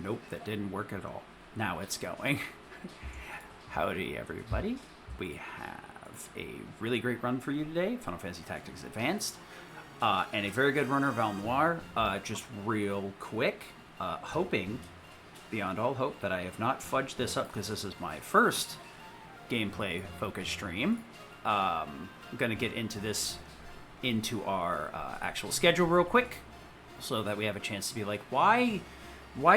Nope, that didn't work at all. Now it's going. Howdy, everybody. We have a really great run for you today, Final Fantasy Tactics Advanced, and a very good runner, Vallnoir. Just real quick, hoping, beyond all hope, that I have not fudged this up because this is my first gameplay focused stream. I'm going to get into our actual schedule real quick so that we have a chance to be like, why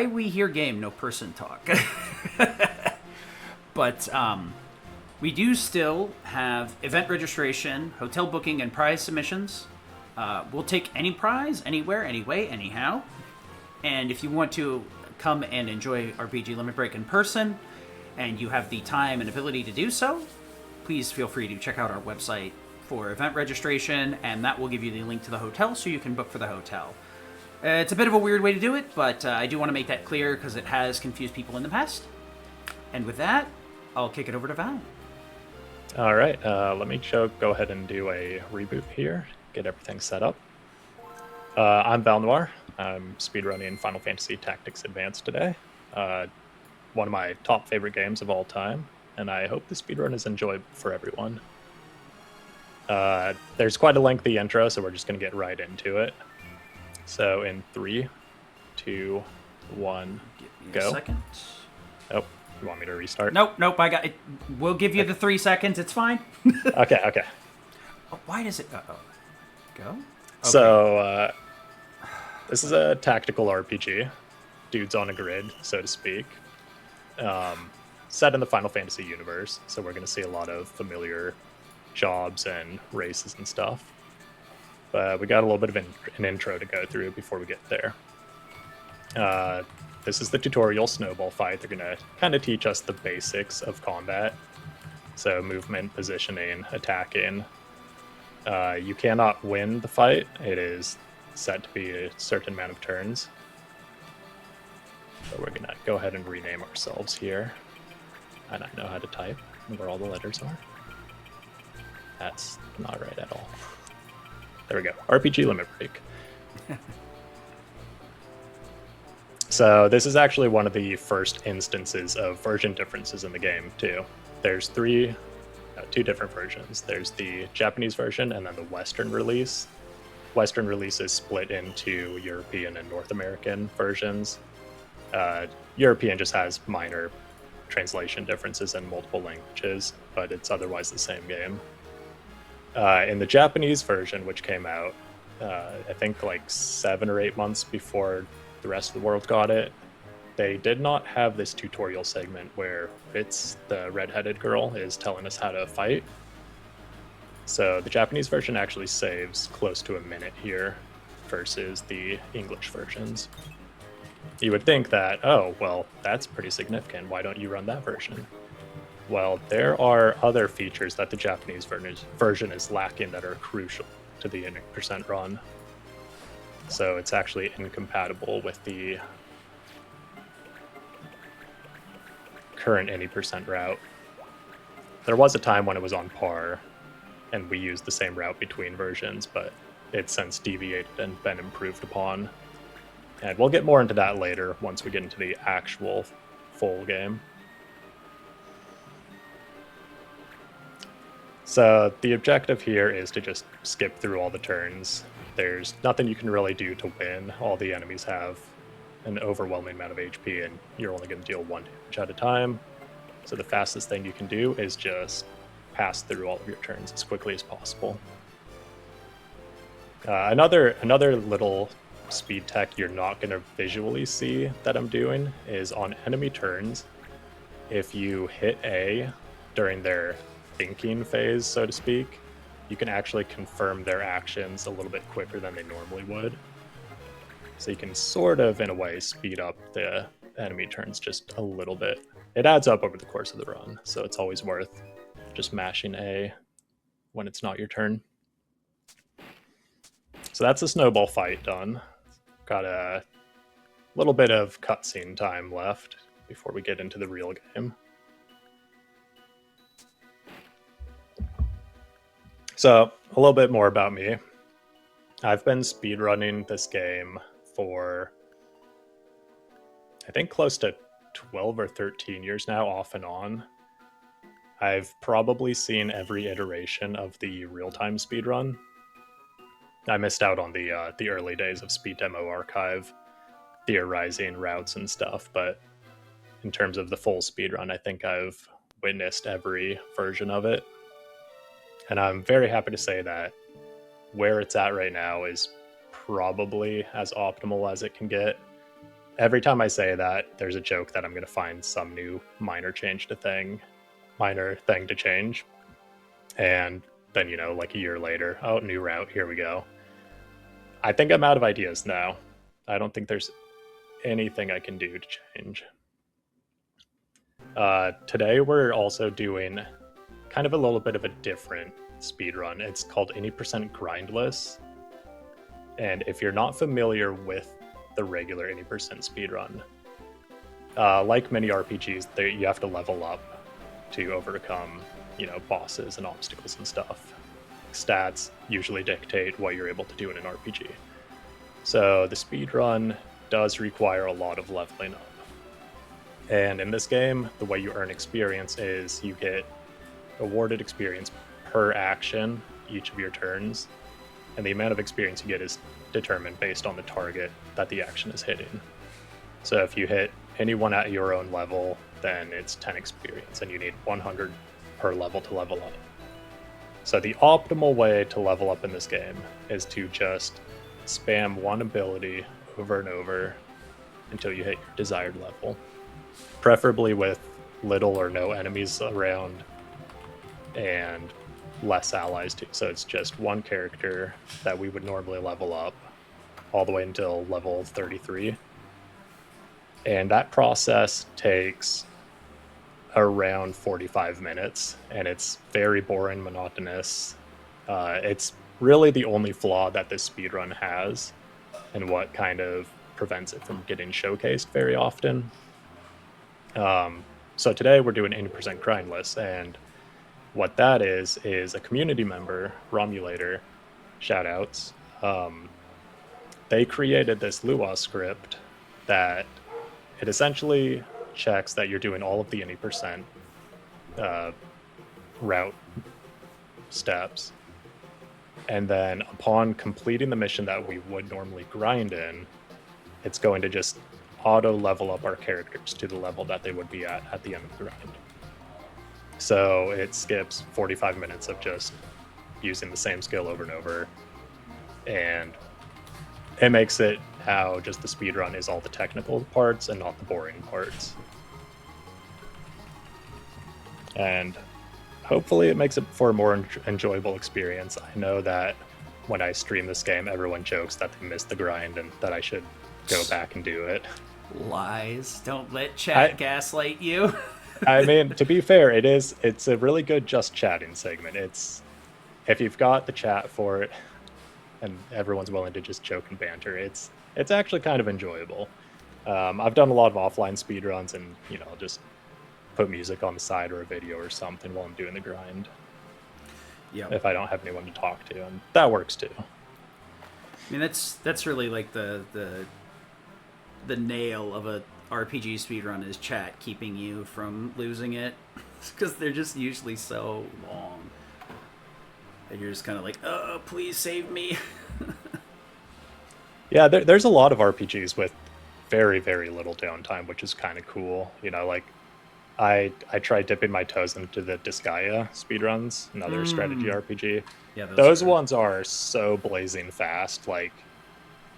we hear game, no person talk. But we do still have event registration, hotel booking, and prize submissions. We'll take any prize, anywhere, anyway, anyhow. And if you want to come and enjoy RPG Limit Break in person, and you have the time and ability to do so, please feel free to check out our website for event registration, and that will give you the link to the hotel so you can book for the hotel. It's a bit of a weird way to do it, but I do want to make that clear because it has confused people in the past. And with that, I'll kick it over to Val. All right, let me go ahead and do a reboot here, get everything set up. I'm Vallnoir. I'm speedrunning Final Fantasy Tactics Advanced today. One of my top favorite games of all time, and I hope the speedrun is enjoyable for everyone. There's quite a lengthy intro, so we're just going to get right into it. So in 3, 2, 1, Give me go. a second. Oh, you want me to restart? Nope, I got it. We'll give you the 3 seconds, it's fine. Okay. Oh, why does it... Uh-oh. Go? Okay. So, this is a tactical RPG. Dudes on a grid, so to speak. Set in the Final Fantasy universe, so we're going to see a lot of familiar jobs and races and stuff. But we got a little bit of an intro to go through before we get there. This is the tutorial snowball fight. They're going to kind of teach us the basics of combat. So movement, positioning, attacking. You cannot win the fight. It is set to be a certain amount of turns. So we're going to go ahead and rename ourselves here. And I know how to type where all the letters are. That's not right at all. There we go. RPG Limit Break. So this is actually one of the first instances of version differences in the game, too. There's two different versions. There's the Japanese version and then the Western release. Western release is split into European and North American versions. European just has minor translation differences in multiple languages, but it's otherwise the same game. In the Japanese version, which came out, I think like 7 or 8 months before the rest of the world got it, they did not have this tutorial segment where Fitz, the redheaded girl, is telling us how to fight. So the Japanese version actually saves close to a minute here versus the English versions. You would think that, oh, well, that's pretty significant. Why don't you run that version? Well, there are other features that the Japanese version is lacking that are crucial to the % run. So it's actually incompatible with the current any % route. There was a time when it was on par, and we used the same route between versions, but it's since deviated and been improved upon. And we'll get more into that later once we get into the actual full game. So the objective here is to just skip through all the turns. There's nothing you can really do to win. All the enemies have an overwhelming amount of HP, and you're only going to deal 1 damage at a time. So the fastest thing you can do is just pass through all of your turns as quickly as possible. Another little speed tech you're not going to visually see that I'm doing is on enemy turns. If you hit A during their thinking phase, so to speak, you can actually confirm their actions a little bit quicker than they normally would. So you can sort of, in a way, speed up the enemy turns just a little bit. It adds up over the course of the run, so it's always worth just mashing A when it's not your turn. So that's a snowball fight done. Got a little bit of cutscene time left before we get into the real game. So, a little bit more about me. I've been speedrunning this game for I think close to 12 or 13 years now, off and on. I've probably seen every iteration of the real-time speedrun. I missed out on the early days of Speed Demo Archive, theorizing routes and stuff, but in terms of the full speedrun, I think I've witnessed every version of it. And I'm very happy to say that where it's at right now is probably as optimal as it can get. Every time I say that, there's a joke that I'm going to find some new minor thing to change. And then, like a year later, oh, new route, here we go. I think I'm out of ideas now. I don't think there's anything I can do to change. Today we're also doing kind of a little bit of a different speedrun. It's called 80% Grindless. And if you're not familiar with the regular 80% speedrun, like many RPGs, you have to level up to overcome, bosses and obstacles and stuff. Stats usually dictate what you're able to do in an RPG. So the speedrun does require a lot of leveling up. And in this game, the way you earn experience is you get awarded experience per action each of your turns, and the amount of experience you get is determined based on the target that the action is hitting. So if you hit anyone at your own level, then it's 10 experience, and you need 100 per level to level up. So the optimal way to level up in this game is to just spam one ability over and over until you hit your desired level, preferably with little or no enemies around and less allies too. So it's just one character that we would normally level up all the way until level 33. And that process takes around 45 minutes, and it's very boring, monotonous. It's really the only flaw that this speedrun has, and what kind of prevents it from getting showcased very often. So today we're doing 80% Grindless, and what that is a community member, Romulator, shoutouts. They created this Lua script that it essentially checks that you're doing all of the 80% route steps. And then upon completing the mission that we would normally grind in, it's going to just auto level up our characters to the level that they would be at the end of the grind. So it skips 45 minutes of just using the same skill over and over, and it makes it how just the speedrun is all the technical parts and not the boring parts. And hopefully it makes it for a more enjoyable experience. I know that when I stream this game, everyone jokes that they missed the grind and that I should go back and do it. Lies. Don't let chat gaslight you. I mean, to be fair, it's a really good just chatting segment. If you've got the chat for it and everyone's willing to just joke and banter, it's actually kind of enjoyable. I've done a lot of offline speedruns, and I'll just put music on the side or a video or something while I'm doing the grind. Yeah. If I don't have anyone to talk to, and that works too. I mean, that's really like the nail of a RPG speedrun is chat keeping you from losing it, because they're just usually so long. And you're just kind of like, oh, please save me. Yeah, there's a lot of RPGs with very, very little downtime, which is kind of cool. Like I tried dipping my toes into the Disgaea speedruns, another strategy RPG. Yeah, those ones are so blazing fast. Like,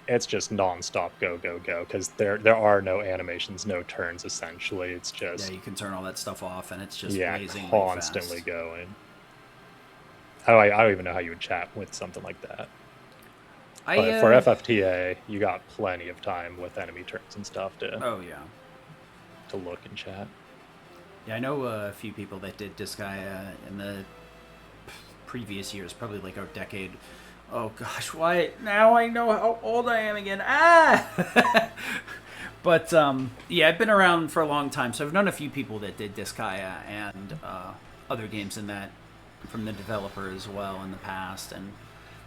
it's just nonstop go, because there are no animations, no turns, essentially. It's just... Yeah, you can turn all that stuff off, and it's just blazing constantly fast. going. I don't even know how you would chat with something like that. But for FFTA, you got plenty of time with enemy turns and stuff to look and chat. Yeah, I know a few people that did Disgaea in the previous years, probably like a decade. Oh gosh, why? Now I know how old I am again. But yeah, I've been around for a long time, so I've known a few people that did Disgaea and other games in that from the developer as well in the past, and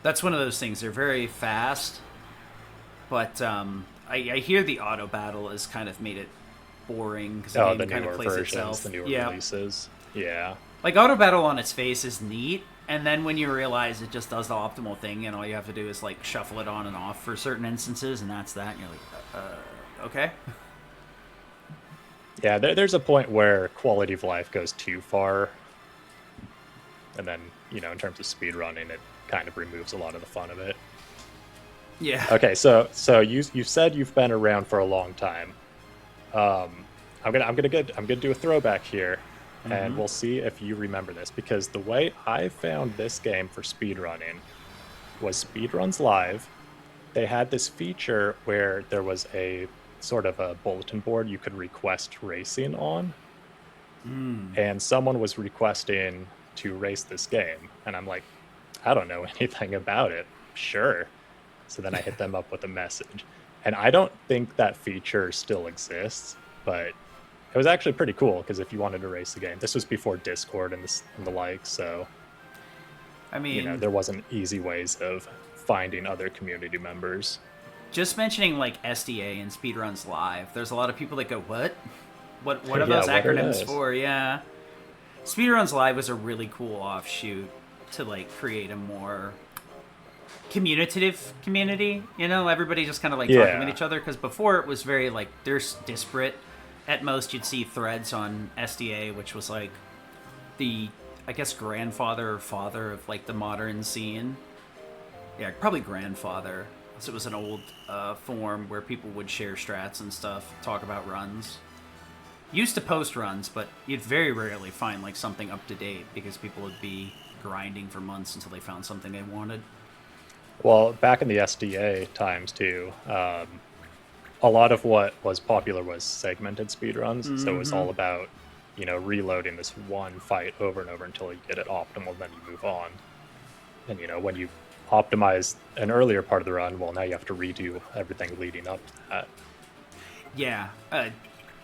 that's one of those things. They're very fast, but I hear the auto battle has kind of made it boring because the Oh, game the kind of newer plays versions, itself. the newer Yeah, releases. Yeah. like auto battle on its face is neat, and then when you realize it just does the optimal thing, and all you have to do is like shuffle it on and off for certain instances, and that's that. And you're like, okay. Yeah, there's a point where quality of life goes too far. And then, in terms of speed running, it kind of removes a lot of the fun of it. Yeah. Okay, so you said you've been around for a long time. I'm gonna do a throwback here, and we'll see if you remember this, because the way I found this game for speedrunning was Speedruns Live. They had this feature where there was a sort of a bulletin board you could request racing on, and someone was requesting to race this game, and I'm like, I don't know anything about it. Sure. So then I hit them up with a message, and I don't think that feature still exists, but it was actually pretty cool, because if you wanted to race the game, this was before Discord and the like, so I mean, there wasn't easy ways of finding other community members. just mentioning like SDA and Speedruns Live, there's a lot of people that go, "What? What are Yeah, those what are acronyms those? for?" Yeah, Speedruns Live was a really cool offshoot to like create a more communicative community. Everybody just kind of like talking with Yeah. each other, because before it was very like there's disparate. At most, you'd see threads on SDA, which was like the, I guess, grandfather or father of like the modern scene. Yeah, probably grandfather. So it was an old form where people would share strats and stuff, talk about runs. Used to post runs, but you'd very rarely find like something up to date, because people would be grinding for months until they found something they wanted. Well, back in the SDA times too, a lot of what was popular was segmented speedruns. So it was all about, reloading this one fight over and over until you get it optimal, then you move on. And, when you optimize an earlier part of the run, well, now you have to redo everything leading up to that. Yeah,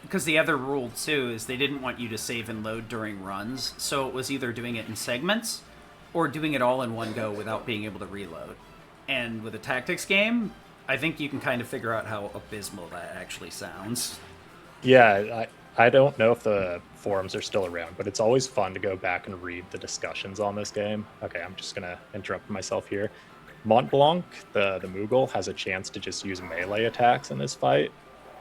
because the other rule too is they didn't want you to save and load during runs, so it was either doing it in segments or doing it all in one go without being able to reload. And with a tactics game, I think you can kind of figure out how abysmal that actually sounds. Yeah, I don't know if the forums are still around, but it's always fun to go back and read the discussions on this game. Okay, I'm just going to interrupt myself here. Mont Blanc, the Moogle, has a chance to just use melee attacks in this fight,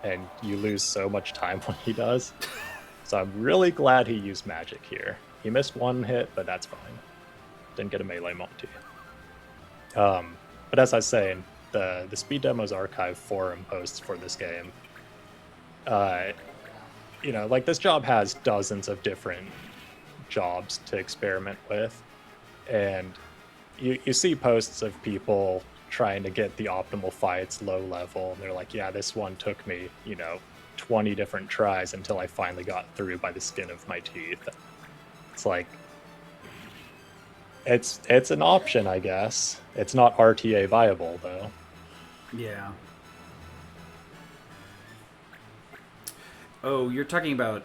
and you lose so much time when he does. So I'm really glad he used magic here. He missed one hit, but that's fine. Didn't get a melee Monty. But as I was saying, the Speed Demos Archive forum posts for this game, like this job has dozens of different jobs to experiment with, and you see posts of people trying to get the optimal fights low level, and they're like, yeah, this one took me 20 different tries until I finally got through by the skin of my teeth. It's like, it's an option, I guess. It's not RTA viable though. Yeah. Oh, you're talking about.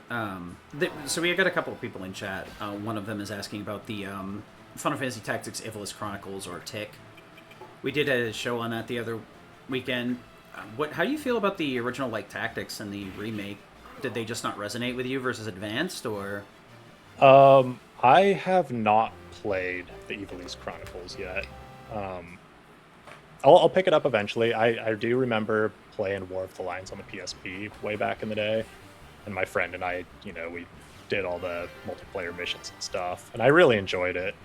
So we got a couple of people in chat. One of them is asking about the Final Fantasy Tactics Ivalice Chronicles, or Tick. We did a show on that the other weekend. How do you feel about the original like tactics and the remake? Did they just not resonate with you versus Advanced, or? I have not played the Ivalice Chronicles yet. I'll pick it up eventually. I do remember playing War of the Lions on the PSP way back in the day, and my friend and I, we did all the multiplayer missions and stuff, and I really enjoyed it.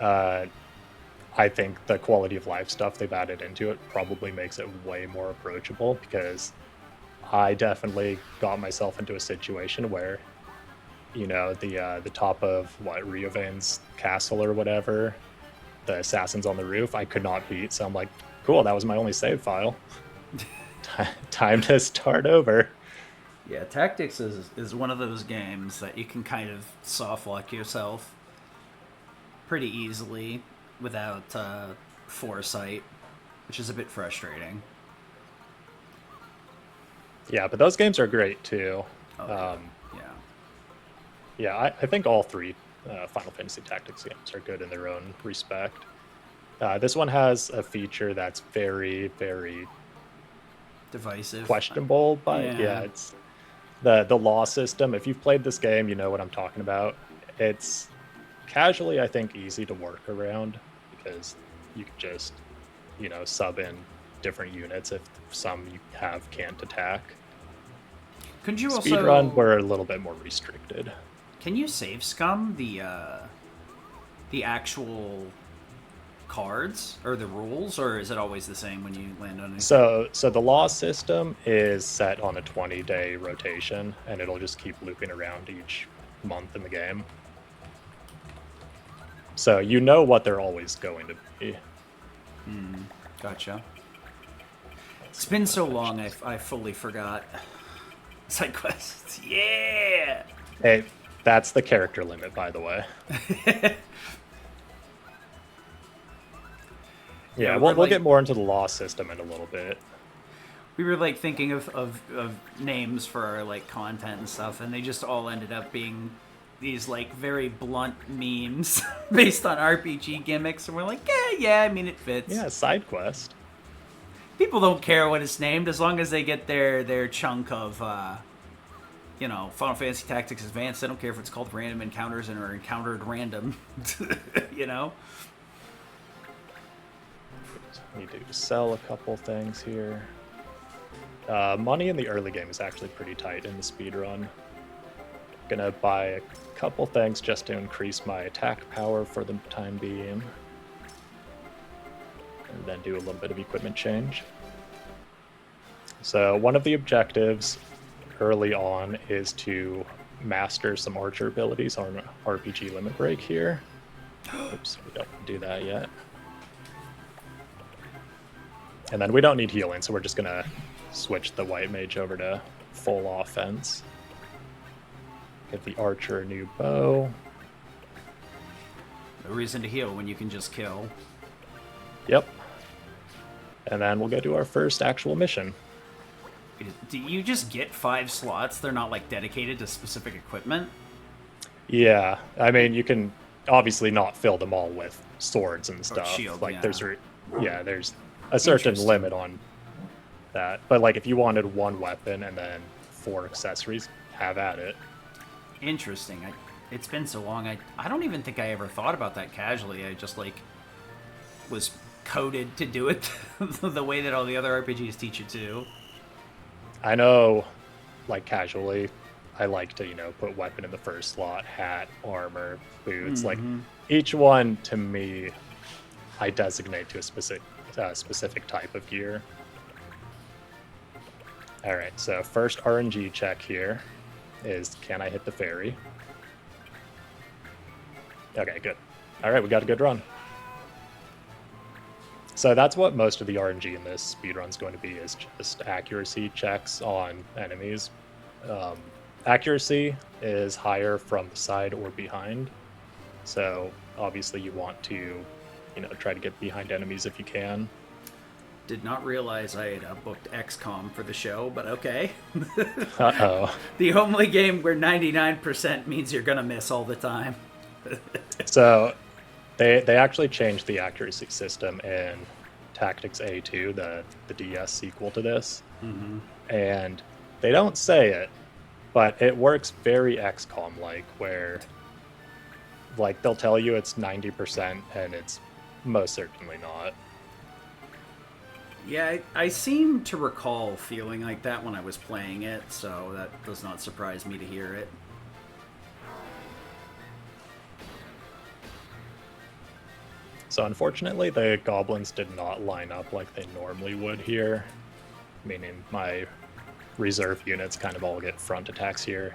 I think the quality of life stuff they've added into it probably makes it way more approachable, because I definitely got myself into a situation where, the top of Riovan's castle or whatever, the assassins on the roof, I could not beat. So I'm like, cool, that was my only save file. Time to start over. Yeah, Tactics is one of those games that you can kind of soft lock yourself pretty easily without foresight, which is a bit frustrating. Yeah, but those games are great too. Yeah. Yeah, I think all three Final Fantasy Tactics games are good in their own respect. This one has a feature that's very, very divisive. questionable, but Yeah. it's the law system. If you've played this game, you know what I'm talking about. It's casually, I think, easy to work around because you can just, sub in different units if some you have can't attack. Couldn't you Speedrun, also... we're a little bit more restricted. Can you save scum the actual cards or the rules, or is it always the same when you land on anything? So the law system is set on a 20-day rotation, and it'll just keep looping around each month in the game. So you know what they're always going to be. Gotcha. It's been so long, I fully forgot. Side quests. Yeah! Hey, that's the character limit, by the way. Yeah, we'll get more into the law system in a little bit. We were like thinking of names for our like content and stuff, and they just all ended up being these like very blunt memes based on RPG gimmicks, and we're like, yeah, I mean it fits. Yeah, side quest. People don't care what it's named as long as they get their chunk of Final Fantasy Tactics Advanced. They don't care if it's called Random Encounters or Encountered Random. Need to sell a couple things here. Money in the early game is actually pretty tight in the speedrun. Gonna buy a couple things just to increase my attack power for the time being. And then do a little bit of equipment change. So one of the objectives early on is to master some archer abilities on RPG Limit Break here. Oops, we don't do that yet. And then we don't need healing, so we're just gonna switch the white mage over to full offense. Give the archer a new bow. No reason to heal when you can just kill. Yep. And then we'll go to our first actual mission. Do you just get 5 slots? They're not like dedicated to specific equipment? Yeah, I mean, you can obviously not fill them all with swords and stuff. Shield, like yeah. there's a certain limit on that. But like if you wanted one weapon and then 4 accessories, have at it. Interesting. It's been so long. I don't even think I ever thought about that casually. I just like was coded to do it the way that all the other RPGs teach you to. I know, like casually, I like to, put weapon in the first slot, hat, armor, boots. Mm-hmm. Like each one to me, I designate to a specific type of gear. All right, so first RNG check here is, can I hit the ferry? Okay, good. All right, we got a good run. So that's what most of the RNG in this speedrun is going to be, is just accuracy checks on enemies. Accuracy is higher from the side or behind. So obviously you want to, try to get behind enemies if you can. Did not realize I had booked XCOM for the show, but okay. Uh-oh. The only game where 99% means you're going to miss all the time. So they actually changed the accuracy system in Tactics A2, the DS sequel to this. Mm-hmm. And they don't say it, but it works very XCOM-like, where like they'll tell you it's 90% and it's most certainly not. Yeah, I seem to recall feeling like that when I was playing it, so that does not surprise me to hear it. So unfortunately, the goblins did not line up like they normally would here, meaning my reserve units kind of all get front attacks here.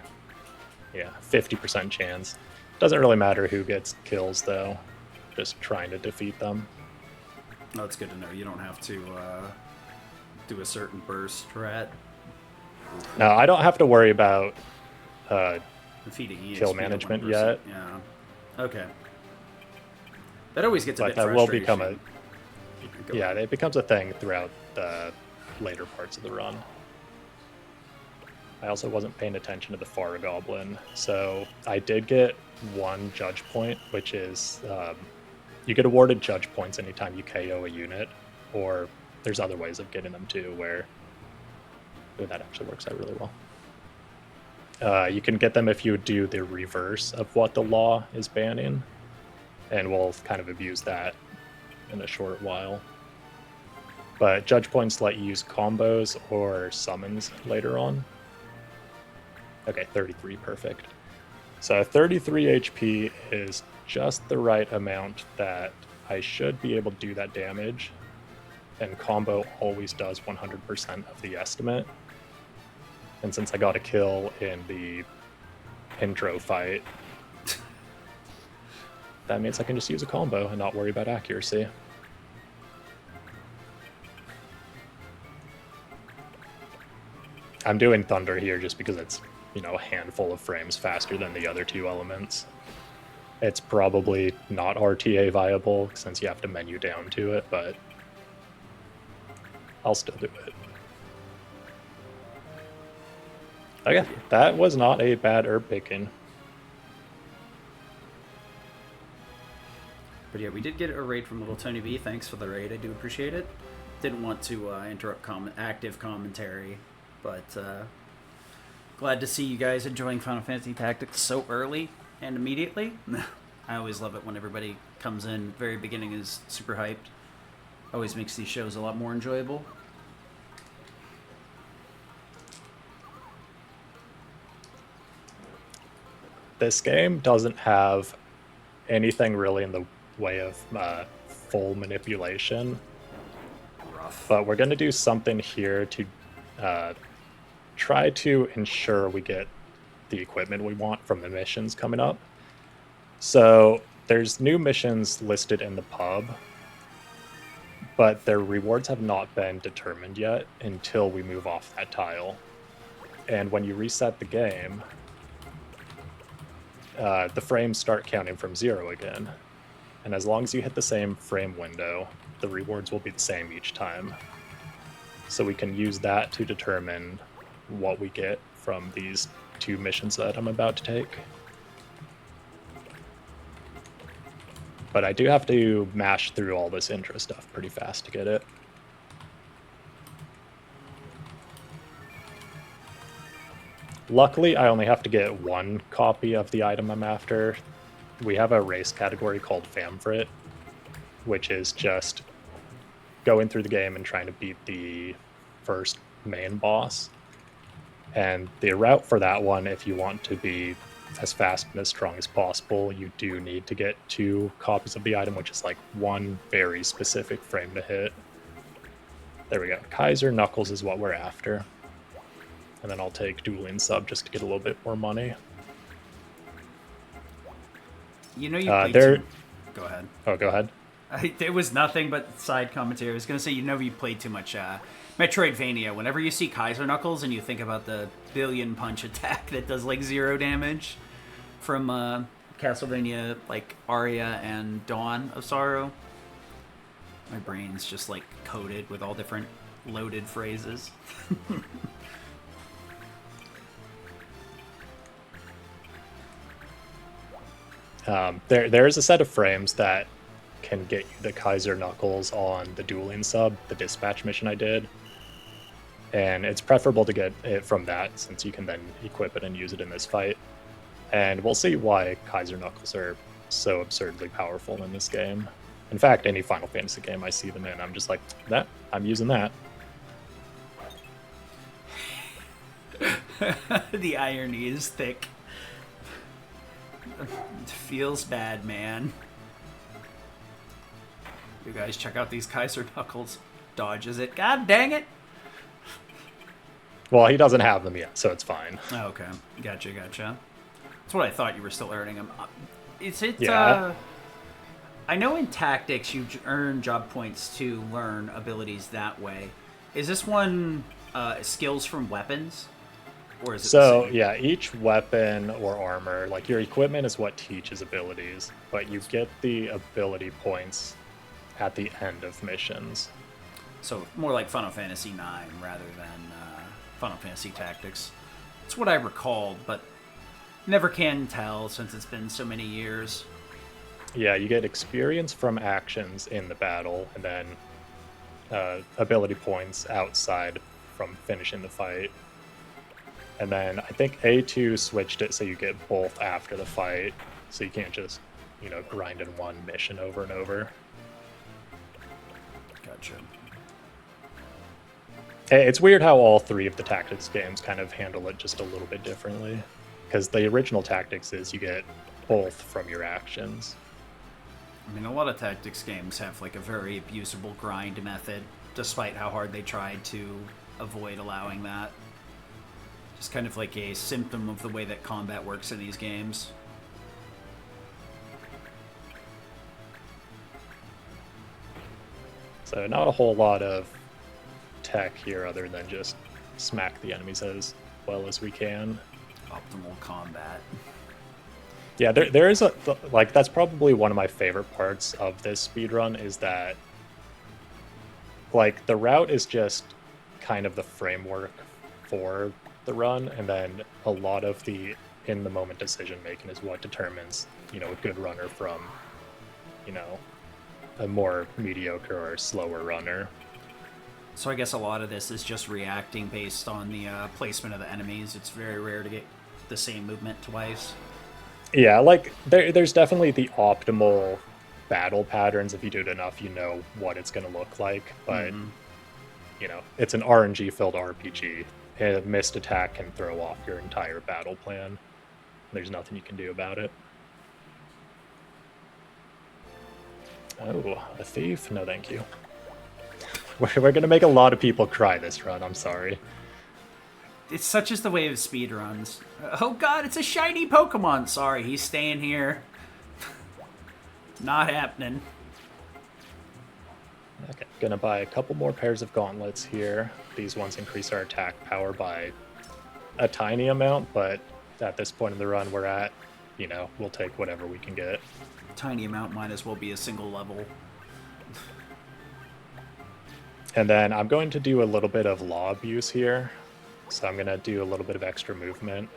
Yeah, 50% chance. Doesn't really matter who gets kills, though. Just trying to defeat them. Oh, that's good to know. You don't have to do a certain burst strat. No, I don't have to worry about Defeating EXP kill management yet. Yeah. Okay. That always gets a bit that frustrating. will become it becomes a thing throughout the later parts of the run. I also wasn't paying attention to the Far Goblin, so I did get 1 judge point, which is you get awarded judge points anytime you KO a unit, or there's other ways of getting them too, where Ooh, that actually works out really well. You can get them if you do the reverse of what the law is banning, and we'll kind of abuse that in a short while. But judge points let you use combos or summons later on. Okay, 33, perfect. So 33 HP is just the right amount that I should be able to do that damage. And combo always does 100% of the estimate. And since I got a kill in the intro fight, that means I can just use a combo and not worry about accuracy. I'm doing Thunder here just because it's, a handful of frames faster than the other two elements. It's probably not RTA viable since you have to menu down to it, but I'll still do it. Okay, that was not a bad herb picking. But yeah, we did get a raid from Little Tony B. Thanks for the raid. I do appreciate it. Didn't want to interrupt active commentary, but glad to see you guys enjoying Final Fantasy Tactics so early and immediately. I always love it when everybody comes in. Very beginning is super hyped. Always makes these shows a lot more enjoyable. This game doesn't have anything really in the way of full manipulation. Rough. But we're going to do something here to try to ensure we get the equipment we want from the missions coming up. So there's new missions listed in the pub, but their rewards have not been determined yet until we move off that tile. And when you reset the game, the frames start counting from 0 again. And as long as you hit the same frame window, the rewards will be the same each time. So we can use that to determine what we get from these two missions that I'm about to take. But I do have to mash through all this intro stuff pretty fast to get it. Luckily, I only have to get one copy of the item I'm after. We have a race category called Famfrit, which is just going through the game and trying to beat the first main boss. And the route for that one, if you want to be as fast and as strong as possible, you do need to get 2 copies of the item, which is like one very specific frame to hit. There we go. Kaiser Knuckles is what we're after. And then I'll take Dueling Sub just to get a little bit more money. You played Go ahead. Oh, go ahead. It was nothing but side commentary. I was going to say, you played too much Metroidvania. Whenever you see Kaiser Knuckles and you think about the billion punch attack that does like 0 damage from Castlevania, like Aria and Dawn of Sorrow, my brain's just like coated with all different loaded phrases. There's a set of frames that can get you the Kaiser Knuckles on the Dueling Sub, the dispatch mission I did. And it's preferable to get it from that, since you can then equip it and use it in this fight. And we'll see why Kaiser Knuckles are so absurdly powerful in this game. In fact, any Final Fantasy game I see them in, I'm just like, I'm using that. The irony is thick. It feels bad, man. You guys check out these Kaiser Knuckles. Dodges it. God dang it! Well, he doesn't have them yet, so it's fine. Oh, okay. Gotcha. That's what I thought. You were still earning them. Yeah. I know in Tactics you earn job points to learn abilities that way. Is this one skills from weapons? Or is it so, yeah, each weapon or armor, like your equipment is what teaches abilities, but you get the ability points at the end of missions. So more like Final Fantasy IX rather than Final Fantasy Tactics. It's what I recalled, but never can tell since it's been so many years. Yeah, you get experience from actions in the battle, and then ability points outside from finishing the fight. And then I think A2 switched it so you get both after the fight, so you can't just, you know, grind in one mission over and over. Gotcha. It's weird how all three of the tactics games kind of handle it just a little bit differently, because the original tactics is you get both from your actions. I mean, a lot of tactics games have like a very abusable grind method, despite how hard they tried to avoid allowing that. Just kind of like a symptom of the way that combat works in these games. So not a whole lot of tech here other than just smack the enemies as well as we can. Optimal combat. Yeah, there is like, that's probably one of my favorite parts of this speedrun, is that like the route is just kind of the framework for the run, and then a lot of the in the moment decision making is what determines, you know, a good runner from, you know, a more mediocre or slower runner. So I guess a lot of this is just reacting based on the placement of the enemies. It's very rare to get the same movement twice. Yeah, like there's definitely the optimal battle patterns. If you do it enough, you know what it's going to look like. But you know, it's an RNG filled RPG. A missed attack can throw off your entire battle plan. There's nothing you can do about it. Oh, a thief? No, thank you. We're going to make a lot of people cry this run. I'm sorry. It's such is the way of speedruns. Oh god, it's a shiny Pokemon! Sorry, he's staying here. Not happening. Okay, gonna buy a couple more pairs of gauntlets here. These ones increase our attack power by a tiny amount, but at this point in the run we're at, you know, we'll take whatever we can get. Tiny amount might as well be a single level. And then I'm going to do a little bit of law abuse here. So I'm going to do a little bit of extra movement.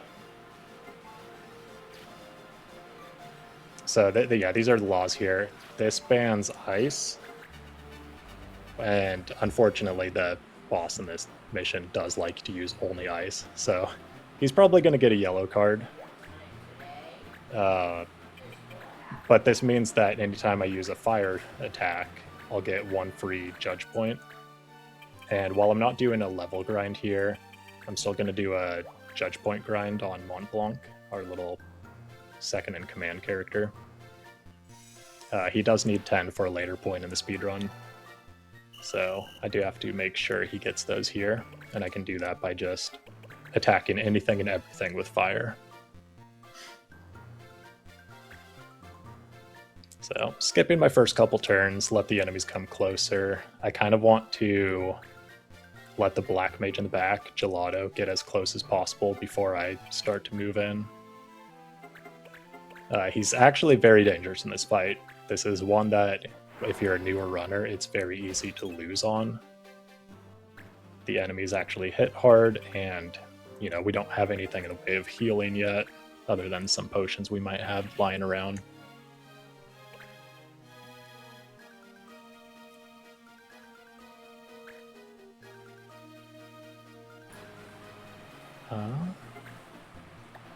So yeah, these are the laws here. This bans ice. And unfortunately, the boss in this mission does like to use only ice. So he's probably going to get a yellow card. But this means that anytime I use a fire attack, I'll get one free judge point. And while I'm not doing a level grind here, I'm still going to do a judge point grind on Mont Blanc, our little second in command character. He does need 10 for a later point in the speedrun. So I do have to make sure he gets those here, and I can do that by just attacking anything and everything with fire. So skipping my first couple turns, let the enemies come closer. I kind of want to let the black mage in the back, Gelato, get as close as possible before I start to move in. He's actually very dangerous in this fight. This is one that, if you're a newer runner, it's very easy to lose on. The enemies actually hit hard, and, you know, we don't have anything in the way of healing yet, other than some potions we might have lying around.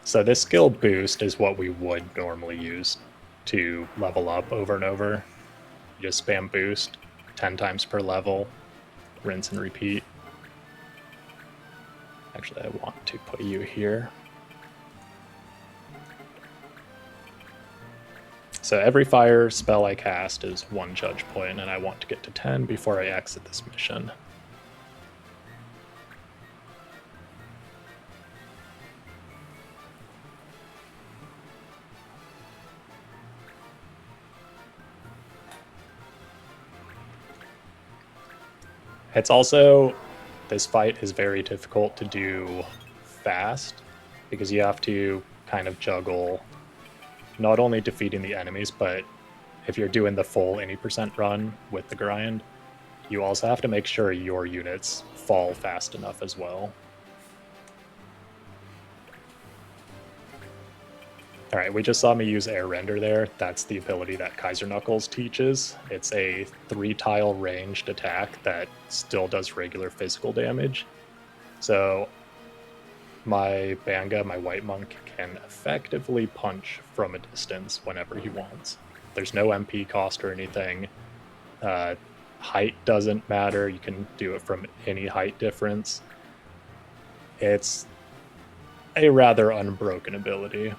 So this skill boost is what we would normally use to level up over and over. You just spam boost 10 times per level, rinse and repeat. Actually, I want to put you here. So every fire spell I cast is 1 judge point, and I want to get to 10 before I exit this mission. It's also, this fight is very difficult to do fast, because you have to kind of juggle not only defeating the enemies, but if you're doing the full 80% run with the grind, you also have to make sure your units fall fast enough as well. Alright, we just saw me use air render there. That's the ability that Kaiser Knuckles teaches. It's a 3-tile ranged attack that still does regular physical damage, So my Banga, my white monk, can effectively punch from a distance whenever he wants. There's no MP cost or anything. Height doesn't matter. You can do it from any height difference. It's a rather unbroken ability.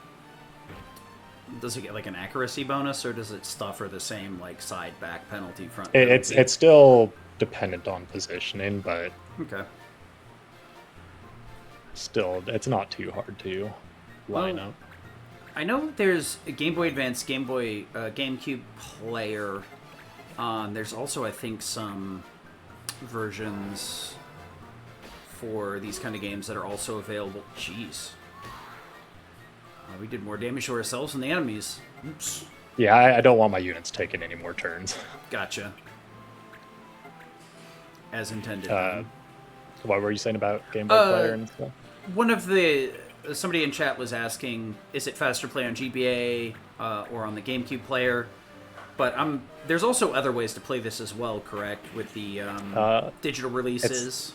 Does it get like an accuracy bonus, or does it stuffer the same like side back penalty front? It's still dependent on positioning, but okay. Still, it's not too hard to line up. I know there's a Game Boy Advance, GameCube player. There's also, I think, some versions for these kind of games that are also available. Jeez. We did more damage to ourselves than the enemies. Oops. Yeah, I don't want my units taking any more turns. Gotcha. As intended. What were you saying about Game Boy player and stuff? Somebody in chat was asking, is it faster to play on GBA or on the GameCube player? But there's also other ways to play this as well, correct? With the digital releases.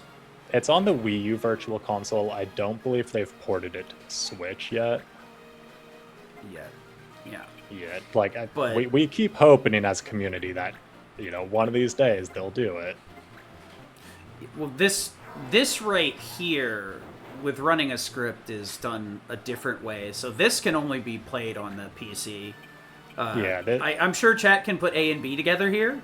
It's on the Wii U Virtual Console. I don't believe they've ported it to Switch yet. Yeah. We keep hoping as a community that, one of these days they'll do it. Well, this right here with running a script is done a different way. So this can only be played on the PC. I'm sure chat can put A and B together here.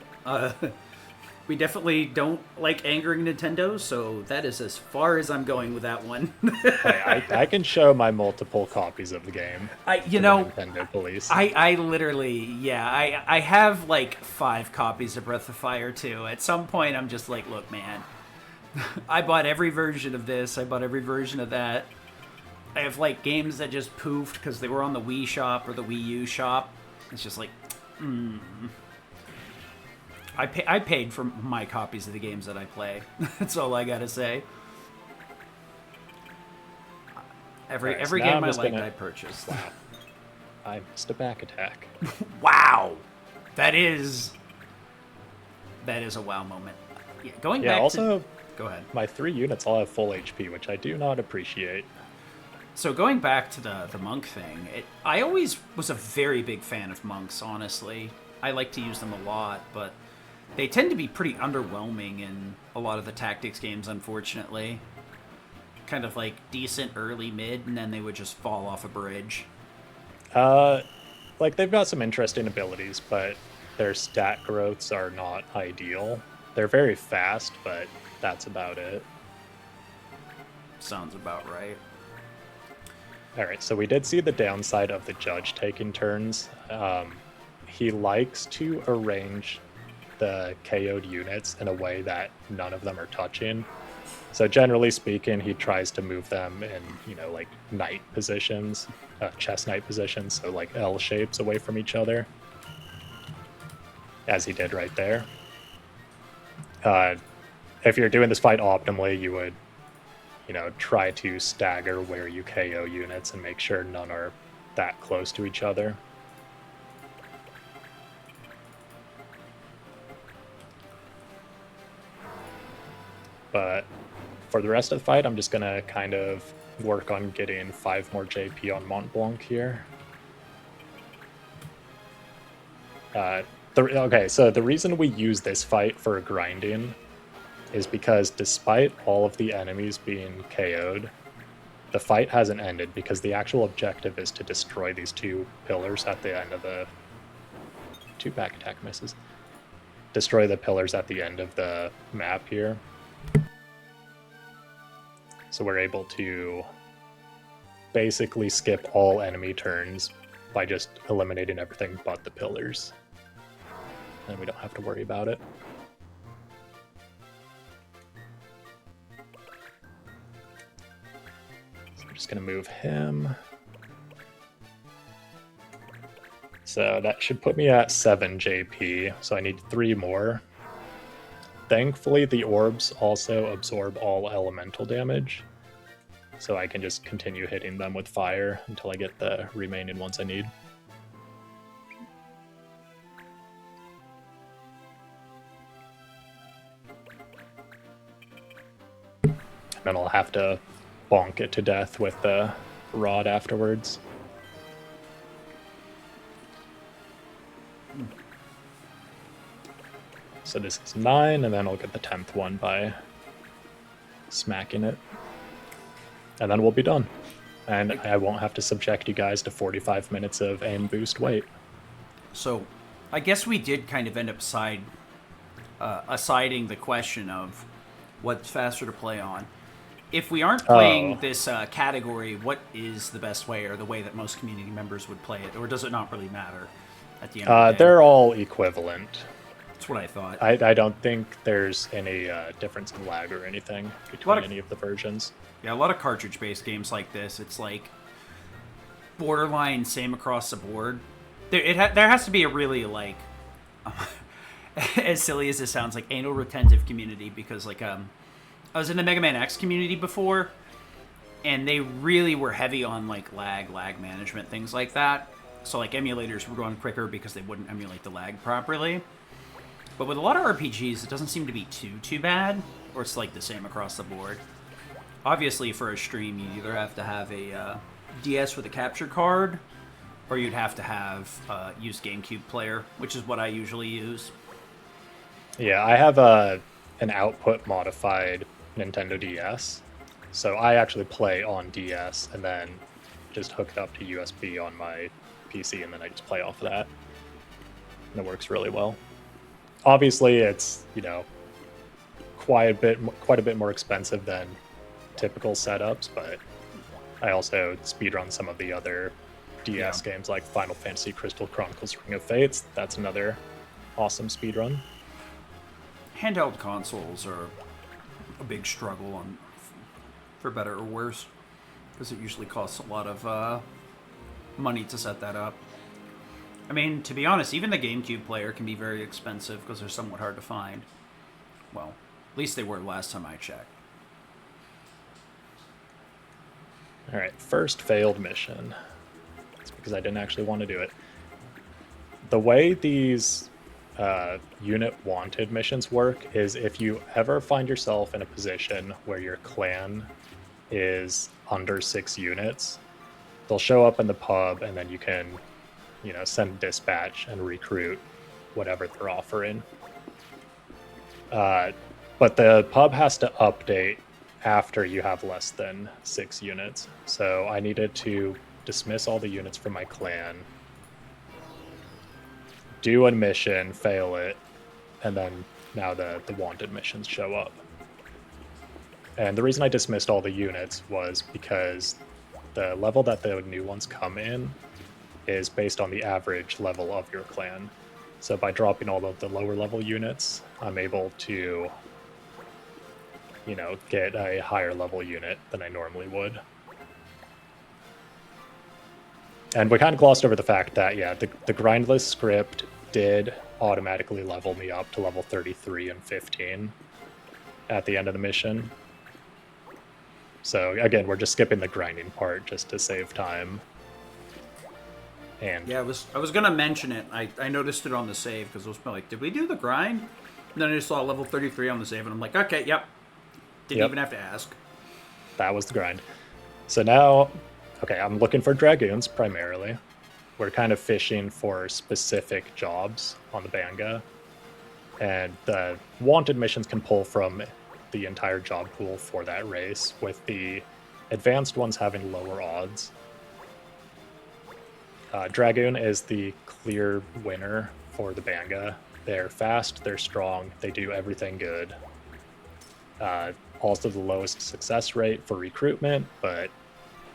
We definitely don't like angering Nintendo, so that is as far as I'm going with that one. I can show my multiple copies of the game. Nintendo police. I literally, I have like 5 copies of Breath of Fire too. At some point, I'm just like, look, man, I bought every version of this. I bought every version of that. I have like games that just poofed because they were on the Wii shop or the Wii U shop. It's just like, I paid for my copies of the games that I play. That's all I gotta say. Every game I liked, I purchased. Wow. I missed a back attack. Wow, that is a wow moment. Yeah, going back. Also, go ahead. My 3 units all have full HP, which I do not appreciate. So going back to the monk thing, I always was a very big fan of monks, honestly. I like to use them a lot, but they tend to be pretty underwhelming in a lot of the tactics games, unfortunately. Kind of like decent early mid, and then they would just fall off a bridge. They've got some interesting abilities, but their stat growths are not ideal. They're very fast, but that's about it. Sounds about right. Alright, so we did see the downside of the judge taking turns. He likes to arrange the KO'd units in a way that none of them are touching. So generally speaking, he tries to move them in, knight positions, chess knight positions, so like L shapes away from each other, as he did right there. If you're doing this fight optimally, you would, try to stagger where you KO units and make sure none are that close to each other. But for the rest of the fight, I'm just going to kind of work on getting 5 more JP on Mont Blanc here. So the reason we use this fight for grinding is because despite all of the enemies being KO'd, the fight hasn't ended because the actual objective is to destroy these 2 pillars at the end of the... 2 back attack misses. Destroy the pillars at the end of the map here. So we're able to basically skip all enemy turns by just eliminating everything but the pillars. And we don't have to worry about it. So we're just going to move him. So that should put me at 7 JP, so I need 3 more. Thankfully, the orbs also absorb all elemental damage, so I can just continue hitting them with fire until I get the remaining ones I need. I'm then I'll have to bonk it to death with the rod afterwards. So this is 9, and then I'll get the 10th one by smacking it. And then we'll be done. And I won't have to subject you guys to 45 minutes of aim boost wait. So, I guess we did kind of end up assiding the question of what's faster to play on. If we aren't playing this category, what is the best way or the way that most community members would play it? Or does it not really matter at the end of the day? They're all equivalent. That's what I thought. I don't think there's any difference in lag or anything between any of the versions. Yeah, a lot of cartridge-based games like this, it's like borderline same across the board. There has to be a really, like, as silly as this sounds, like anal retentive community, because like I was in the Mega Man X community before, and they really were heavy on like lag management, things like that. So like emulators were going quicker because they wouldn't emulate the lag properly. But with a lot of RPGs, it doesn't seem to be too bad, or it's like the same across the board. Obviously, for a stream, you'd either have to have a DS with a capture card, or you'd have to have use GameCube player, which is what I usually use. Yeah, I have an output modified Nintendo DS, so I actually play on DS and then just hook it up to USB on my PC, and then I just play off of that. And it works really well. Obviously, it's, you know, quite a bit more expensive than typical setups, but I also speedrun some of the other DS games like Final Fantasy Crystal Chronicles Ring of Fates. That's another awesome speedrun. Handheld consoles are a big struggle, for better or worse, because it usually costs a lot of money to set that up. I mean, to be honest, even the GameCube player can be very expensive because they're somewhat hard to find. Well, at least they were last time I checked. All right, first failed mission. It's because I didn't actually want to do it. The way these unit wanted missions work is if you ever find yourself in a position where your clan is under 6 units, they'll show up in the pub, and then you can, you know, send dispatch and recruit whatever they're offering. But the pub has to update after you have less than 6 units. So I needed to dismiss all the units from my clan, do a mission, fail it, and then now the wanted missions show up. And the reason I dismissed all the units was because the level that the new ones come in is based on the average level of your clan. So by dropping all of the lower level units, I'm able to, you know, get a higher level unit than I normally would. And we kind of glossed over the fact that, yeah, the Grindless script did automatically level me up to level 33 and 15 at the end of the mission. So again, we're just skipping the grinding part just to save time. And yeah, I was gonna mention it. I noticed it on the save because I was like, did we do the grind? And then I just saw level 33 on the save, and I'm like, okay, yep. Didn't even have to ask. That was the grind. So now, okay, I'm looking for dragoons primarily. We're kind of fishing for specific jobs on the Banga, and the wanted missions can pull from the entire job pool for that race, with the advanced ones having lower odds. Dragoon is the clear winner for the Banga. They're fast, they're strong, they do everything good. Also the lowest success rate for recruitment, but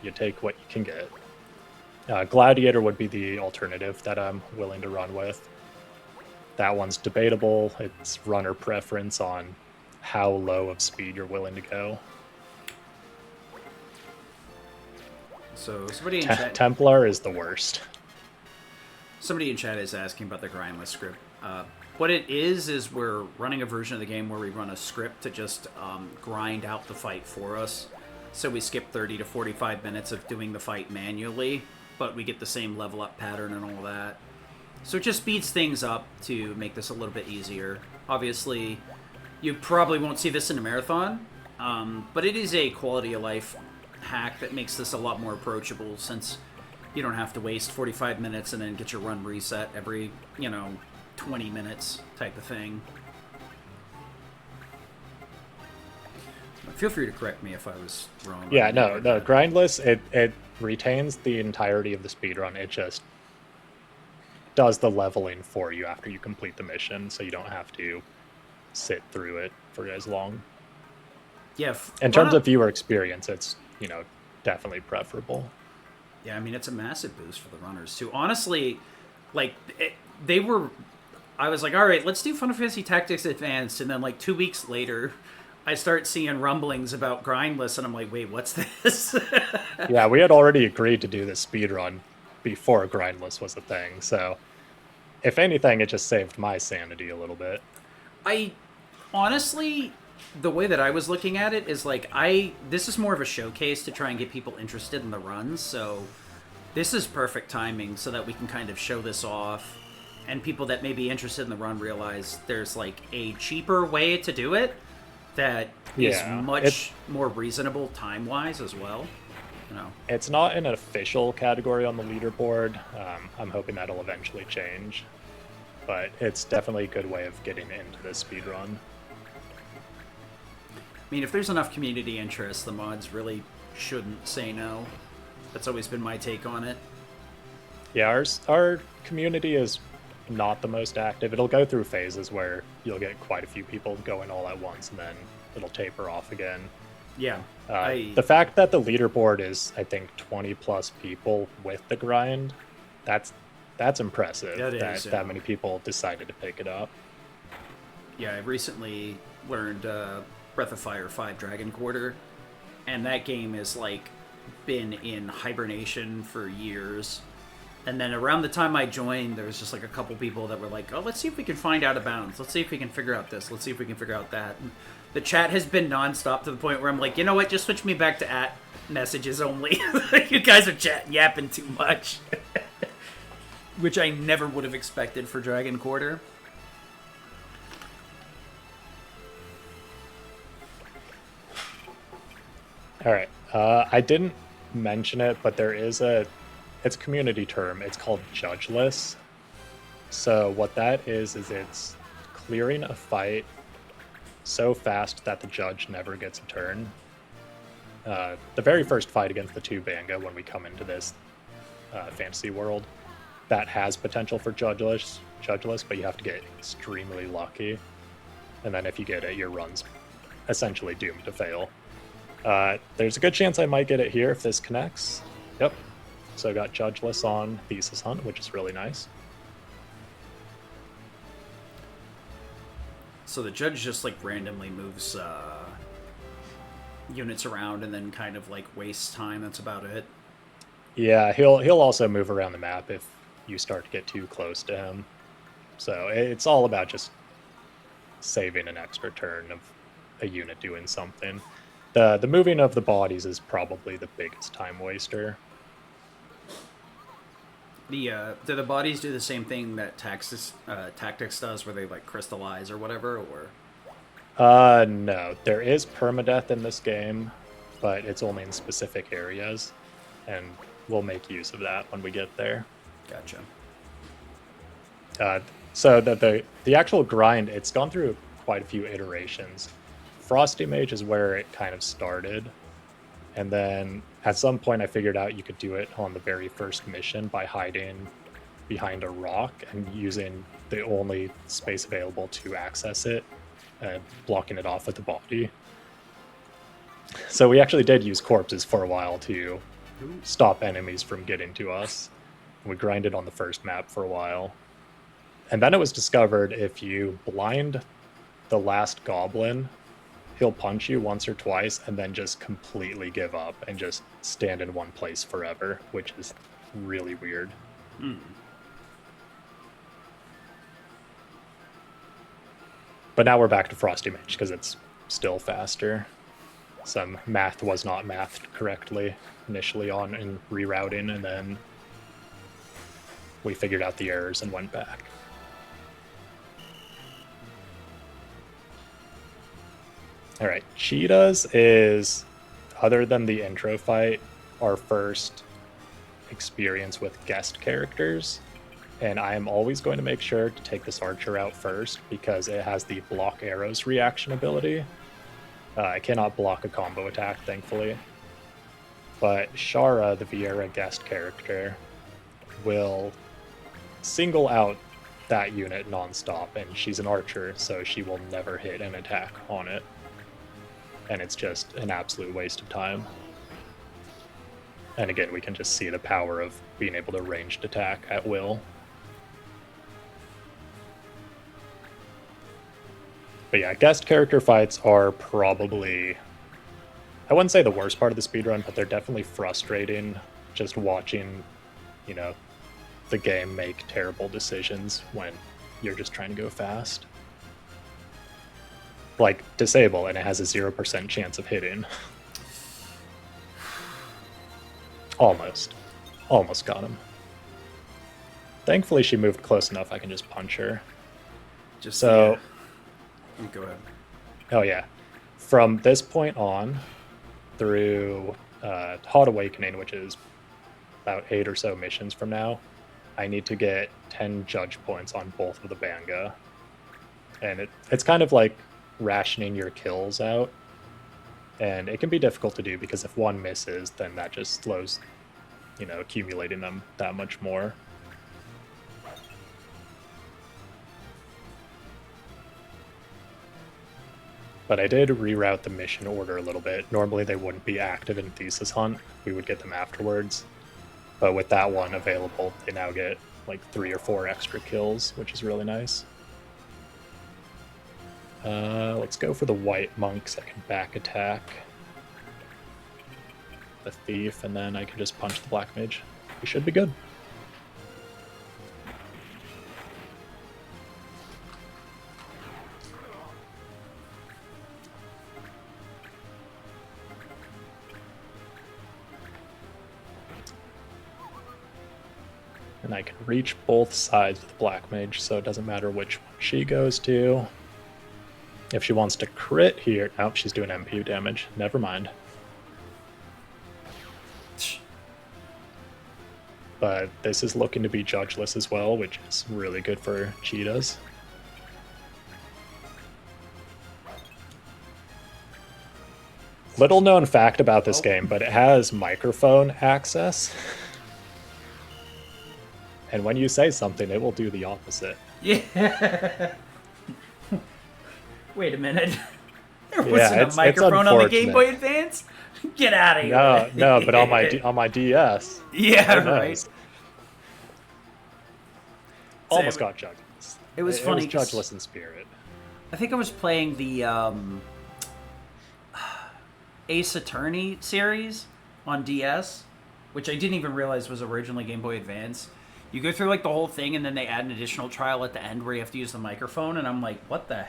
you take what you can get. Gladiator would be the alternative that I'm willing to run with. That one's debatable. It's runner preference on how low of speed you're willing to go. So somebody in chat, Templar is the worst. somebody in chat is asking about the grindless script. What it is we're running a version of the game where we run a script to just grind out the fight for us. So we skip 30 to 45 minutes of doing the fight manually, but we get the same level up pattern and all that. So it just speeds things up to make this a little bit easier. Obviously, you probably won't see this in a marathon, But it is a quality of life hack that makes this a lot more approachable, since you don't have to waste 45 minutes and then get your run reset every, 20 minutes type of thing. Feel free to correct me if I was wrong. Yeah, no, Grindless, it retains the entirety of the speedrun. It just does the leveling for you after you complete the mission, so you don't have to sit through it for as long. Yeah. In terms of viewer experience, it's, definitely preferable. Yeah, I mean, it's a massive boost for the runners, too. Honestly, like, I was like, all right, let's do Final Fantasy Tactics Advanced, and then, like, 2 weeks later, I start seeing rumblings about Grindless, and I'm like, wait, what's this? Yeah, we had already agreed to do this speedrun before Grindless was a thing, so if anything, it just saved my sanity a little bit. Honestly, the way that I was looking at it is like, this is more of a showcase to try and get people interested in the runs, so this is perfect timing so that we can kind of show this off, and people that may be interested in the run realize there's like a cheaper way to do it that is much more reasonable time-wise as well. It's not an official category on the leaderboard. I'm hoping that'll eventually change, but it's definitely a good way of getting into the speedrun. I mean, if there's enough community interest, the mods really shouldn't say no. That's always been my take on it. Yeah, our community is not the most active. It'll go through phases where you'll get quite a few people going all at once, and then it'll taper off again. Yeah. The fact that the leaderboard is, I think, 20 plus people with the grind, that's impressive. That many people decided to pick it up. Yeah, I recently learned Breath of Fire 5 Dragon Quarter, and that game has like been in hibernation for years. And then around the time I joined, there was just like a couple people that were like, oh, let's see if we can find Out of Bounds. Let's see if we can figure out this. Let's see if we can figure out that. And the chat has been nonstop to the point where I'm like, you know what? Just switch me back to @messages only. You guys are yapping too much. Which I never would have expected for Dragon Quarter. All right. I didn't mention it, but there is it's a community term. It's called judgeless. So what that is it's clearing a fight so fast that the judge never gets a turn. The very first fight against the two Banga, when we come into this fantasy world, that has potential for judgeless, but you have to get extremely lucky. And then if you get it, your run's essentially doomed to fail. There's a good chance I might get it here if this connects. Yep. So I got judgeless on Thesis Hunt, which is really nice. So the judge just like randomly moves units around and then kind of like wastes time. That's about it. Yeah, he'll also move around the map if you start to get too close to him. So it's all about just saving an extra turn of a unit doing something. The moving of the bodies is probably the biggest time waster. Do the bodies do the same thing that Tactics does, where they like crystallize or whatever, or? No. There is permadeath in this game, but it's only in specific areas, and we'll make use of that when we get there. Gotcha. So the actual grind, it's gone through quite a few iterations. Frosty Mage is where it kind of started, and then at some point I figured out you could do it on the very first mission by hiding behind a rock and using the only space available to access it and blocking it off with the body. So we actually did use corpses for a while to stop enemies from getting to us. We grinded on the first map for a while. And then it was discovered if you blind the last goblin, he'll punch you once or twice and then just completely give up and just stand in one place forever, which is really weird. But now we're back to Frosty Mage because it's still faster. Some math was not mathed correctly initially on in rerouting, and then we figured out the errors and went back. All right, Cheetahs is, other than the intro fight, our first experience with guest characters. And I am always going to make sure to take this archer out first because it has the block arrows reaction ability. I cannot block a combo attack, thankfully. But Shara, the Viera guest character, will single out that unit nonstop, and she's an archer, so she will never hit an attack on it. And it's just an absolute waste of time. And again, we can just see the power of being able to ranged attack at will. But yeah, guest character fights are probably, I wouldn't say the worst part of the speedrun, but they're definitely frustrating just watching, you know, the game make terrible decisions when you're just trying to go fast. Like disable and it has a 0% chance of hitting. Almost got him. Thankfully she moved close enough I can just punch her. Just so go ahead. Oh yeah, from this point on through Hot Awakening, which is about 8 or so missions from now, I need to get 10 judge points on both of the Banga. And it's kind of like rationing your kills out. And it can be difficult to do because if one misses, then that just slows, you know, accumulating them that much more. But I did reroute the mission order a little bit. Normally they wouldn't be active in Thesis Hunt. We would get them afterwards. But with that one available, they now get like 3 or 4 extra kills, which is really nice. Let's go for the white monks. I can back attack the thief, and then I can just punch the black mage. We should be good. And I can reach both sides of the black mage, so it doesn't matter which one she goes to. If she wants to crit here, nope, she's doing MP damage. Never mind. But this is looking to be judgeless as well, which is really good for cheetahs. Little known fact about this game, but it has microphone access. And when you say something, it will do the opposite. Yeah. Wait a minute. There wasn't a microphone on the Game Boy Advance? Get out of here. No, but on my DS. Yeah, right. Almost got judgeless. It was funny. It was judgeless in spirit. I think I was playing the Ace Attorney series on DS, which I didn't even realize was originally Game Boy Advance. You go through like the whole thing, and then they add an additional trial at the end where you have to use the microphone, and I'm like, what the?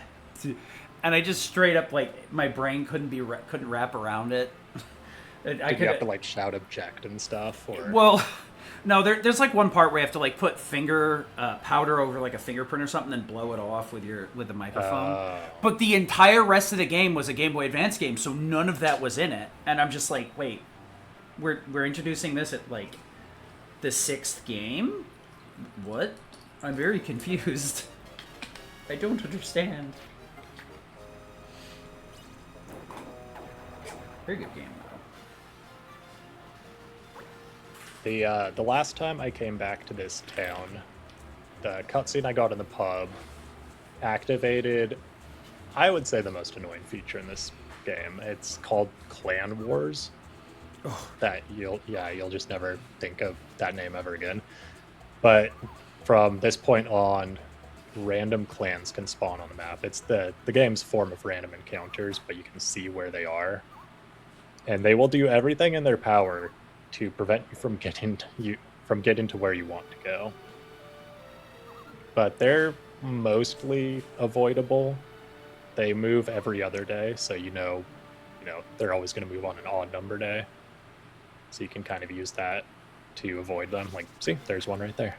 And I just straight up like my brain couldn't wrap around it. Did you have to like shout object and stuff? Or? Well, no. There's like one part where you have to like put finger powder over like a fingerprint or something, and blow it off with the microphone. But the entire rest of the game was a Game Boy Advance game, so none of that was in it. And I'm just like, wait, we're introducing this at like the 6th game? What? I'm very confused. I don't understand. Very good game, though. The last time I came back to this town, the cutscene I got in the pub activated, I would say, the most annoying feature in this game. It's called Clan Wars. Oh. That you'll just never think of that name ever again. But from this point on, random clans can spawn on the map. It's the game's form of random encounters, but you can see where they are. And they will do everything in their power to prevent you from getting to where you want to go. But they're mostly avoidable. They move every other day, so you know they're always going to move on an odd number day. So you can kind of use that to avoid them. Like, see, there's one right there.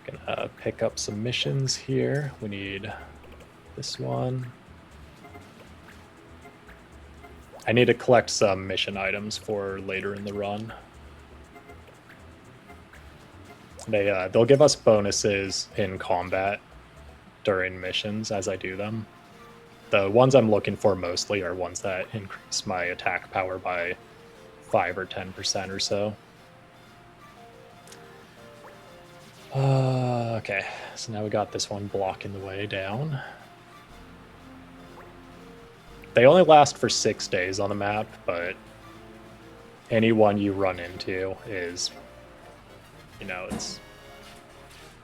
Gonna pick up some missions here. We need this one. I need to collect some mission items for later in the run. They'll give us bonuses in combat during missions as I do them. The ones I'm looking for mostly are ones that increase my attack power by 5 or 10% or so. Okay, so now we got this one blocking the way down. They only last for 6 days on the map, but any one you run into is, it's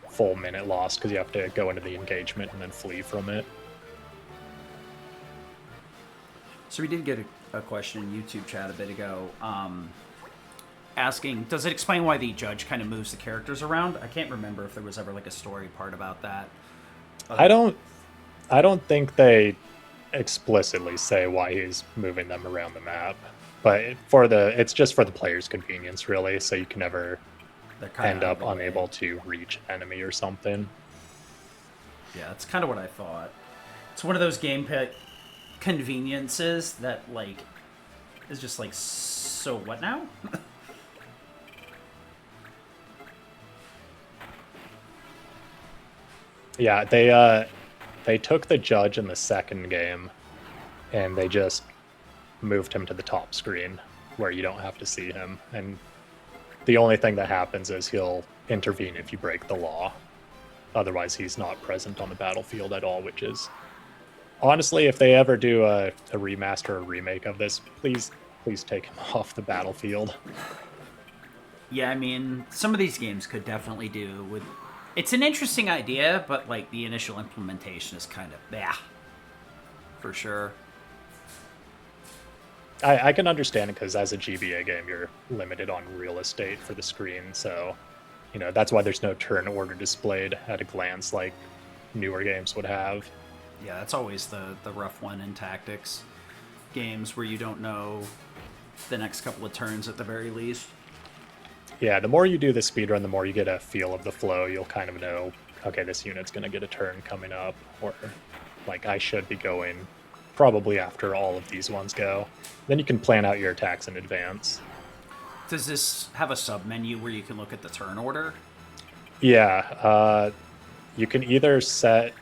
full minute lost because you have to go into the engagement and then flee from it. So we did get a question in YouTube chat a bit ago, asking, does it explain why the judge kind of moves the characters around? I can't remember if there was ever like a story part about that. I don't think they explicitly say why he's moving them around the map, but it's just for the player's convenience, really, so you can never end up unable to reach an enemy or something. Yeah, that's kind of what I thought. It's one of those gameplay conveniences that like is just like, so what now? Yeah, they took the judge in the second game and they just moved him to the top screen where you don't have to see him, and the only thing that happens is he'll intervene if you break the law. Otherwise, he's not present on the battlefield at all, which is... Honestly, if they ever do a remaster or remake of this, please take him off the battlefield. Yeah, I mean, some of these games could definitely do with... It's an interesting idea, but like the initial implementation is kind of, for sure. I can understand it because as a GBA game, you're limited on real estate for the screen, so that's why there's no turn order displayed at a glance like newer games would have. Yeah, that's always the rough one in tactics games where you don't know the next couple of turns at the very least. Yeah, the more you do the speedrun, the more you get a feel of the flow. You'll kind of know, okay, this unit's going to get a turn coming up, or like I should be going probably after all of these ones go. Then you can plan out your attacks in advance. Does this have a sub-menu where you can look at the turn order? Yeah, you can either set...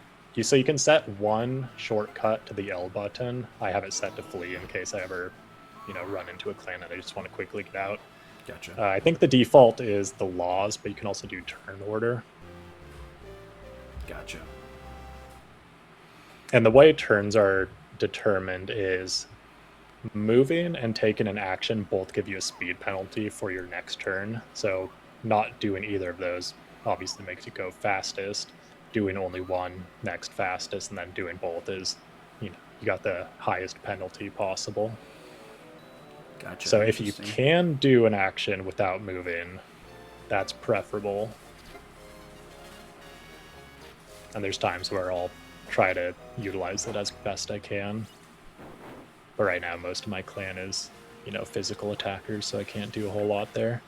So you can set one shortcut to the L button. I have it set to flee in case I ever, run into a clan and I just want to quickly get out. Gotcha. I think the default is the laws, but you can also do turn order. Gotcha. And the way turns are determined is moving and taking an action both give you a speed penalty for your next turn. So not doing either of those obviously makes you go fastest. Doing only one next fastest, and then doing both is, you got the highest penalty possible. Gotcha. So if you can do an action without moving, that's preferable. And there's times where I'll try to utilize it as best I can. But right now, most of my clan is, physical attackers, so I can't do a whole lot there.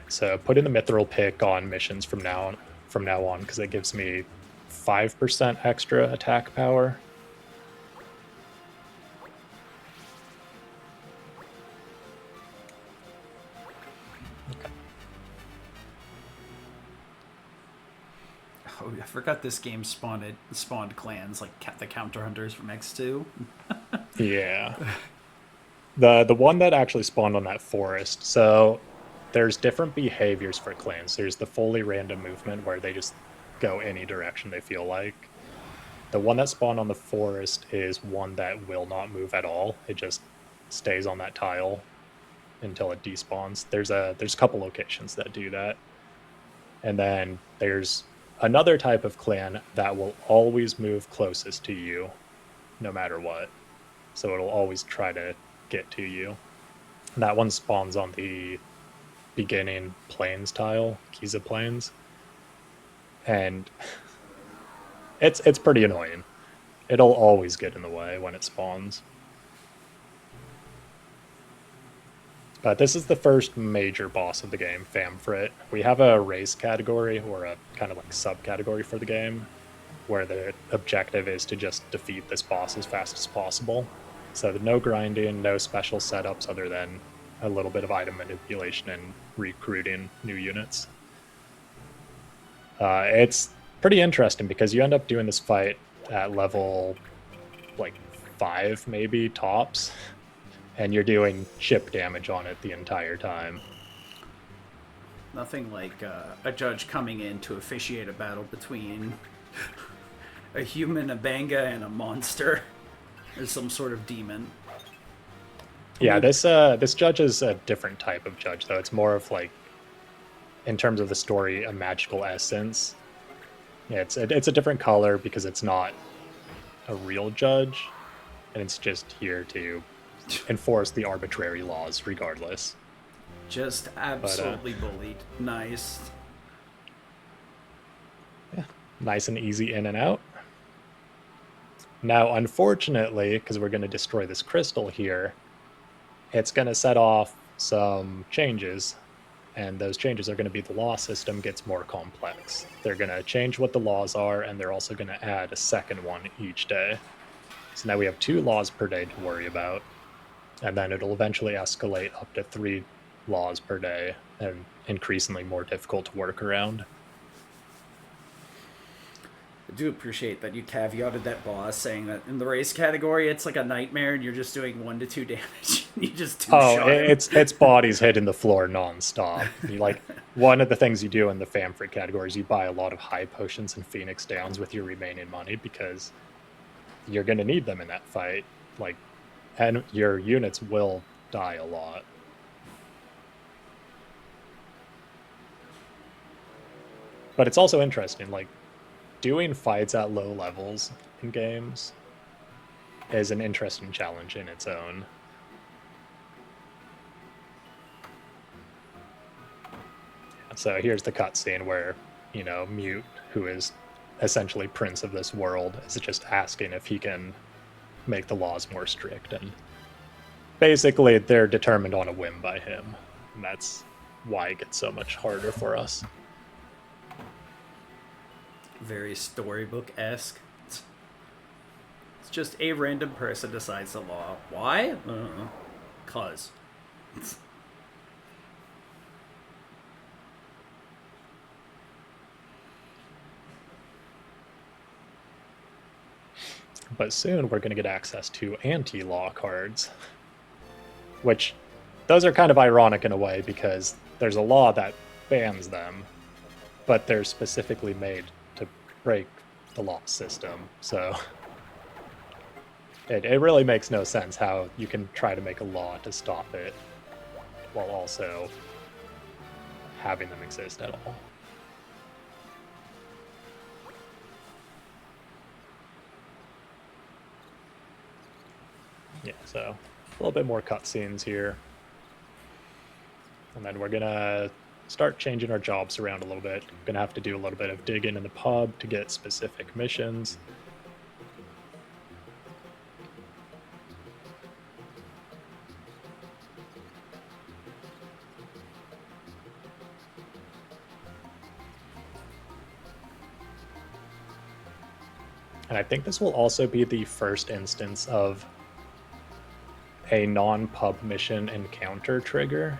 So put in the mithril pick on missions from now on because it gives me 5% extra attack power. Okay. Oh, I forgot this game spawned clans like the Counter Hunters from X2. Yeah. The one that actually spawned on that forest. So there's different behaviors for clans. There's the fully random movement where they just go any direction they feel like. The one that spawned on the forest is one that will not move at all. It just stays on that tile until it despawns. There's a couple locations that do that. And then there's another type of clan that will always move closest to you no matter what. So it'll always try to get to you. And that one spawns on the beginning plains tile, Giza Plains, and it's pretty annoying. It'll always get in the way when it spawns. But this is the first major boss of the game, Famfrit. We have a race category or a kind of like subcategory for the game, where the objective is to just defeat this boss as fast as possible. So no grinding, no special setups other than a little bit of item manipulation and recruiting new units. It's pretty interesting because you end up doing this fight at level like 5 maybe tops, and you're doing chip damage on it the entire time. Nothing like a judge coming in to officiate a battle between a human, a banga, and a monster, or some sort of demon. Yeah, this judge is a different type of judge, though. It's more of like, in terms of the story, a magical essence. Yeah, it's a different color because it's not a real judge, and it's just here to enforce the arbitrary laws regardless. Just absolutely bullied. Nice. Yeah, nice and easy in and out. Now, unfortunately, because we're going to destroy this crystal here, it's going to set off some changes, and those changes are going to be the law system gets more complex. They're going to change what the laws are, and they're also going to add a second one each day. So now we have 2 laws per day to worry about, and then it'll eventually escalate up to 3 laws per day and increasingly more difficult to work around. I do appreciate that you caveated that boss, saying that in the race category it's like a nightmare and you're just doing 1 to 2 damage. You just two-shot him. Its body's hitting the floor nonstop. Like, one of the things you do in the Famfrit category is you buy a lot of high potions and Phoenix Downs with your remaining money because you're going to need them in that fight. Like, and your units will die a lot. But it's also interesting, like, doing fights at low levels in games is an interesting challenge in its own. So here's the cutscene where, Mute, who is essentially prince of this world, is just asking if he can make the laws more strict. And basically, they're determined on a whim by him. And that's why it gets so much harder for us. Very storybook-esque. It's just a random person decides the law. Why? 'Cause. But soon we're going to get access to anti-law cards, which those are kind of ironic in a way because there's a law that bans them, but they're specifically made to break the law system. So it really makes no sense how you can try to make a law to stop it while also having them exist at all. Yeah, so a little bit more cutscenes here. And then we're going to start changing our jobs around a little bit. We're going to have to do a little bit of digging in the pub to get specific missions. And I think this will also be the first instance of a non-pub mission encounter trigger.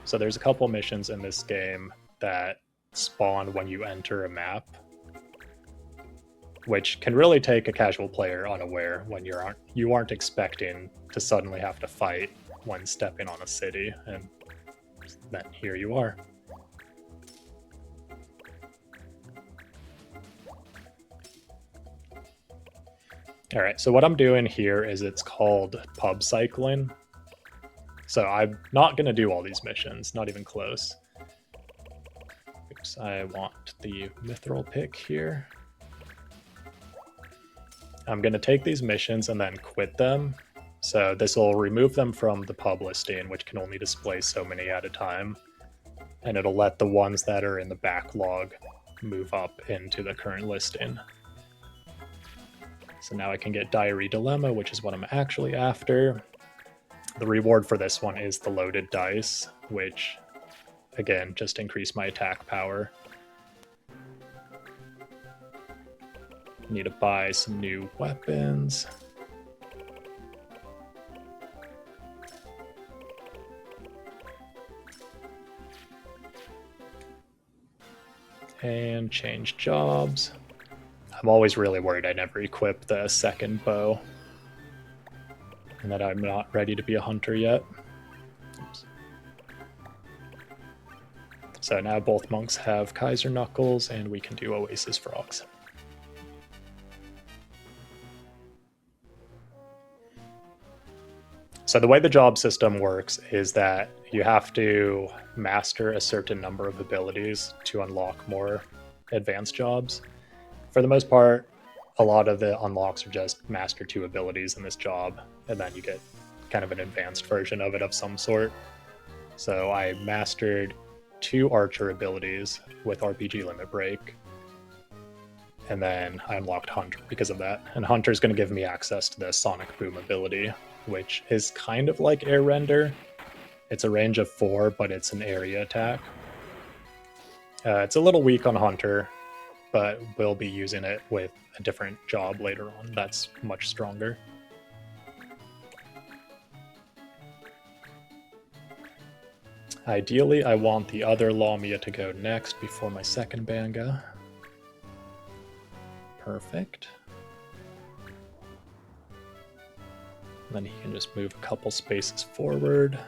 So there's a couple missions in this game that spawn when you enter a map, which can really take a casual player unaware when you aren't expecting to suddenly have to fight when stepping on a city, and then here you are. All right, so what I'm doing here is it's called pub cycling. So I'm not going to do all these missions, not even close. Oops, I want the mithril pick here. I'm going to take these missions and then quit them. So this will remove them from the pub listing, which can only display so many at a time. And it'll let the ones that are in the backlog move up into the current listing. So now I can get Diary Dilemma, which is what I'm actually after. The reward for this one is the loaded dice, which, again, just increase my attack power. Need to buy some new weapons. And change jobs. I'm always really worried I never equip the second bow. And that I'm not ready to be a hunter yet. Oops. So now both monks have Kaiser Knuckles, and we can do Oasis Frogs. So the way the job system works is that you have to master a certain number of abilities to unlock more advanced jobs. For the most part, a lot of the unlocks are just master 2 abilities in this job, and then you get kind of an advanced version of it of some sort. So I mastered 2 archer abilities with RPG Limit Break, and then I unlocked Hunter because of that. And Hunter is going to give me access to the Sonic Boom ability, which is kind of like Air Render. It's a range of 4, but it's an area attack. It's a little weak on Hunter, but we'll be using it with a different job later on that's much stronger. Ideally, I want the other Lamia to go next before my second Banga. Perfect. Then he can just move a couple spaces forward.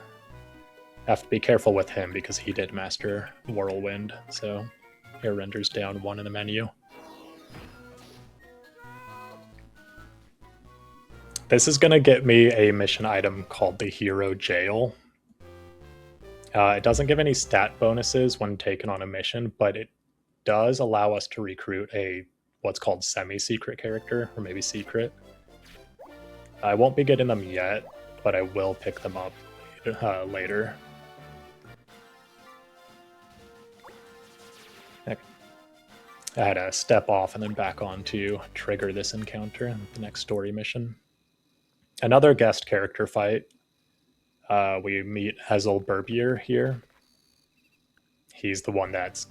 Have to be careful with him because he did master Whirlwind, so Air Render's down 1 in the menu. This is going to get me a mission item called the Hero Jail. It doesn't give any stat bonuses when taken on a mission, but it does allow us to recruit a what's called semi-secret character, or maybe secret. I won't be getting them yet, but I will pick them up later. I had to step off and then back on to trigger this encounter in the next story mission. Another guest character fight. We meet Hazel Burbier here. He's the one that's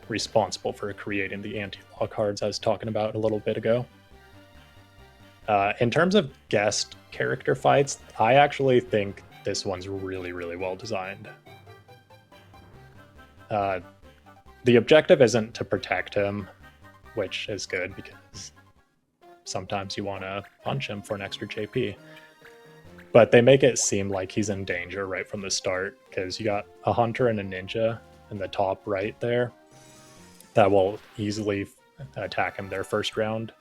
responsible for creating the anti-law cards I was talking about a little bit ago. In terms of guest character fights, I actually think this one's really, really well designed. The objective isn't to protect him, which is good because sometimes you want to punch him for an extra JP. But they make it seem like he's in danger right from the start because you got a hunter and a ninja in the top right there that will easily attack him their first round.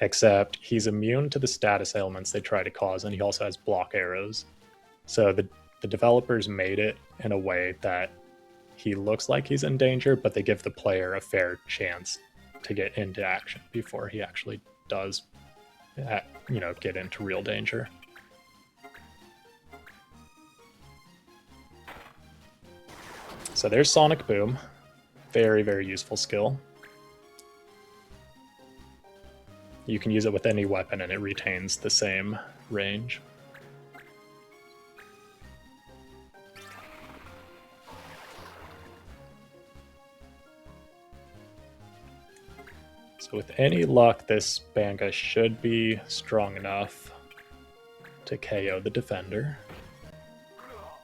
Except he's immune to the status ailments they try to cause, and he also has block arrows. So the developers made it in a way that he looks like he's in danger, but they give the player a fair chance to get into action before he actually does, get into real danger. So there's Sonic Boom. Very, very useful skill. You can use it with any weapon and it retains the same range. So with any luck, this Banga should be strong enough to KO the defender.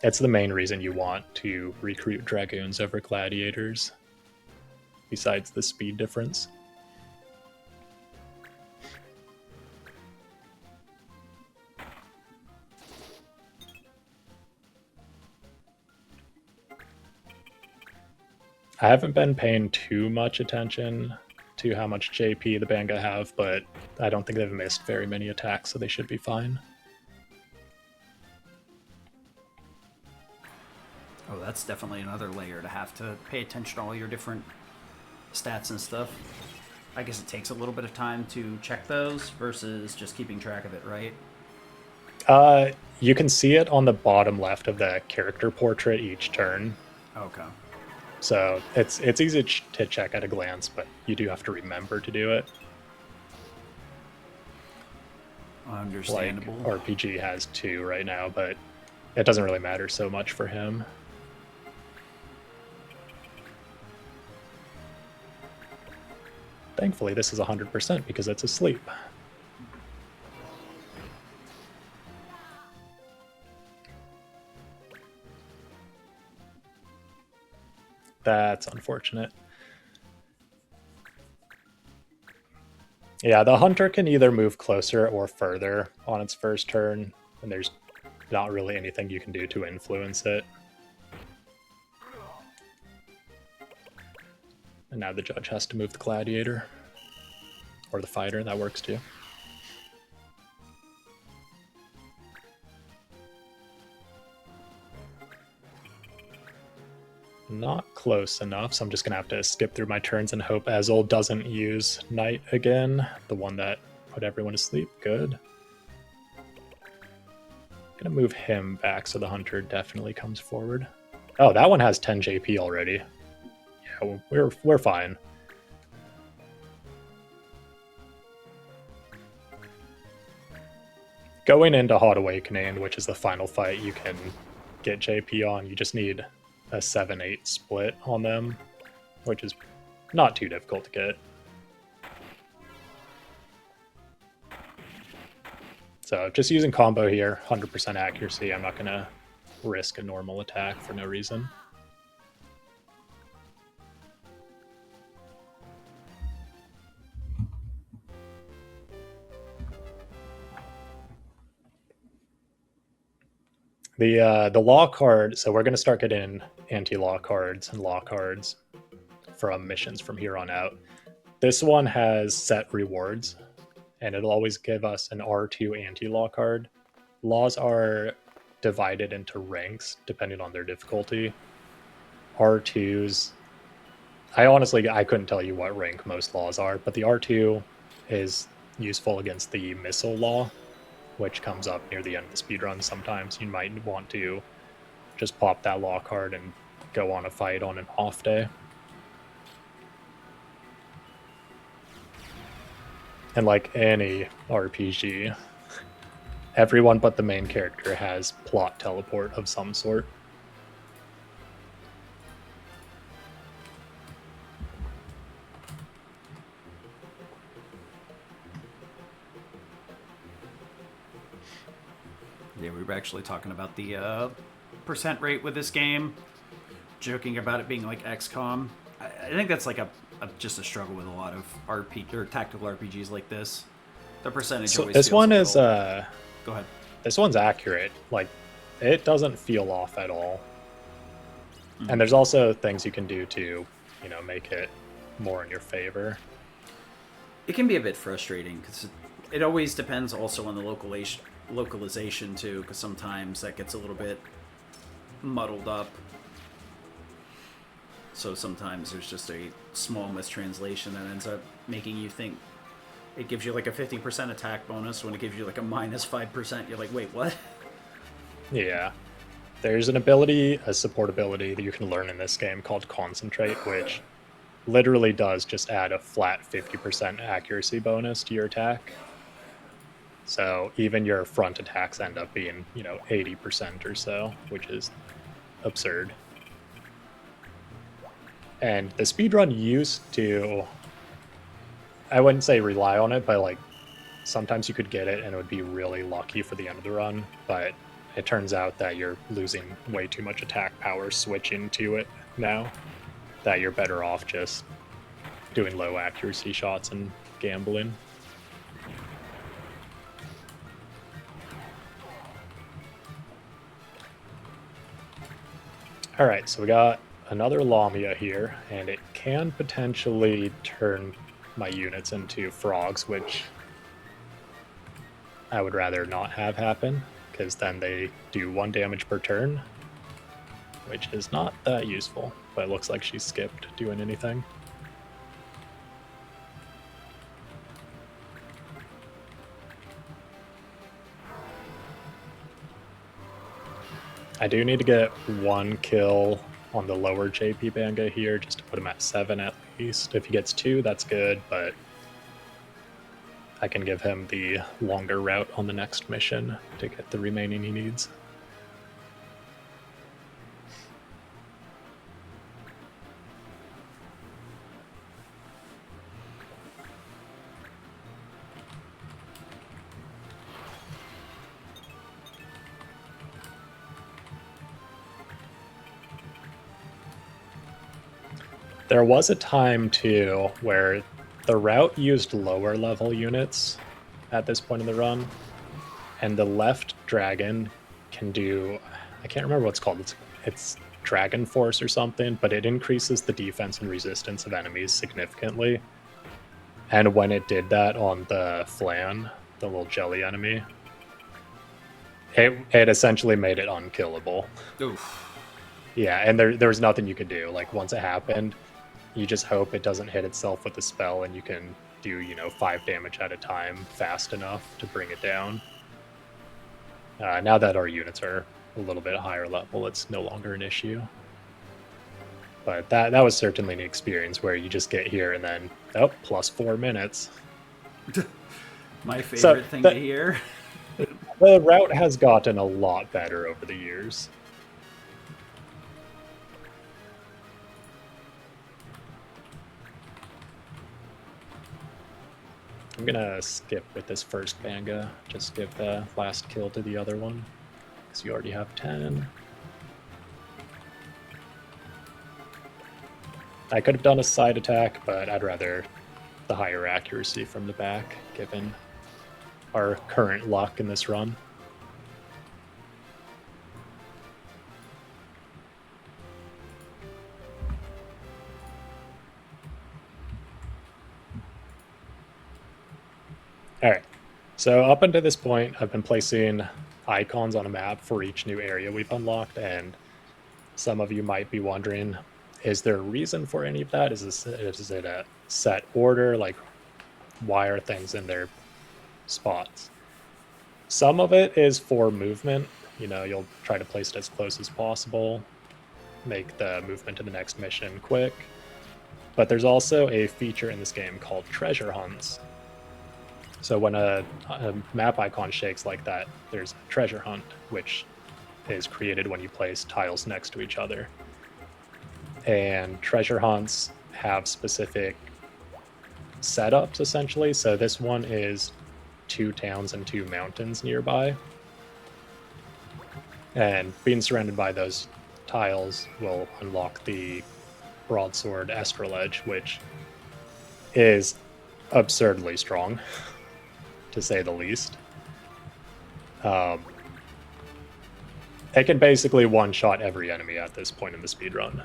It's the main reason you want to recruit Dragoons over Gladiators, besides the speed difference. I haven't been paying too much attention to how much JP the Banga have, but I don't think they've missed very many attacks, so they should be fine. Oh, that's definitely another layer to have to pay attention to all your different stats and stuff. I guess it takes a little bit of time to check those versus just keeping track of it, right? You can see it on the bottom left of the character portrait each turn. Okay. So it's easy to check at a glance, but you do have to remember to do it. Understandable. Like RPG has 2 right now, but it doesn't really matter so much for him. Thankfully, this is 100% because it's asleep. That's unfortunate. Yeah, the hunter can either move closer or further on its first turn, and there's not really anything you can do to influence it. And now the judge has to move the gladiator. Or the fighter, that works too. Not close enough, so I'm just gonna have to skip through my turns and hope Azul doesn't use Knight again, the one that put everyone to sleep. Good. Gonna move him back so the hunter definitely comes forward. Oh, that one has 10 JP already. Yeah, we're fine. Going into Hot Awakening, which is the final fight you can get JP on, you just need a 7-8 split on them, which is not too difficult to get. So just using combo here, 100% accuracy. I'm not going to risk a normal attack for no reason. The law card, so we're going to start getting anti-law cards and law cards from missions from here on out. This one has set rewards, and it'll always give us an R2 anti-law card. Laws are divided into ranks depending on their difficulty. R2s, I couldn't tell you what rank most laws are, but the R2 is useful against the missile law, which comes up near the end of the speedrun. Sometimes you might want to just pop that law card and go on a fight on an off day. And like any RPG, everyone but the main character has plot teleport of some sort. Yeah, we were actually talking about the percent rate with this game, joking about it being like XCOM. I think that's like just a struggle with a lot of RPG or tactical RPGs like this. The percentage. So always this feels one a is little... Go ahead. This one's accurate. Like, it doesn't feel off at all. Mm-hmm. And there's also things you can do to, make it more in your favor. It can be a bit frustrating because it always depends also on the localization too, because sometimes that gets a little bit muddled up. So sometimes there's just a small mistranslation that ends up making you think it gives you like a 50% attack bonus when it gives you like a minus 5%. You're like, wait, what? Yeah. There's an ability, a support ability that you can learn in this game called Concentrate, which literally does just add a flat 50% accuracy bonus to your attack. So even your front attacks end up being, 80% or so, which is absurd. And the speedrun used to, I wouldn't say rely on it, but like sometimes you could get it and it would be really lucky for the end of the run. But it turns out that you're losing way too much attack power switching to it now, that you're better off just doing low accuracy shots and gambling. All right, so we got another Lamia here, and it can potentially turn my units into frogs, which I would rather not have happen, because then they do 1 damage per turn, which is not that useful, but it looks like she skipped doing anything. I do need to get 1 kill on the lower JP Banga here, just to put him at 7 at least. If he gets 2, that's good, but I can give him the longer route on the next mission to get the remaining he needs. There was a time too where the route used lower level units at this point in the run, and the left dragon can do, I can't remember what it's called. It's Dragon Force or something, but it increases the defense and resistance of enemies significantly. And when it did that on the Flan, the little jelly enemy, it essentially made it unkillable. Oof. Yeah, and there was nothing you could do. Like, once it happened, you just hope it doesn't hit itself with the spell, and you can do, 5 damage at a time fast enough to bring it down. Now that our units are a little bit higher level, it's no longer an issue. But that was certainly an experience where you just get here and then, plus 4 minutes. My favorite thing to hear. The route has gotten a lot better over the years. I'm gonna skip with this first Banga, just give the last kill to the other one, because you already have 10. I could have done a side attack, but I'd rather the higher accuracy from the back, given our current luck in this run. Alright, so up until this point, I've been placing icons on a map for each new area we've unlocked, and some of you might be wondering, is there a reason for any of that? Is it a set order? Like, why are things in their spots? Some of it is for movement. You'll try to place it as close as possible, make the movement to the next mission quick. But there's also a feature in this game called treasure hunts. So when a map icon shakes like that, there's a treasure hunt, which is created when you place tiles next to each other. And treasure hunts have specific setups, essentially. So this one is 2 towns and 2 mountains nearby. And being surrounded by those tiles will unlock the broadsword Astrolege, which is absurdly strong, to say the least. It can basically one-shot every enemy at this point in the speedrun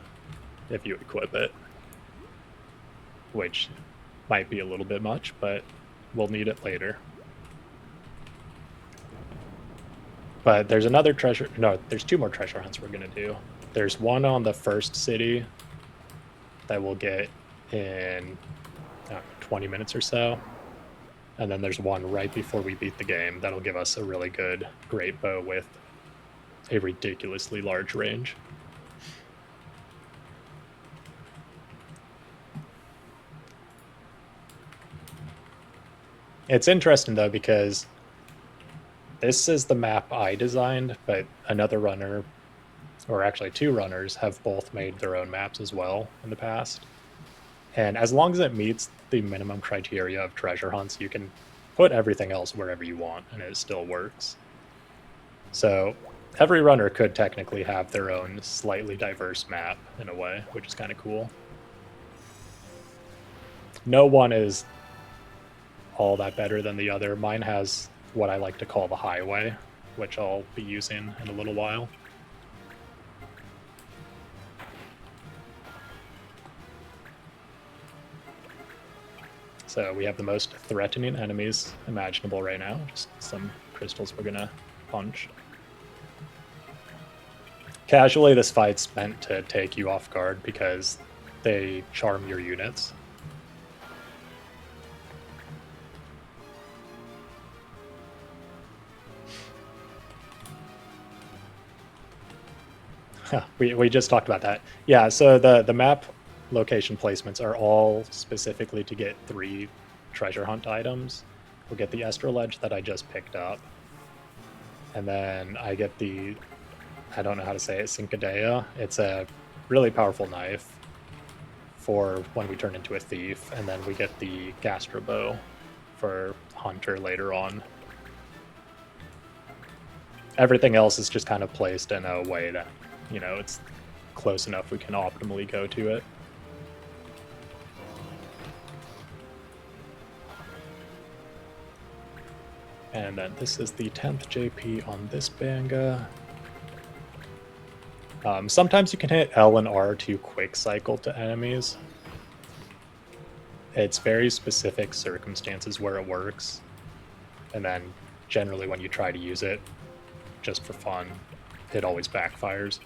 if you equip it, which might be a little bit much, but we'll need it later. But there's there's 2 more treasure hunts we're going to do. There's one on the first city that we'll get in 20 minutes or so. And then there's one right before we beat the game that'll give us a really good great bow with a ridiculously large range. It's interesting, though, because this is the map I designed, but another runner, or actually 2 runners, have both made their own maps as well in the past. And as long as it meets the minimum criteria of treasure hunts, you can put everything else wherever you want, and it still works. So every runner could technically have their own slightly diverse map in a way, which is kind of cool. No one is all that better than the other. Mine has what I like to call the highway, which I'll be using in a little while. So we have the most threatening enemies imaginable right now. Just some crystals we're gonna punch. Casually, this fight's meant to take you off guard because they charm your units. We just talked about that. Yeah, so the map location placements are all specifically to get 3 treasure hunt items. We'll get the Astrolege that I just picked up. And then I get the, I don't know how to say it, Cincadea. It's a really powerful knife for when we turn into a thief. And then we get the Gastrobow for Hunter later on. Everything else is just kind of placed in a way that, it's close enough we can optimally go to it. And then this is the 10th JP on this Banga. Sometimes you can hit L and R to quick cycle to enemies. It's very specific circumstances where it works. And then generally when you try to use it just for fun, it always backfires.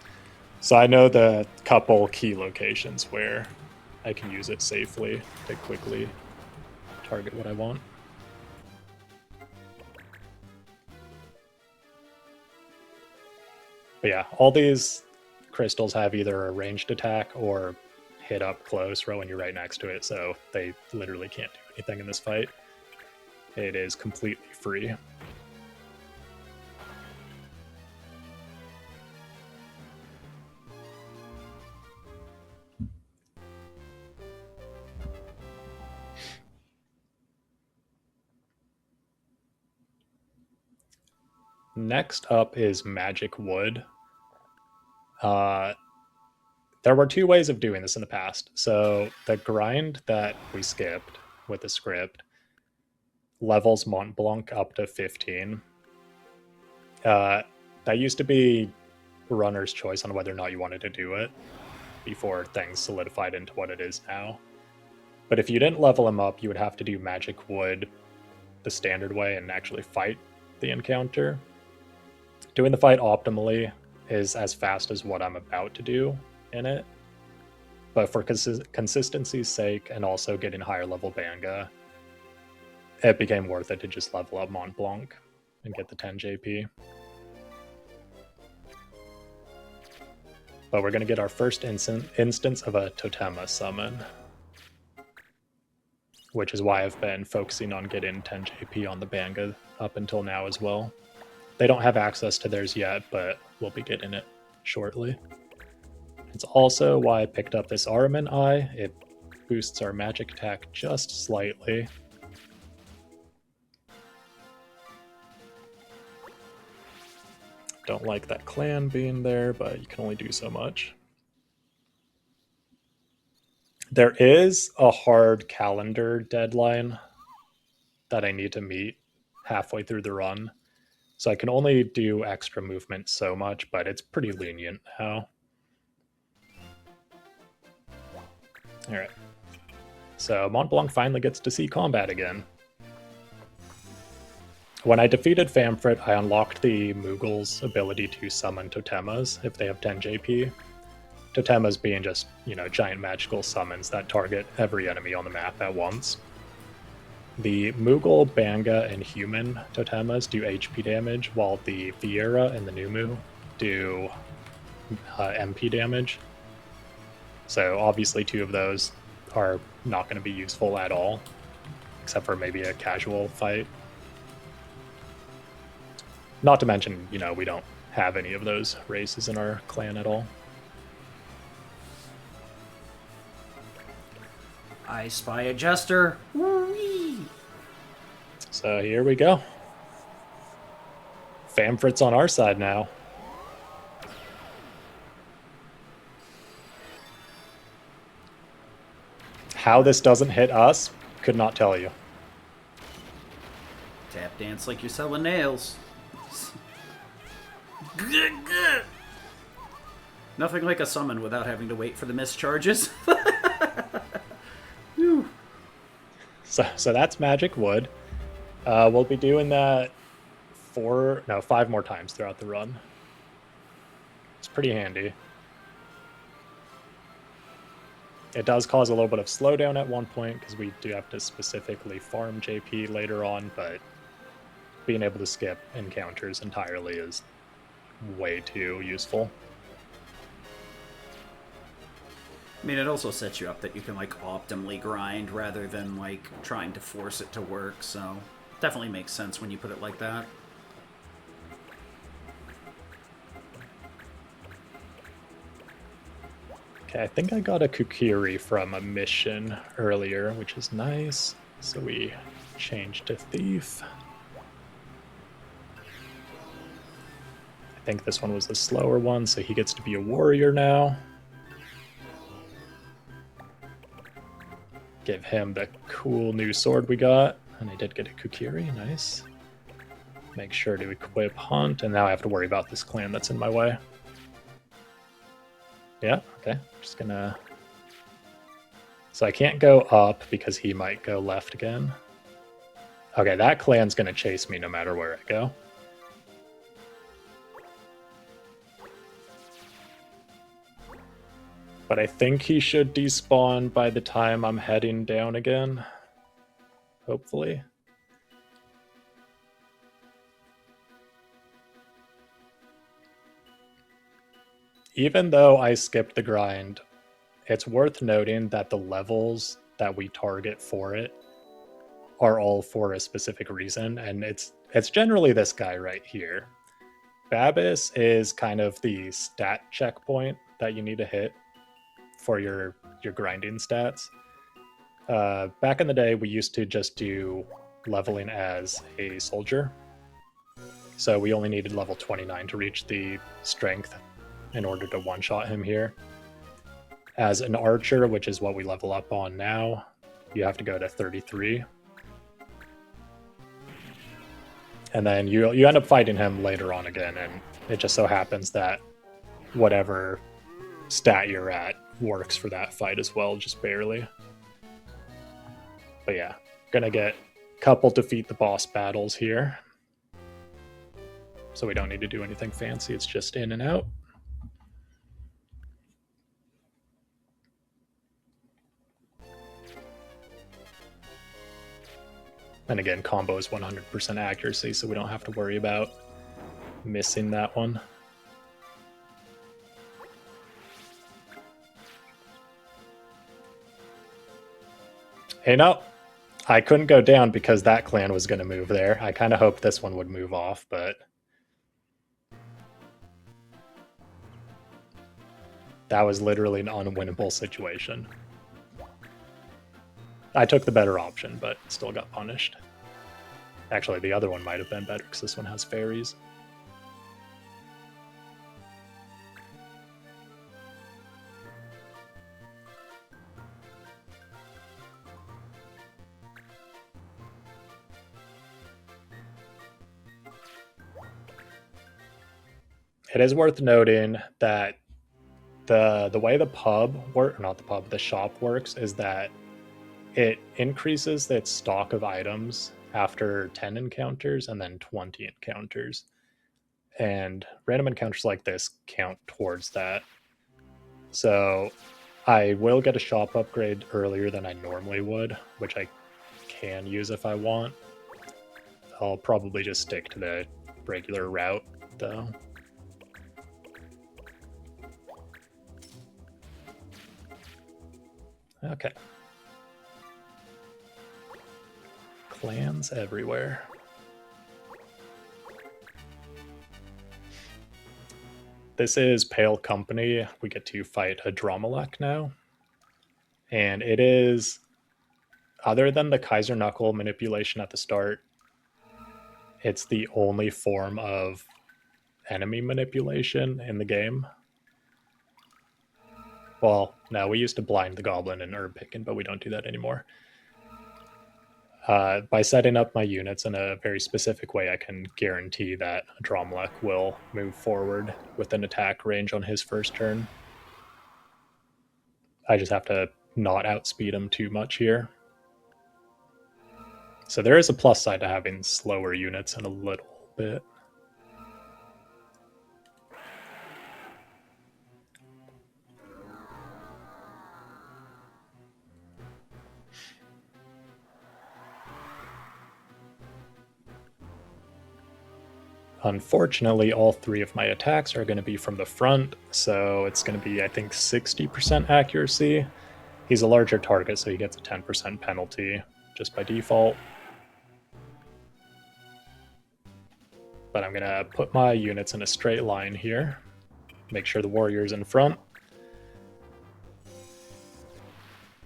So I know the couple key locations where I can use it safely to quickly target what I want. But yeah, all these crystals have either a ranged attack or hit up close right when you're right next to it, so they literally can't do anything in this fight. It is completely free. Next up is Magic Wood. There were two ways of doing this in the past. So the grind that we skipped with the script levels Mont Blanc up to 15. That used to be runner's choice on whether or not you wanted to do it before things solidified into what it is now. But if you didn't level him up, you would have to do Magic Wood the standard way and actually fight the encounter. Doing the fight optimally is as fast as what I'm about to do in it. But for consistency's sake and also getting higher level Banga, it became worth it to just level up Mont Blanc and get the 10 JP. But we're going to get our first instance of a Totema summon, which is why I've been focusing on getting 10 JP on the Banga up until now as well. They don't have access to theirs yet, but we'll be getting it shortly. It's also why I picked up this Armin Eye. It boosts our magic attack just slightly. Don't like that clan being there, but you can only do so much. There is a hard calendar deadline that I need to meet halfway through the run. So I can only do extra movement so much, but it's pretty lenient now. Alright. So Mont Blanc finally gets to see combat again. When I defeated Famfrit, I unlocked the Moogle's ability to summon Totemas if they have 10 JP. Totemas being just, giant magical summons that target every enemy on the map at once. The Moogle, Banga, and Human Totemas do HP damage, while the Viera and the Numu do MP damage. So obviously two of those are not going to be useful at all, except for maybe a casual fight. Not to mention, we don't have any of those races in our clan at all. I spy a jester. Woo-wee. So here we go. Famfrit's on our side now. How this doesn't hit us, could not tell you. Tap dance like you're selling nails. Nothing like a summon without having to wait for the mischarges. So that's Magic Wood. We'll be doing that 5 more times throughout the run. It's pretty handy. It does cause a little bit of slowdown at one point because we do have to specifically farm JP later on, but being able to skip encounters entirely is way too useful. I mean, it also sets you up that you can, optimally grind rather than, trying to force it to work, so definitely makes sense when you put it like that. Okay, I think I got a Kukiri from a mission earlier, which is nice. So we change to Thief. I think this one was the slower one, so he gets to be a warrior now. Give him the cool new sword we got. And I did get a Kukiri, nice. Make sure to equip Hunt, and now I have to worry about this clan that's in my way. Yeah, okay. Just gonna... So I can't go up because he might go left again. Okay, that clan's gonna chase me no matter where I go. But I think he should despawn by the time I'm heading down again. Hopefully. Even though I skipped the grind, it's worth noting that the levels that we target for it are all for a specific reason, and it's generally this guy right here. Babis is kind of the stat checkpoint that you need to hit for your grinding stats. Back in the day, we used to just do leveling as a soldier, so we only needed level 29 to reach the strength in order to one-shot him here. As an archer, which is what we level up on now, you have to go to 33. And then you end up fighting him later on again, and it just so happens that whatever stat you're at works for that fight as well, just barely. But yeah, gonna get a couple defeat the boss battles here. So we don't need to do anything fancy, it's just in and out. And again, combo is 100% accuracy, so we don't have to worry about missing that one. Hey, no, I couldn't go down because that clan was going to move there. I kind of hoped this one would move off, but that was literally an unwinnable situation. I took the better option, but still got punished. Actually, the other one might have been better because this one has fairies. It is worth noting that the way the the shop works is that it increases its stock of items after 10 encounters and then 20 encounters. And random encounters like this count towards that. So I will get a shop upgrade earlier than I normally would, which I can use if I want. I'll probably just stick to the regular route, though. Okay. Clans everywhere. This is Pale Company. We get to fight a Dromalek now. And it is, other than the Kaiser Knuckle manipulation at the start, it's the only form of enemy manipulation in the game. Well, no, we used to blind the goblin in herb picking, but we don't do that anymore. By setting up my units in a very specific way, I can guarantee that Dromalek will move forward with an attack range on his first turn. I just have to not outspeed him too much here. So there is a plus side to having slower units in a little bit. Unfortunately, all three of my attacks are going to be from the front, so it's going to be, I think, 60% accuracy. He's a larger target, so he gets a 10% penalty just by default. But I'm going to put my units in a straight line here. Make sure the warrior's in front.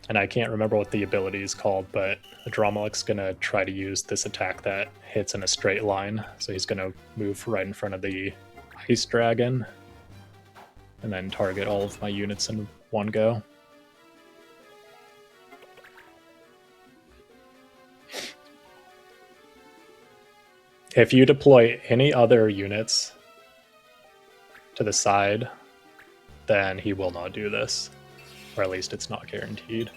And I can't remember what the ability is called, but Dromalek's going to try to use this attack that hits in a straight line. So he's going to move right in front of the Ice Dragon and then target all of my units in one go. If you deploy any other units to the side, then he will not do this. Or at least it's not guaranteed.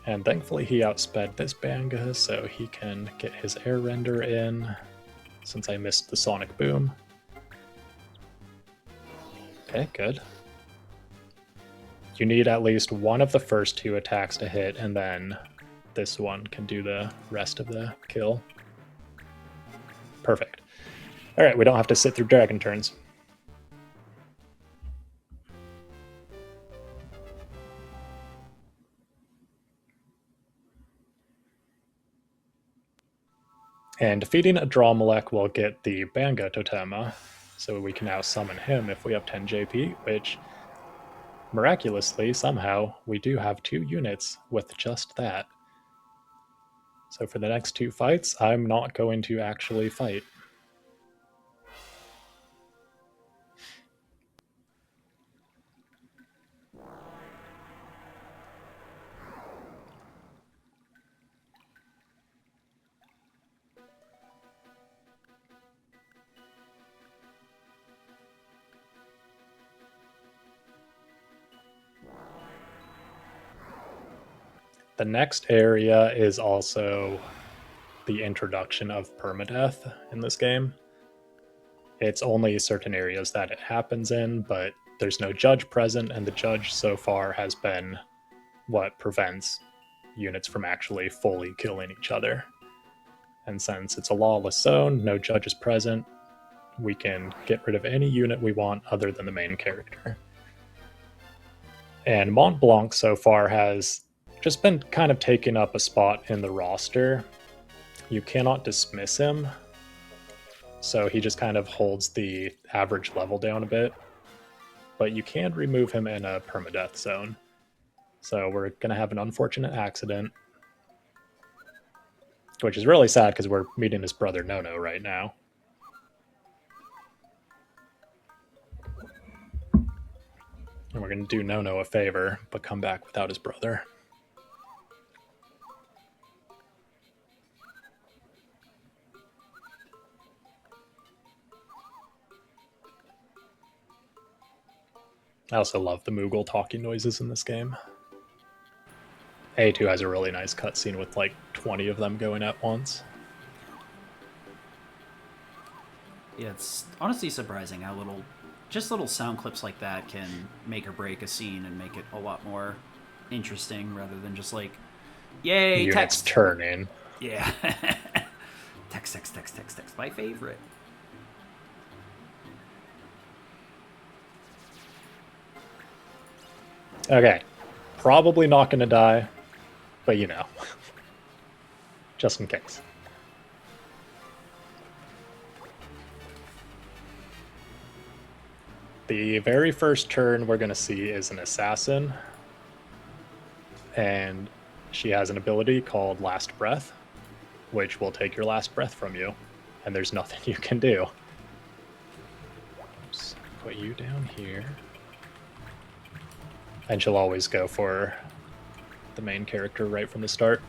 And thankfully he outsped this Banga, so he can get his air render in, since I missed the sonic boom. Okay, good. You need at least one of the first 2 attacks to hit, and then this one can do the rest of the kill. Perfect. Alright, we don't have to sit through dragon turns. And defeating a Dromalek will get the Banga Totema, so we can now summon him if we have 10 JP, which miraculously, somehow, we do have 2 units with just that. So for the next 2 fights, I'm not going to actually fight. The next area is also the introduction of permadeath in this game. It's only certain areas that it happens in, but there's no judge present, and the judge so far has been what prevents units from actually fully killing each other. And since it's a lawless zone, no judge is present, we can get rid of any unit we want other than the main character. And Mont Blanc so far has just been kind of taking up a spot in the roster. You cannot dismiss him, so he just kind of holds the average level down a bit. But you can remove him in a permadeath zone. So we're going to have an unfortunate accident, which is really sad because we're meeting his brother Nono right now. And we're going to do Nono a favor, but come back without his brother. I also love the Moogle talking noises in this game. A2 has a really nice cutscene with like 20 of them going at once. Yeah, it's honestly surprising how little sound clips like that can make or break a scene and make it a lot more interesting rather than just like, yay, units text. Turning. Yeah. text. My favorite. Okay. Probably not going to die, but you know. Just in case. The very first turn we're going to see is an assassin. And she has an ability called Last Breath, which will take your last breath from you. And there's nothing you can do. Oops. Put you down here. And she'll always go for the main character right from the start.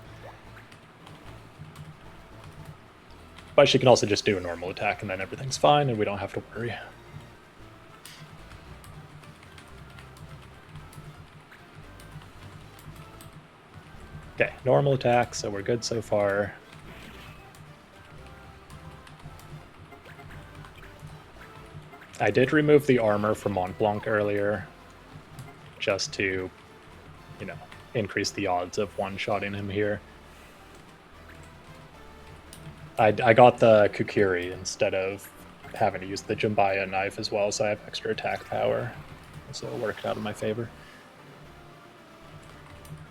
But she can also just do a normal attack and then everything's fine and we don't have to worry. Okay, normal attack, so we're good so far. I did remove the armor from Mont Blanc earlier, just to, you know, increase the odds of one-shotting him here. I got the Kukiri instead of having to use the Jambaya knife as well, so I have extra attack power. So it worked out in my favor.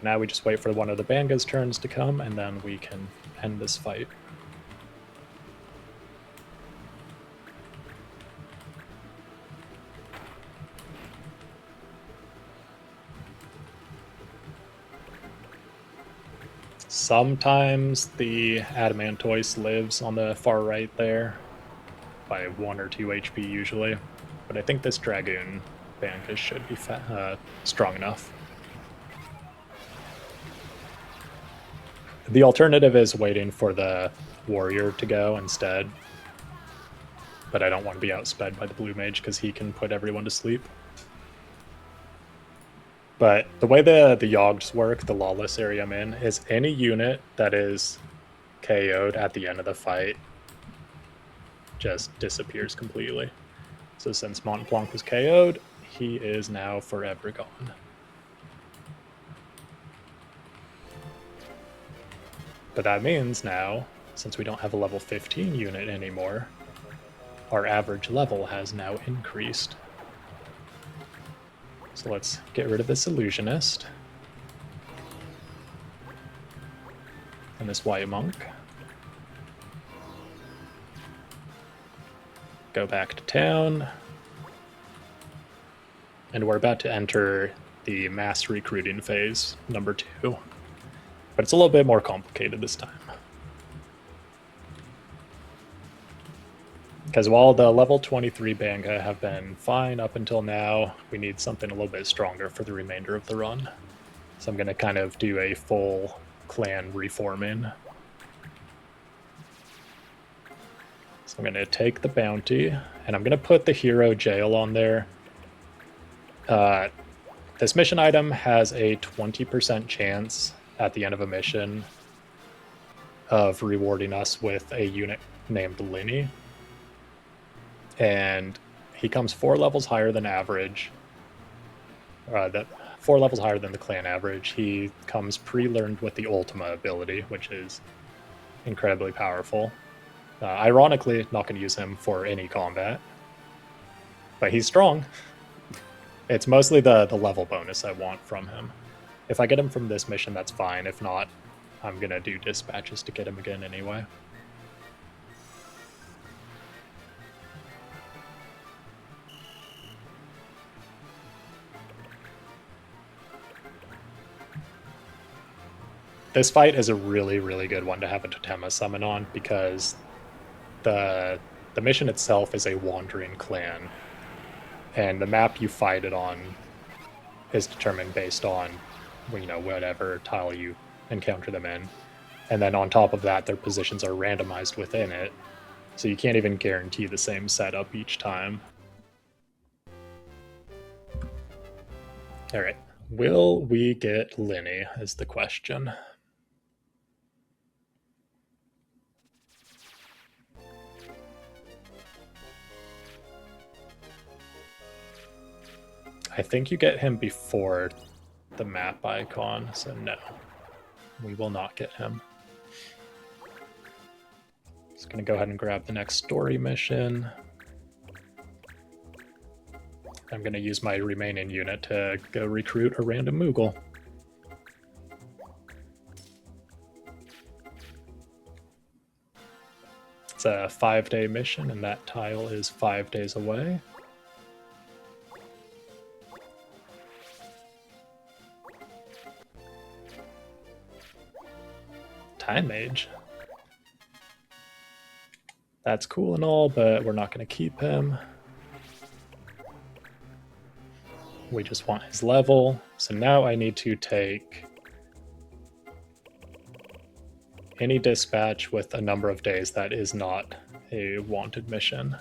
Now we just wait for one of the Banga's turns to come, and then we can end this fight. Sometimes the Adamantoise lives on the far right there, by 1 or 2 HP usually, but I think this Dragoon Banga should be strong enough. The alternative is waiting for the warrior to go instead. But I don't want to be outsped by the blue mage because he can put everyone to sleep. But the way the Yogg's work, the lawless area I'm in, is any unit that is KO'd at the end of the fight just disappears completely. So since Montblanc was KO'd, he is now forever gone. But that means now, since we don't have a level 15 unit anymore, our average level has now increased. So let's get rid of this illusionist. And this white monk. Go back to town. And we're about to enter the mass recruiting phase, number 2. But it's a little bit more complicated this time. Because while the level 23 Banga have been fine up until now, we need something a little bit stronger for the remainder of the run. So I'm going to kind of do a full clan reforming. So I'm going to take the bounty, and I'm going to put the hero jail on there. This mission item has a 20% chance at the end of a mission of rewarding us with a unit named Linny. And he comes 4 levels higher than average. 4 levels higher than the clan average. He comes pre-learned with the Ultima ability, which is incredibly powerful. Ironically, not going to use him for any combat, but he's strong. It's mostly the level bonus I want from him. If I get him from this mission, that's fine. If not, I'm going to do dispatches to get him again anyway. This fight is a really, really good one to have a Totema summon on because the mission itself is a wandering clan. And the map you fight it on is determined based on, whatever tile you encounter them in. And then on top of that, their positions are randomized within it. So you can't even guarantee the same setup each time. All right. Will we get Linny is the question. I think you get him before the map icon, so no. We will not get him. Just gonna go ahead and grab the next story mission. I'm gonna use my remaining unit to go recruit a random Moogle. It's a 5-day mission, and that tile is 5 days away. Time Mage. That's cool and all, but we're not going to keep him. We just want his level. So now I need to take any dispatch with a number of days that is not a wanted mission.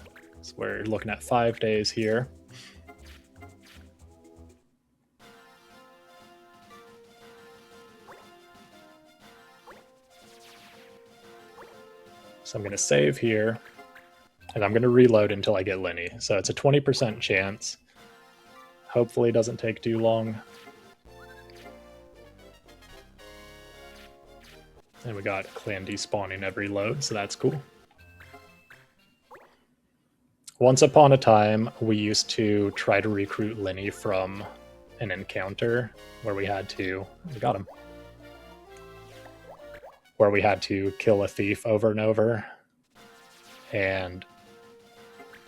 So we're looking at 5 days here. So I'm going to save here, and I'm going to reload until I get Linny. So it's a 20% chance. Hopefully it doesn't take too long. And we got clan despawning every load, so that's cool. Once upon a time, we used to try to recruit Linny from an encounter where we had to... We got him. Where we had to kill a thief over and over. And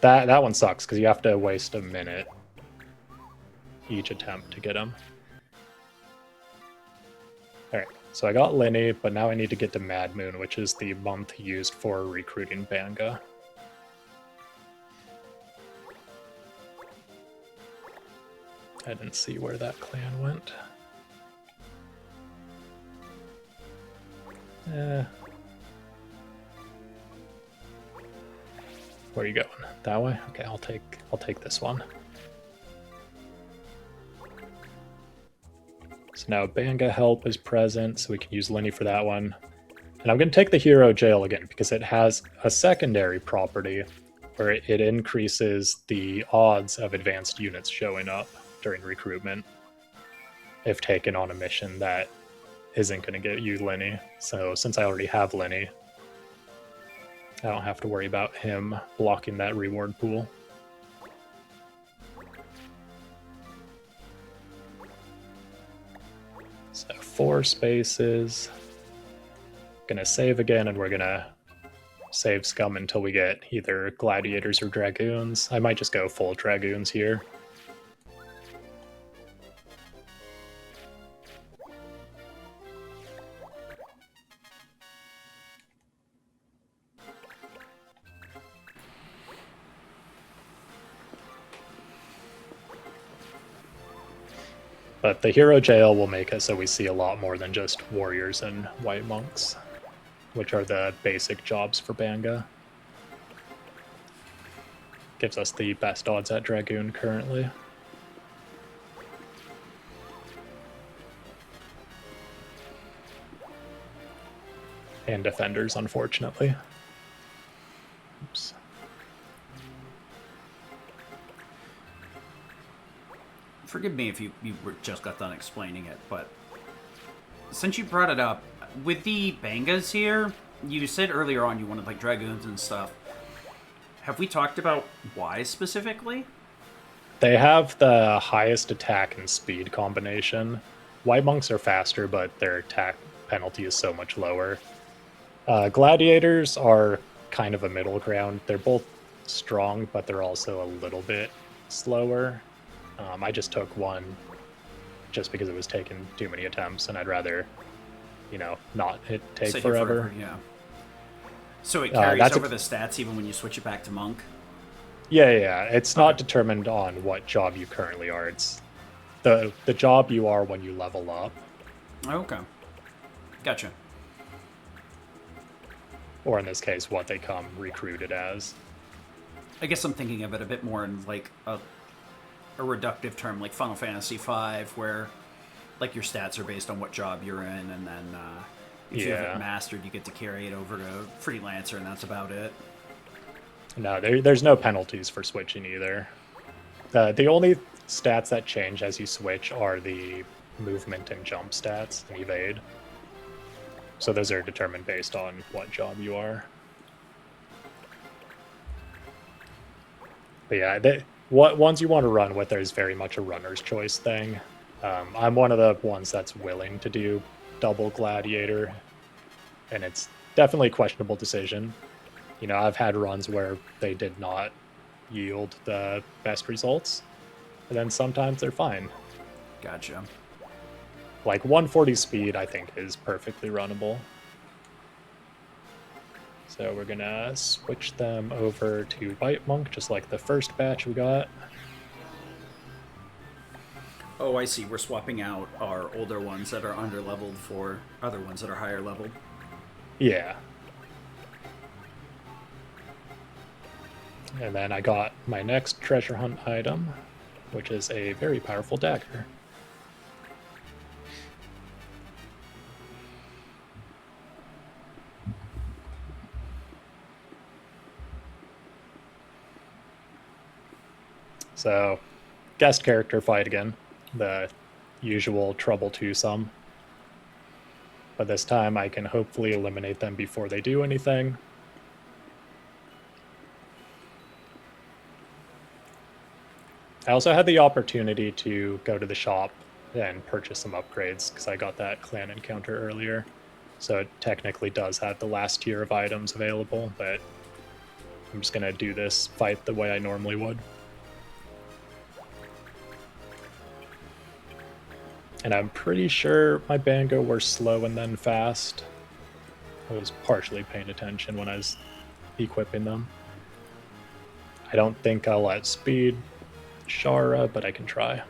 that one sucks, because you have to waste a minute each attempt to get him. Alright, so I got Linny, but now I need to get to Mad Moon, which is the month used for recruiting Banga. I didn't see where that clan went. Where are you going? That way? Okay, I'll take this one. So now Banga Help is present, so we can use Linny for that one. And I'm going to take the Hero Jail again because it has a secondary property where it increases the odds of advanced units showing up during recruitment if taken on a mission that isn't going to get you Linny. So since I already have Linny, I don't have to worry about him blocking that reward pool. So 4 spaces. Gonna save again, and we're gonna save scum until we get either gladiators or dragoons. I might just go full dragoons here. But the hero jail will make it so we see a lot more than just warriors and white monks, which are the basic jobs for Banga. Gives us the best odds at Dragoon currently. And defenders, unfortunately. Oops. Forgive me if you just got done explaining it, but since you brought it up, with the Bangas here, you said earlier on you wanted like dragoons and stuff. Have we talked about why specifically? They have the highest attack and speed combination. White monks are faster, but their attack penalty is so much lower. Gladiators are kind of a middle ground. They're both strong, but they're also a little bit slower. I just took one just because it was taking too many attempts, and I'd rather, not take forever. Yeah. So it carries over the stats even when you switch it back to monk? Yeah. It's not determined on what job you currently are. It's the job you are when you level up. Okay. Gotcha. Or in this case, what they come recruited as. I guess I'm thinking of it a bit more in like a reductive term, like Final Fantasy V, where like your stats are based on what job you're in, and then if you have it mastered, you get to carry it over to freelancer, and that's about it. No, there's no penalties for switching either. The only stats that change as you switch are the movement and jump stats and evade. So those are determined based on what job you are. But yeah, what ones you want to run with, there's very much a runner's choice thing. I'm one of the ones that's willing to do double gladiator, and it's definitely a questionable decision. I've had runs where they did not yield the best results, and then sometimes they're fine. Gotcha. Like 140 speed, I think, is perfectly runnable. So we're gonna switch them over to White Monk, just like the first batch we got. Oh, I see. We're swapping out our older ones that are under-leveled for other ones that are higher leveled. Yeah. And then I got my next treasure hunt item, which is a very powerful dagger. So, guest character fight again. The usual trouble twosome. But this time I can hopefully eliminate them before they do anything. I also had the opportunity to go to the shop and purchase some upgrades because I got that clan encounter earlier. So it technically does have the last tier of items available, but I'm just going to do this fight the way I normally would. And I'm pretty sure my Bango were slow and then fast. I was partially paying attention when I was equipping them. I don't think I'll let speed Shara, but I can try.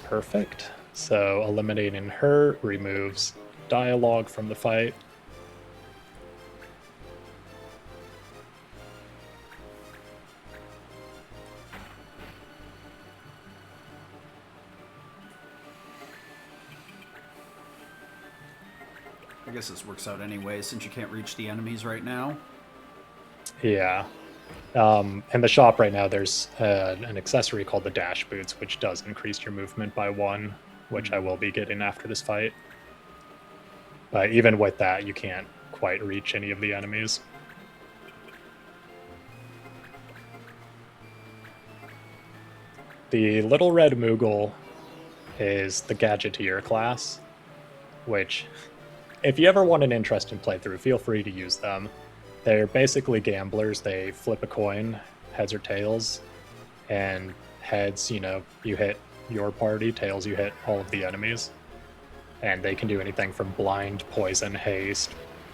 Perfect. So eliminating her removes dialogue from the fight. I guess this works out anyway, since you can't reach the enemies right now. Yeah. In the shop right now, there's an accessory called the Dash Boots, which does increase your movement by 1, which I will be getting after this fight. But even with that, you can't quite reach any of the enemies. The Little Red Moogle is the Gadgeteer class, which, if you ever want an interesting playthrough, feel free to use them. They're basically gamblers. They flip a coin, heads or tails, and heads, you hit your party, tails, you hit all of the enemies. And they can do anything from blind, poison, haste,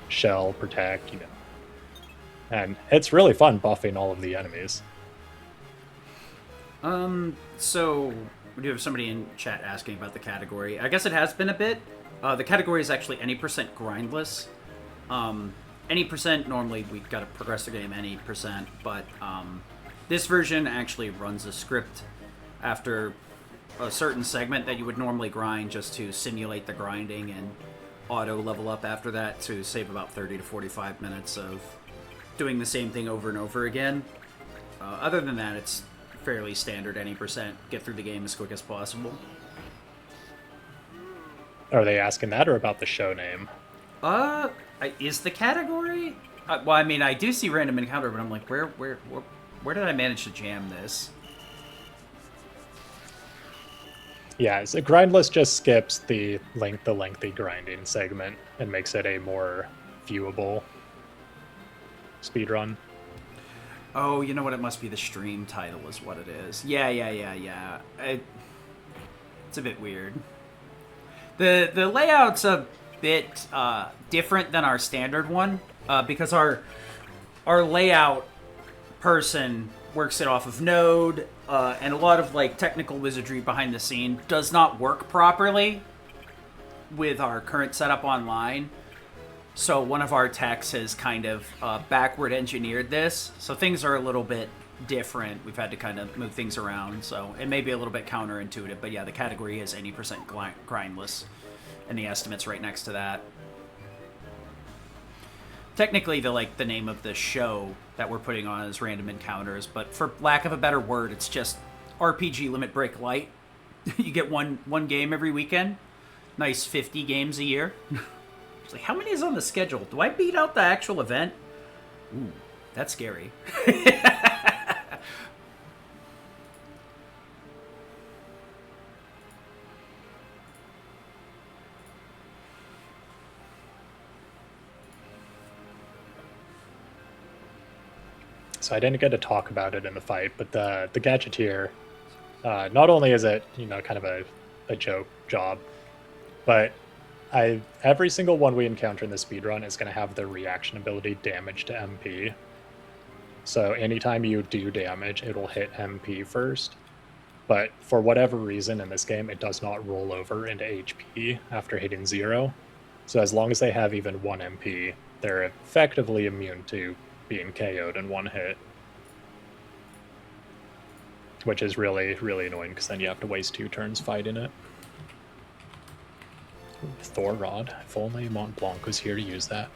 shell, protect, And it's really fun buffing all of the enemies. So we do have somebody in chat asking about the category. I guess it has been a bit. The category is actually any percent grindless. Any percent, normally we gotta progress the game any percent, but this version actually runs a script after a certain segment that you would normally grind just to simulate the grinding and auto level up after that to save about 30 to 45 minutes of doing the same thing over and over again. Other than that, it's fairly standard any percent. Get through the game as quick as possible. Are they asking that or about the show name? Is the category? Well, I mean, I do see random encounter, but I'm like, where did I manage to jam this? Yeah, so Grindless just skips the lengthy grinding segment and makes it a more viewable speedrun. Oh, you know what? It must be the stream title is what it is. Yeah. It's a bit weird. The layout's a bit different than our standard one because our layout person works it off of Node, and a lot of like technical wizardry behind the scene does not work properly with our current setup online. So one of our techs has kind of backward engineered this, so things are a little bit different. We've had to kind of move things around, so it may be a little bit counterintuitive, but yeah, the category is any percent grindless, and the estimate's right next to that. Technically, the name of the show that we're putting on is Random Encounters, but for lack of a better word, it's just RPG Limit Break Light. You get one game every weekend. Nice 50 games a year. It's like, how many is on the schedule? Do I beat out the actual event? Ooh, that's scary. So I didn't get to talk about it in the fight, but the Gadgeteer, not only is it kind of a joke job, but every single one we encounter in the speedrun is going to have the reaction ability damage to MP. So anytime you do damage, it'll hit MP first. But for whatever reason in this game, it does not roll over into HP after hitting 0. So as long as they have even 1 MP, they're effectively immune to being KO'd in 1 hit. Which is really, really annoying, because then you have to waste 2 turns fighting it. Thor Rod. If only Mont Blanc was here to use that.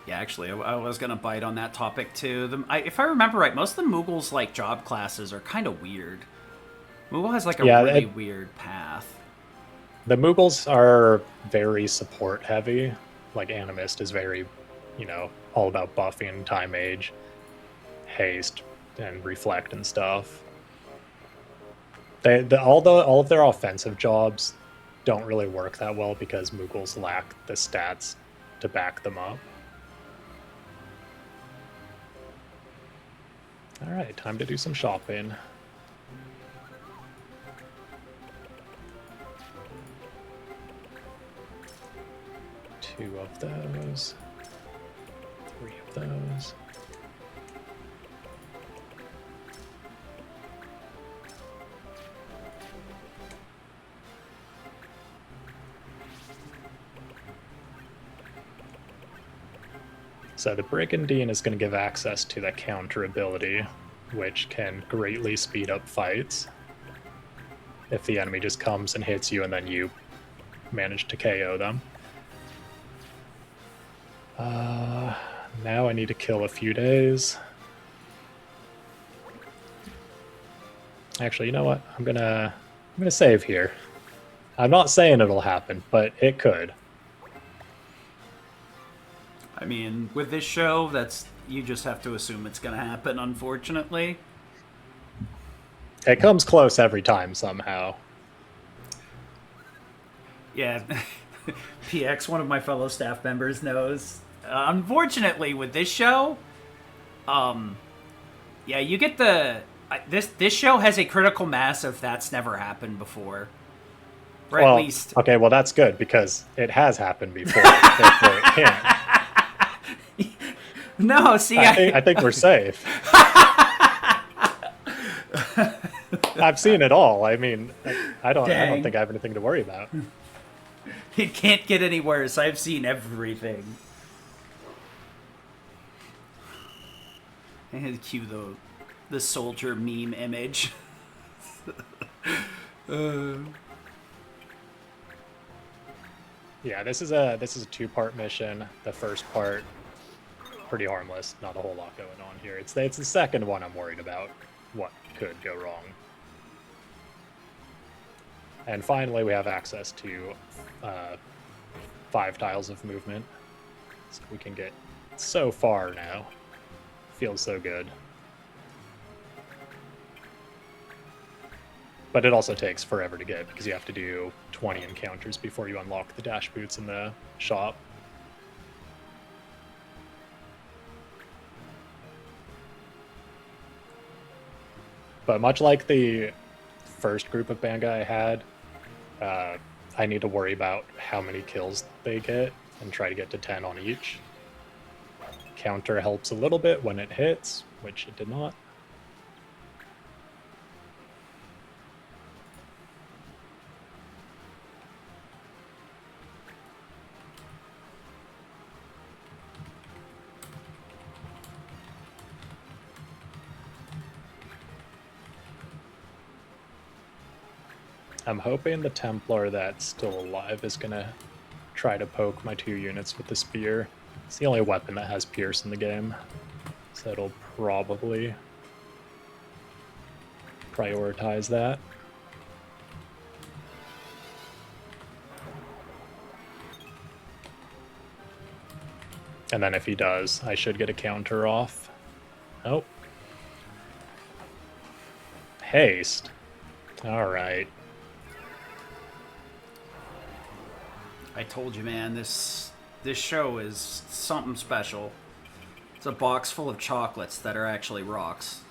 Yeah, actually, I was gonna bite on that topic too. If I remember right, most of the Moogle's like job classes are kind of weird. Moogle has like a really weird path. The Moogles are very support heavy. Like Animist is very, all about buffing, time age, haste, and reflect and stuff. All of their offensive jobs don't really work that well because Moogles lack the stats to back them up. All right, time to do some shopping. 2 of those. 3 of those. So the Brigandine is going to give access to the counter ability, which can greatly speed up fights. If the enemy just comes and hits you and then you manage to KO them. Now I need to kill a few days. Actually, you know what? I'm gonna save here. I'm not saying it'll happen, but it could. I mean, with this show, you just have to assume it's going to happen, unfortunately. It comes close every time somehow. Yeah. PX, one of my fellow staff members, knows. Unfortunately, with this show, yeah, you get this show has a critical mass of that's never happened before. Or well, at least... Okay, well, that's good, because it has happened before, therefore it can't. No, see, I think we're safe. I've seen it all. I mean, I don't think I have anything to worry about. It can't get any worse. I've seen everything. I had to cue the soldier meme image. Yeah, this is a 2-part mission. The first part, pretty harmless, not a whole lot going on here. It's the second one I'm worried about what could go wrong. And finally, we have access to 5 tiles of movement. So we can get so far now. Feels so good. But it also takes forever to get, because you have to do 20 encounters before you unlock the dash boots in the shop. But much like the first group of bad guy I had, I need to worry about how many kills they get and try to get to 10 on each. Counter helps a little bit when it hits, which it did not. I'm hoping the Templar that's still alive is going to try to poke my 2 units with the spear. It's the only weapon that has pierce in the game, so it'll probably prioritize that. And then if he does, I should get a counter off. Oh. Haste. Alright. I told you, man, this show is something special. It's a box full of chocolates that are actually rocks.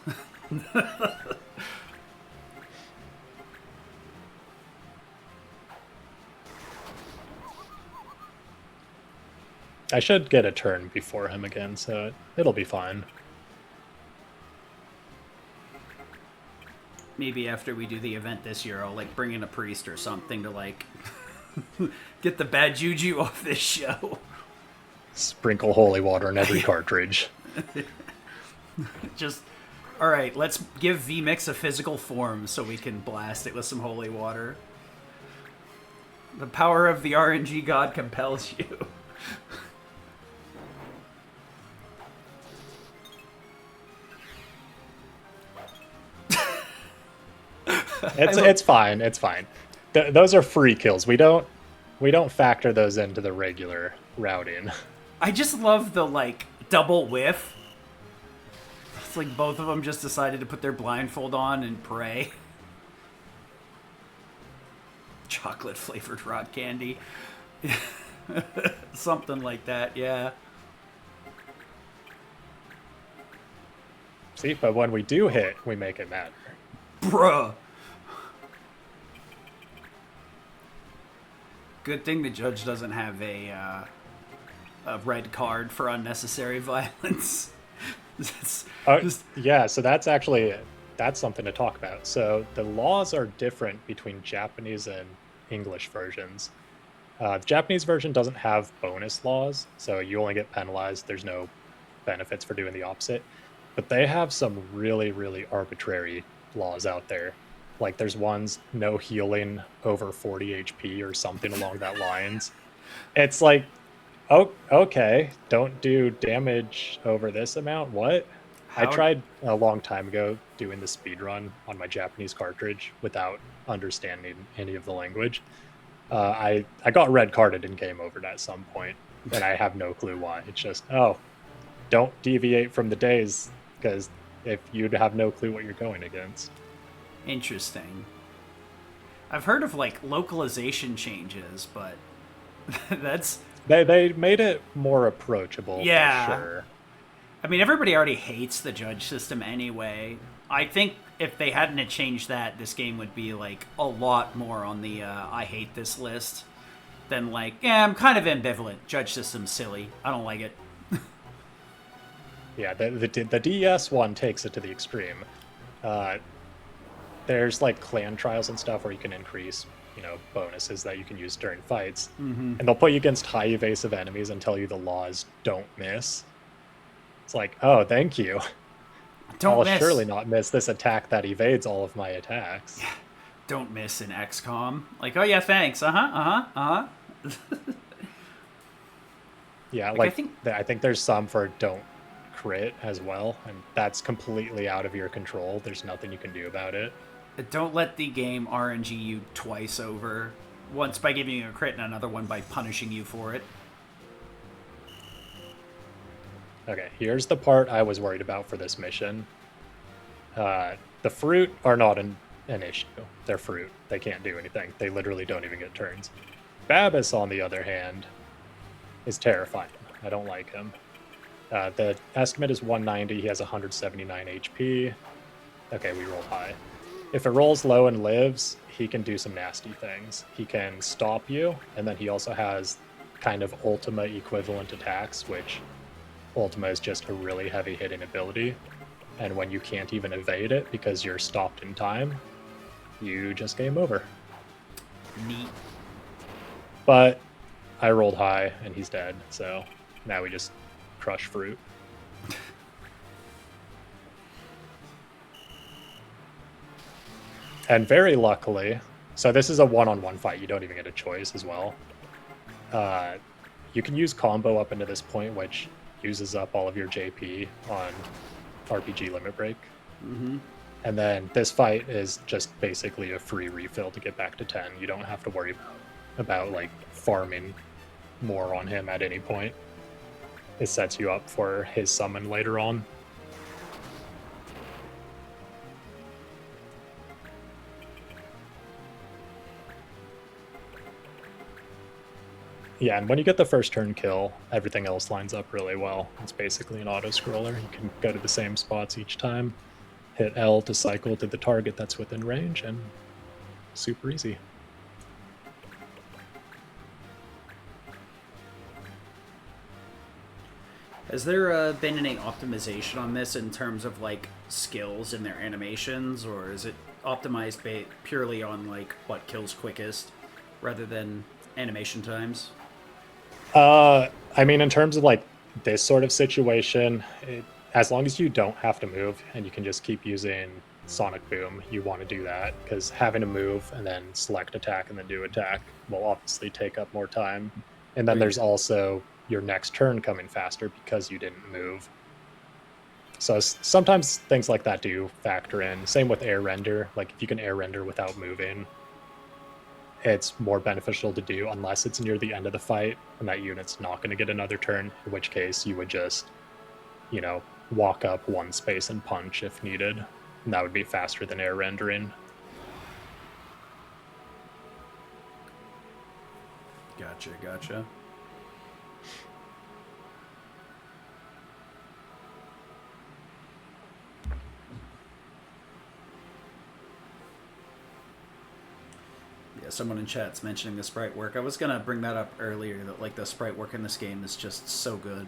I should get a turn before him again, so it'll be fine. Maybe after we do the event this year, I'll like bring in a priest or something to like get the bad juju off this show. Sprinkle holy water in every cartridge. Just, alright, let's give VMix a physical form so we can blast it with some holy water. The power of the RNG god compels you. It's fine. It's fine. Those are free kills. We don't factor those into the regular routing. I just love the like double whiff. It's like both of them just decided to put their blindfold on and pray. Chocolate flavored rock candy. Something like that, yeah. See, but when we do hit, we make it matter. Bruh. Good thing the judge doesn't have a a red card for unnecessary violence. Yeah, so that's something to talk about. So the laws are different between Japanese and English versions. The Japanese version doesn't have bonus laws, so you only get penalized. There's no benefits for doing the opposite. But they have some really, really arbitrary laws out there. Like there's ones no healing over 40 HP or something along that lines. It's like, oh, okay, don't do damage over this amount. What? I How tried a long time ago doing the speed run on my Japanese cartridge without understanding any of the language. I got red carded in game over at some point, and I have no clue why. It's just, oh, don't deviate from the days, because if you'd have no clue what you're going against. interesting. I've heard of like localization changes, but that's They made it more approachable yeah. for sure. I mean, everybody already hates the judge system anyway. I think if they hadn't changed that, this game would be like a lot more on the I hate this list than like, yeah, I'm kind of ambivalent. Judge system's silly. I don't like it. Yeah, the DS one takes it to the extreme. Uh, there's like clan trials and stuff where you can increase, bonuses that you can use during fights, and they'll put you against high evasive enemies and tell you the laws don't miss. It's like, oh, thank you. Don't I'll miss. surely not miss this attack that evades all of my attacks. Don't miss in XCOM. Like, oh yeah, thanks. Yeah, Like, I think there's some for don't crit as well, and that's completely out of your control. There's nothing you can do about it. don't let the game RNG you twice over. Once by giving you a crit and another one by punishing you for it. Okay, here's the part I was worried about for this mission. The fruit are not an issue. They're fruit. They can't do anything. They literally don't even get turns. Babis, on the other hand, is terrifying. I don't like him. The estimate is 190. He has 179 HP. Okay, we rolled high. If it rolls low and lives, he can do some nasty things. He can stop you, and then he also has kind of Ultima equivalent attacks, which Ultima is just a really heavy hitting ability. And when you can't even evade it because you're stopped in time, you just game over. Neat. But I rolled high and he's dead, so now we just crush fruit. And very luckily, so this is a one-on-one fight. You don't even get a choice as well. You can use combo up into this point, which uses up all of your JP on RPG Limit Break. Mm-hmm. And then this fight is just basically a free refill to get back to 10. You don't have to worry about like farming more on him at any point. It sets you up for his summon later on. Yeah, and when you get the first turn kill, everything else lines up really well. It's basically an auto-scroller. You can go to the same spots each time, hit L to cycle to the target that's within range, and super easy. Has there been any optimization on this in terms of like skills and their animations, or is it optimized purely on like what kills quickest rather than animation times? I mean, in terms of like this sort of situation, as long as you don't have to move and you can just keep using Sonic Boom, you want to do that, because having to move and then select attack and then do attack will obviously take up more time. And then there's also your next turn coming faster because you didn't move. So sometimes things like that do factor in. Same with air render. Like if you can air render without moving, it's more beneficial to do unless it's near the end of the fight and that unit's not going to get another turn, in which case you would just, walk up one space and punch if needed. And that would be faster than air rendering. Gotcha. Yeah, someone in chat's mentioning the sprite work. I was gonna bring that up earlier. That like the sprite work in this game is just so good.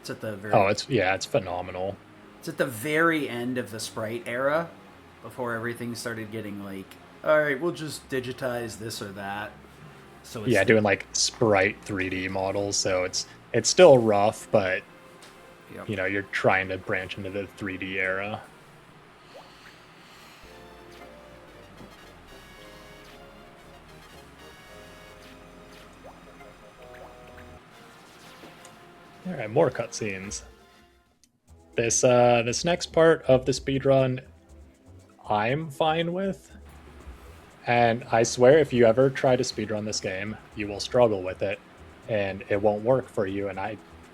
It's at the very. Oh, it's phenomenal. It's at the very end of the sprite era, before everything started getting like, all right, we'll just digitize this or that. So it's doing like sprite 3D models. So it's still rough, but Yep. you're trying to branch into the 3D era. All right, more cutscenes. This next part of the speedrun, I'm fine with. And I swear, if you ever try to speedrun this game, you will struggle with it, and it won't work for you. And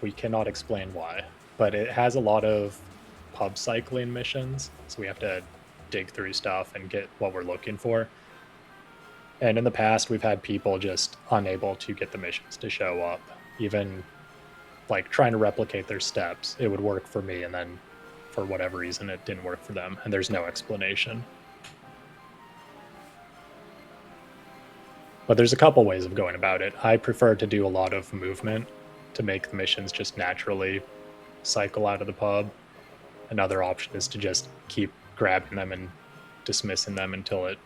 we cannot explain why. But it has a lot of pub cycling missions, so we have to dig through stuff and get what we're looking for. And in the past, we've had people just unable to get the missions to show up, even like trying to replicate their steps. It would work for me, and then for whatever reason it didn't work for them, and there's no explanation. But there's a couple ways of going about it. I prefer to do a lot of movement to make the missions just naturally cycle out of the pub. Another option is to just keep grabbing them and dismissing them until it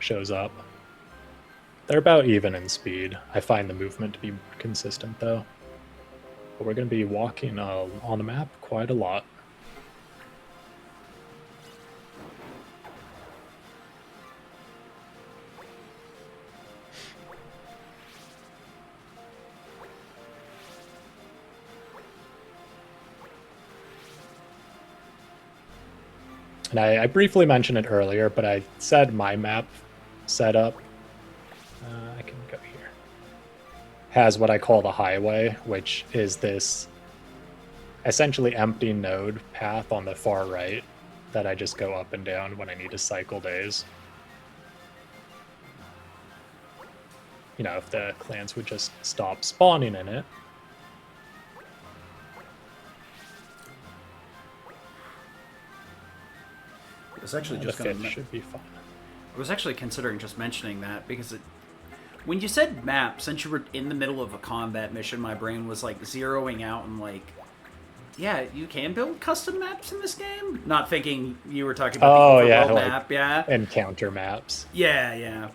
shows up. They're about even in speed. I find the movement to be consistent though. But we're going to be walking on the map quite a lot. And I briefly mentioned it earlier, but I said my map setup, I can go here, has what I call the highway, which is this essentially empty node path on the far right that I just go up and down when I need to cycle days. If the clans would just stop spawning in it. I was actually The just fifth gonna. should be fine. I was actually considering just mentioning that because when you said map, since you were in the middle of a combat mission, my brain was like zeroing out and like, yeah, you can build custom maps in this game. Not thinking you were talking about the overworld map, yeah. Encounter maps. Yeah.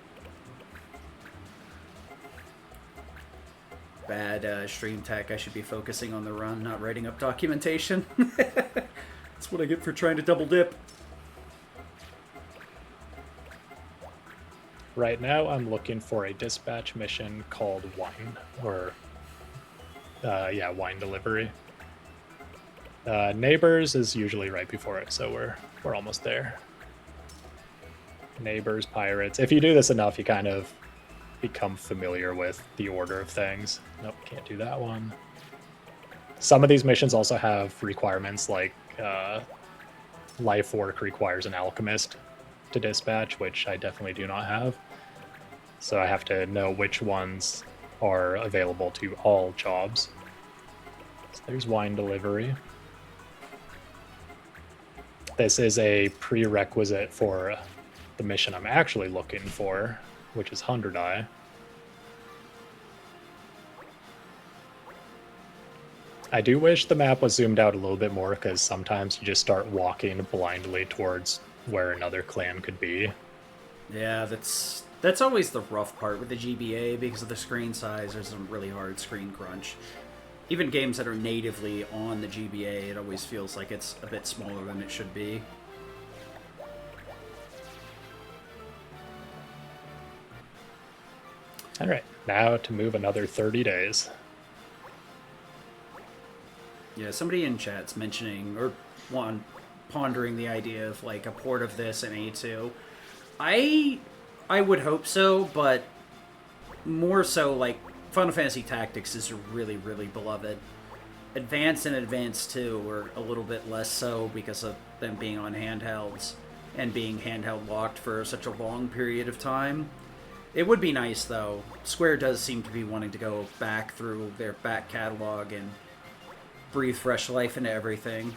Bad stream tech. I should be focusing on the run, not writing up documentation. That's what I get for trying to double dip. Right now, I'm looking for a dispatch mission called Wine, or wine delivery. Neighbors is usually right before it, so we're almost there. Neighbors, pirates. If you do this enough, you kind of become familiar with the order of things. Nope, can't do that one. Some of these missions also have requirements like life work requires an alchemist to dispatch, which I definitely do not have. So I have to know which ones are available to all jobs. So there's wine delivery. This is a prerequisite for the mission I'm actually looking for, which is Hundred-Eye. I do wish the map was zoomed out a little bit more, because sometimes you just start walking blindly towards where another clan could be. Yeah, that's always the rough part with the GBA because of the screen size. There's some really hard screen crunch. Even games that are natively on the GBA, it always feels like it's a bit smaller than it should be. All right, now to move another 30 days. Yeah, somebody in chat's mentioning or pondering the idea of like a port of this in A2. I would hope so, but more so like Final Fantasy Tactics is really, really beloved. Advanced and Advanced 2 were a little bit less so because of them being on handhelds and being handheld locked for such a long period of time. It would be nice though. Square does seem to be wanting to go back through their back catalog and breathe fresh life into everything.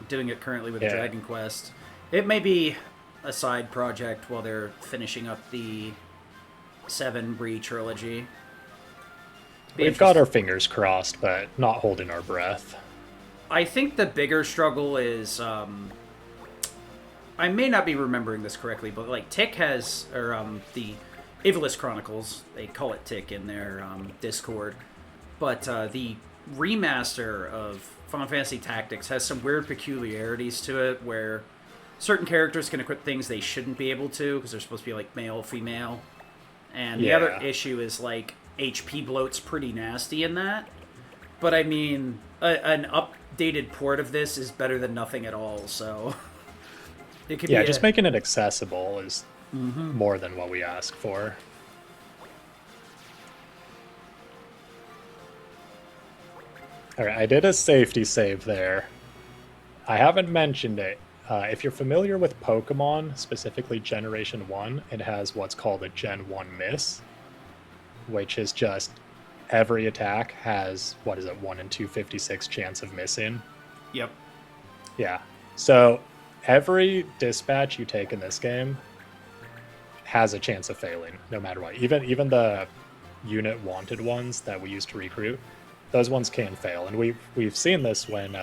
Doing it currently with Dragon Quest. It may be a side project while they're finishing up the 7 re-trilogy. We've got our fingers crossed, but not holding our breath. I think the bigger struggle is, I may not be remembering this correctly, but like Tick has, or the Avalist Chronicles, they call it Tick in their Discord, but the remaster of Final Fantasy Tactics has some weird peculiarities to it where certain characters can equip things they shouldn't be able to because they're supposed to be like male, female. And the other issue is like HP bloat's pretty nasty in that. But I mean, an updated port of this is better than nothing at all, so it could be just making it accessible is more than what we ask for. Alright, I did a safety save there. I haven't mentioned it. If you're familiar with Pokemon, specifically Generation 1, it has what's called a Gen 1 miss, which is just every attack has, 1 in 256 chance of missing. Yep. Yeah. So every dispatch you take in this game has a chance of failing, no matter what. Even the unit wanted ones that we used to recruit, those ones can fail. And we've seen this when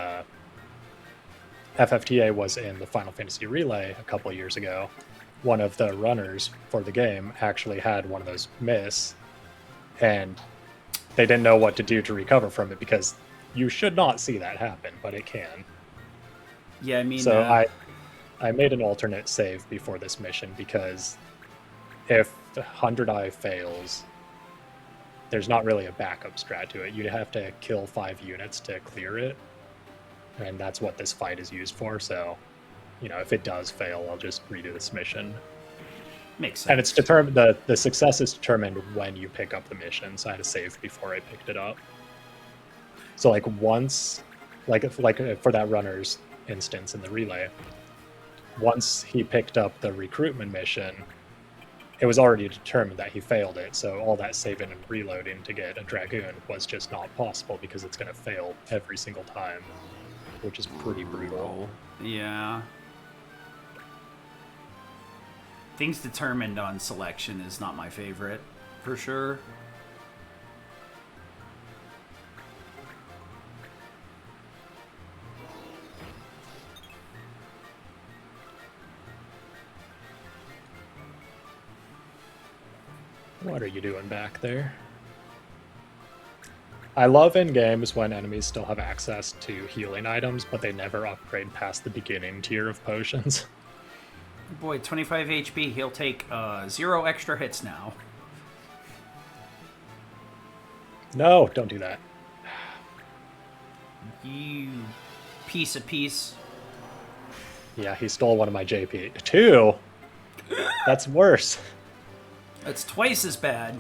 FFTA was in the Final Fantasy Relay a couple of years ago. One of the runners for the game actually had one of those miss, and they didn't know what to do to recover from it because you should not see that happen, but it can. Yeah, I mean... So I made an alternate save before this mission because if the 100 Eye fails, there's not really a backup strat to it. You'd have to kill 5 units to clear it, and that's what this fight is used for. So, if it does fail, I'll just redo this mission. Makes sense. And it's determined, the success is determined when you pick up the mission, so I had to save before I picked it up. So like once, like for that runner's instance in the relay, once he picked up the recruitment mission, it was already determined that he failed it, so all that saving and reloading to get a Dragoon was just not possible because it's going to fail every single time, which is pretty brutal. Yeah. Things determined on selection is not my favorite, for sure. What are you doing back there? I love in games when enemies still have access to healing items, but they never upgrade past the beginning tier of potions. Boy, 25 HP, he'll take 0 extra hits now. No, don't do that. You piece of piece. Yeah, he stole one of my JP. 2? That's worse. That's twice as bad.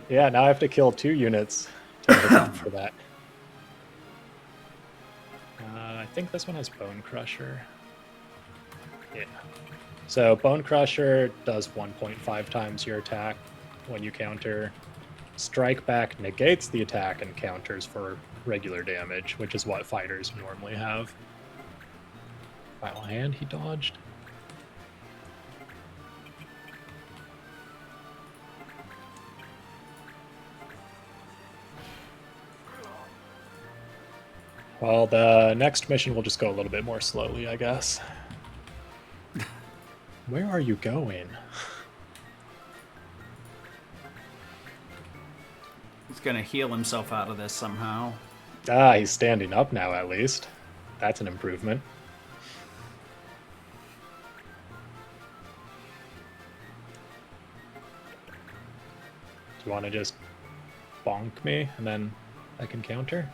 Yeah, now I have to kill 2 units to make up for that. I think this one has Bone Crusher. Yeah. So Bone Crusher does 1.5 times your attack when you counter. Strike Back negates the attack and counters for regular damage, which is what fighters normally have. Final Hand he dodged. Well, the next mission will just go a little bit more slowly, I guess. Where are you going? He's gonna heal himself out of this somehow. Ah, he's standing up now, at least. That's an improvement. Do you want to just bonk me, and then I can counter?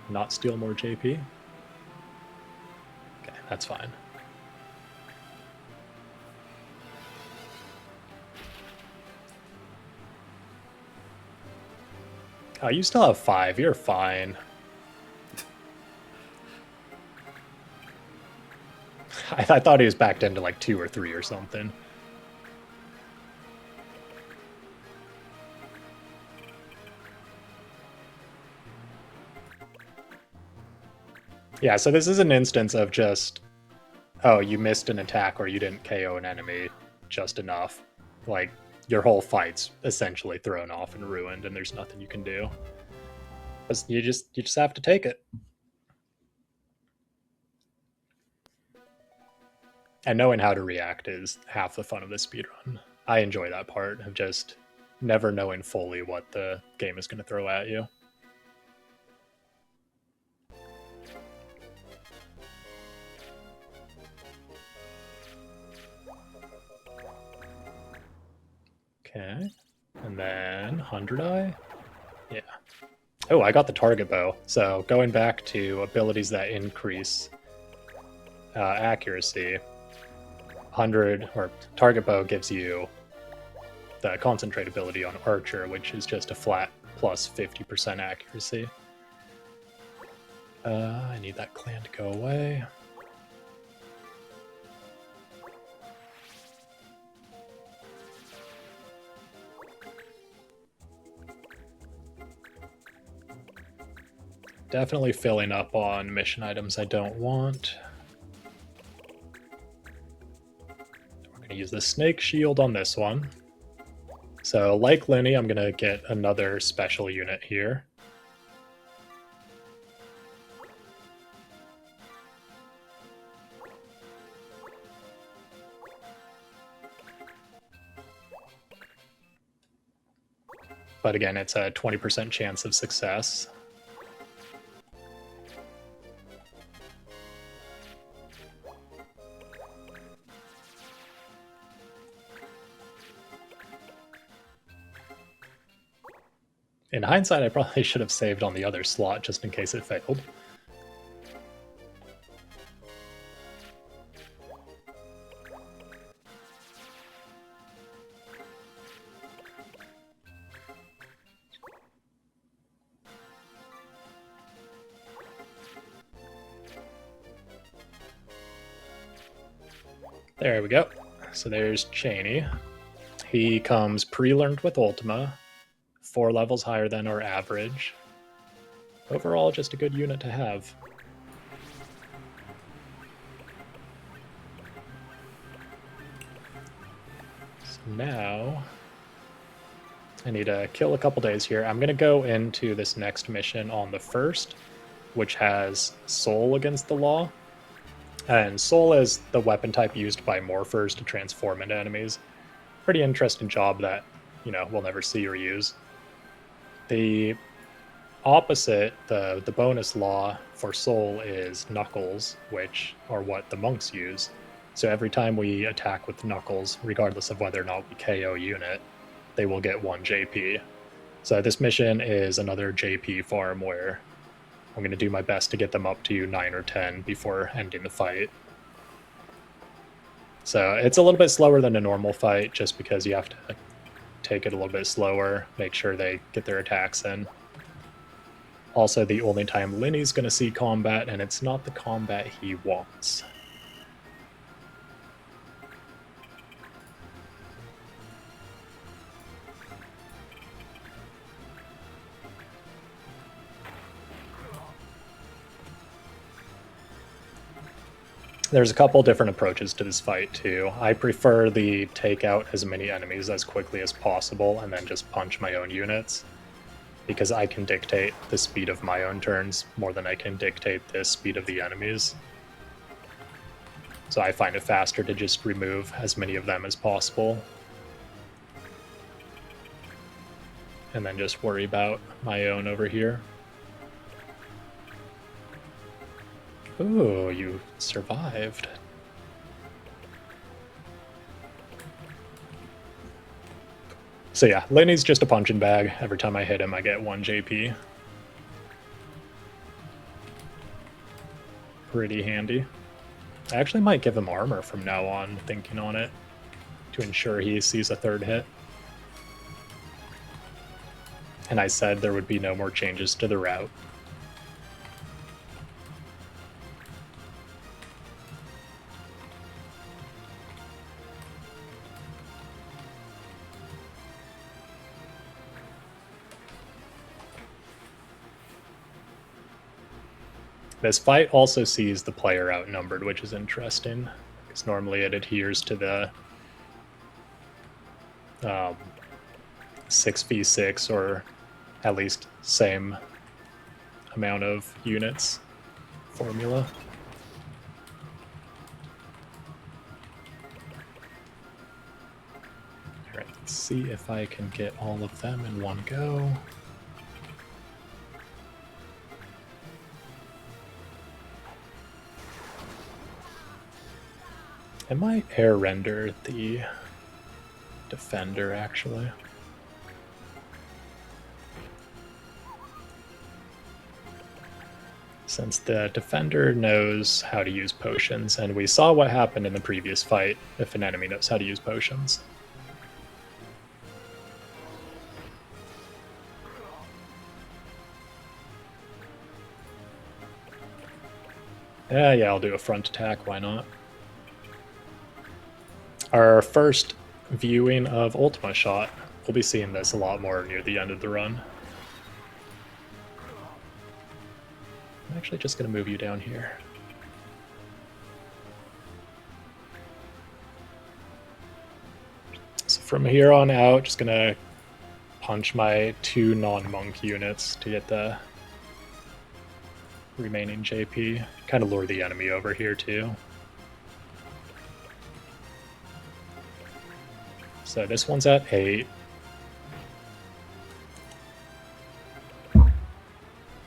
Not steal more JP? Okay, that's fine. Oh, you still have 5. You're fine. I thought he was backed into like 2 or 3 or something. Yeah, so this is an instance of just, oh, you missed an attack or you didn't KO an enemy just enough. Like, your whole fight's essentially thrown off and ruined, and there's nothing you can do. You just have to take it. And knowing how to react is half the fun of the speedrun. I enjoy that part of just never knowing fully what the game is going to throw at you. Okay. And then 100 eye. Yeah. Oh, I got the target bow. So going back to abilities that increase accuracy, 100 or target bow gives you the concentrate ability on archer, which is just a flat plus 50% accuracy. I need that clan to go away. Definitely filling up on mission items I don't want. We're going to use the snake shield on this one. So like Lenny, I'm going to get another special unit here. But again, it's a 20% chance of success. In hindsight, I probably should have saved on the other slot just in case it failed. There we go. So there's Cheney. He comes pre-learned with Ultima, 4 levels higher than our average. Overall, just a good unit to have. So now, I need to kill a couple days here. I'm going to go into this next mission on the 1st, which has Soul Against the Law. And Soul is the weapon type used by morphers to transform into enemies. Pretty interesting job that, we'll never see or use. The opposite, the bonus law for Soul is Knuckles, which are what the monks use. So every time we attack with Knuckles, regardless of whether or not we KO unit, they will get 1 JP. So this mission is another JP farm where I'm going to do my best to get them up to 9 or 10 before ending the fight. So it's a little bit slower than a normal fight just because you have to take it a little bit slower, make sure they get their attacks in. Also, the only time Lenny's going to see combat, and it's not the combat he wants. There's a couple different approaches to this fight too. I prefer the take out as many enemies as quickly as possible and then just punch my own units, because I can dictate the speed of my own turns more than I can dictate the speed of the enemies. So I find it faster to just remove as many of them as possible and then just worry about my own over here. Ooh, you survived. So yeah, Lenny's just a punching bag. Every time I hit him, I get 1 JP. Pretty handy. I actually might give him armor from now on, thinking on it, to ensure he sees a 3rd hit. And I said there would be no more changes to the route. This fight also sees the player outnumbered, which is interesting, because normally it adheres to the 6v6 or at least same amount of units formula. All right, let's see if I can get all of them in one go. I might air render the defender actually. Since the defender knows how to use potions, and we saw what happened in the previous fight if an enemy knows how to use potions. Yeah, I'll do a front attack, why not? Our first viewing of Ultima Shot. We'll be seeing this a lot more near the end of the run. I'm actually just going to move you down here. So from here on out, just going to punch my 2 non-monk units to get the remaining JP. Kind of lure the enemy over here too. So this one's at 8.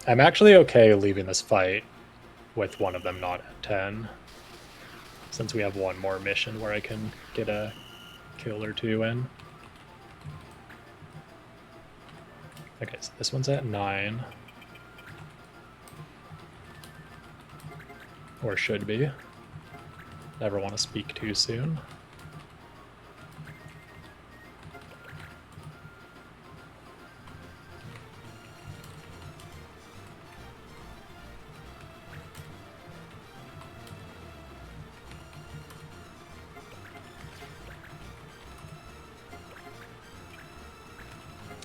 I'm actually okay leaving this fight with one of them not at 10, since we have one more mission where I can get a kill or 2 in. Okay, so this one's at 9. Or should be. Never want to speak too soon.